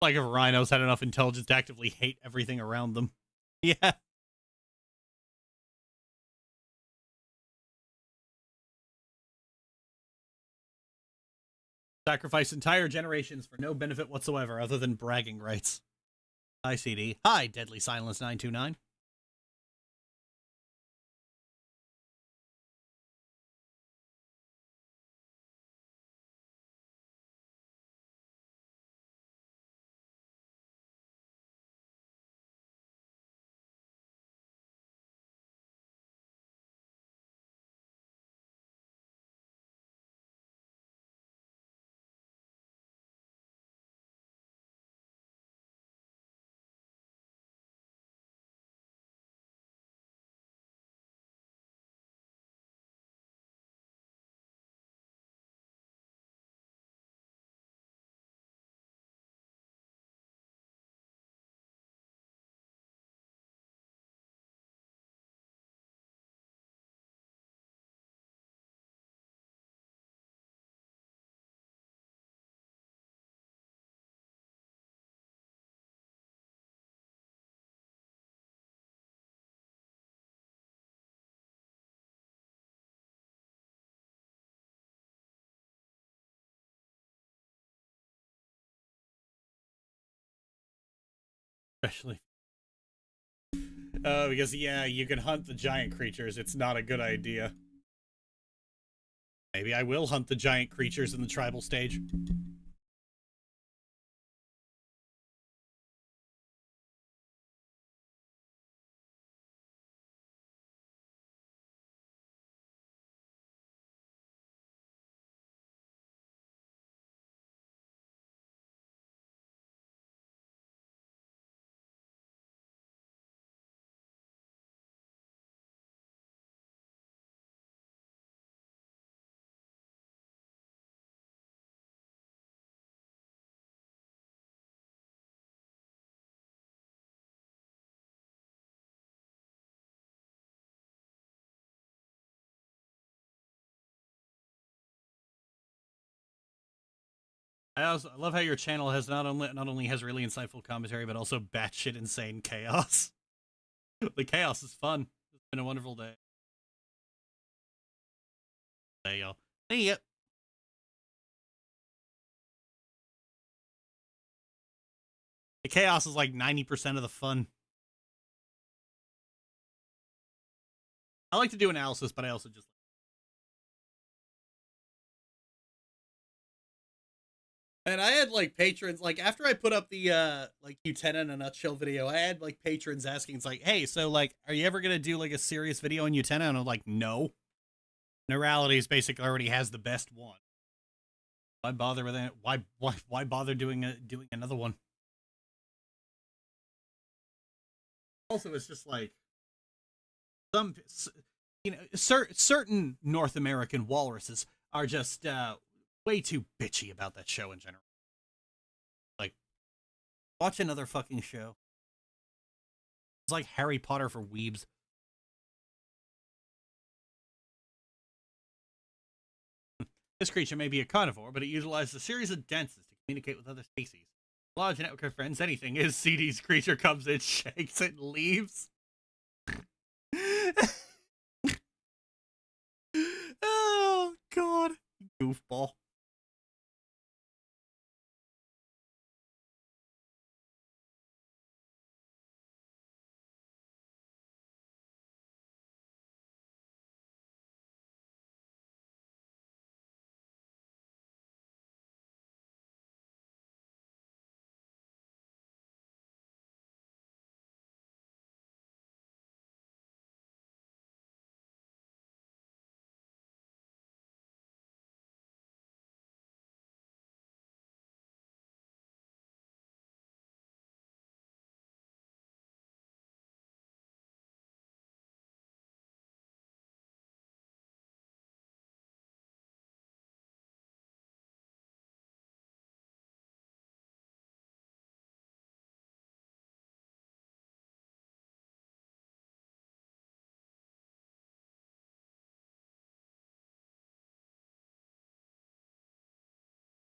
Like if rhinos had enough intelligence to actively hate everything around them. Yeah. Sacrifice entire generations for no benefit whatsoever other than bragging rights. Hi, CD. Hi, Deadly Silence 929. Especially. Because, yeah, you can hunt the giant creatures. It's not a good idea. Maybe I will hunt the giant creatures in the tribal stage. I love how your channel has not only has really insightful commentary, but also batshit insane chaos. The chaos is fun. It's been a wonderful day. There you go. See ya. The chaos is like 90% of the fun. I like to do analysis, but I also just and I had like patrons like after I put up the like Utena in a nutshell video, I had like patrons asking, it's like, hey, so like, are you ever gonna do like a serious video on Utena? And I'm like, no. Neuralities basically already has the best one. Why bother with it? Why bother doing another one? Also, it's just like some, you know, certain North American walruses are just way too bitchy about that show in general. Like, watch another fucking show. It's like Harry Potter for weebs. This creature may be a carnivore, but it utilizes a series of dances to communicate with other species. A large network of friends, anything is. CD's creature comes in, shakes it, and leaves. Oh, God. Goofball.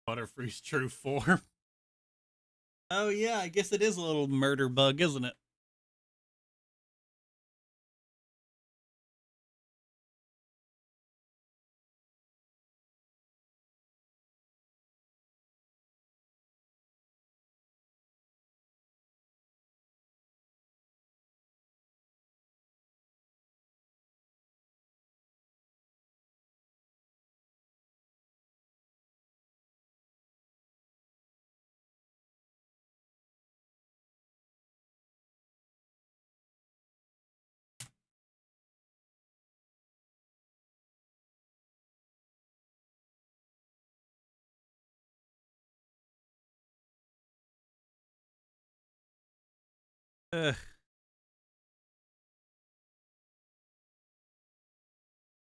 Butterfree's true form. Oh, yeah, I guess it is a little murder bug, isn't it? Ugh.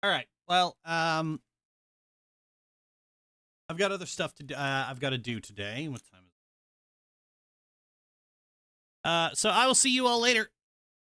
All right. Well, I've got other stuff to I've got to do today. What time is it? So I will see you all later.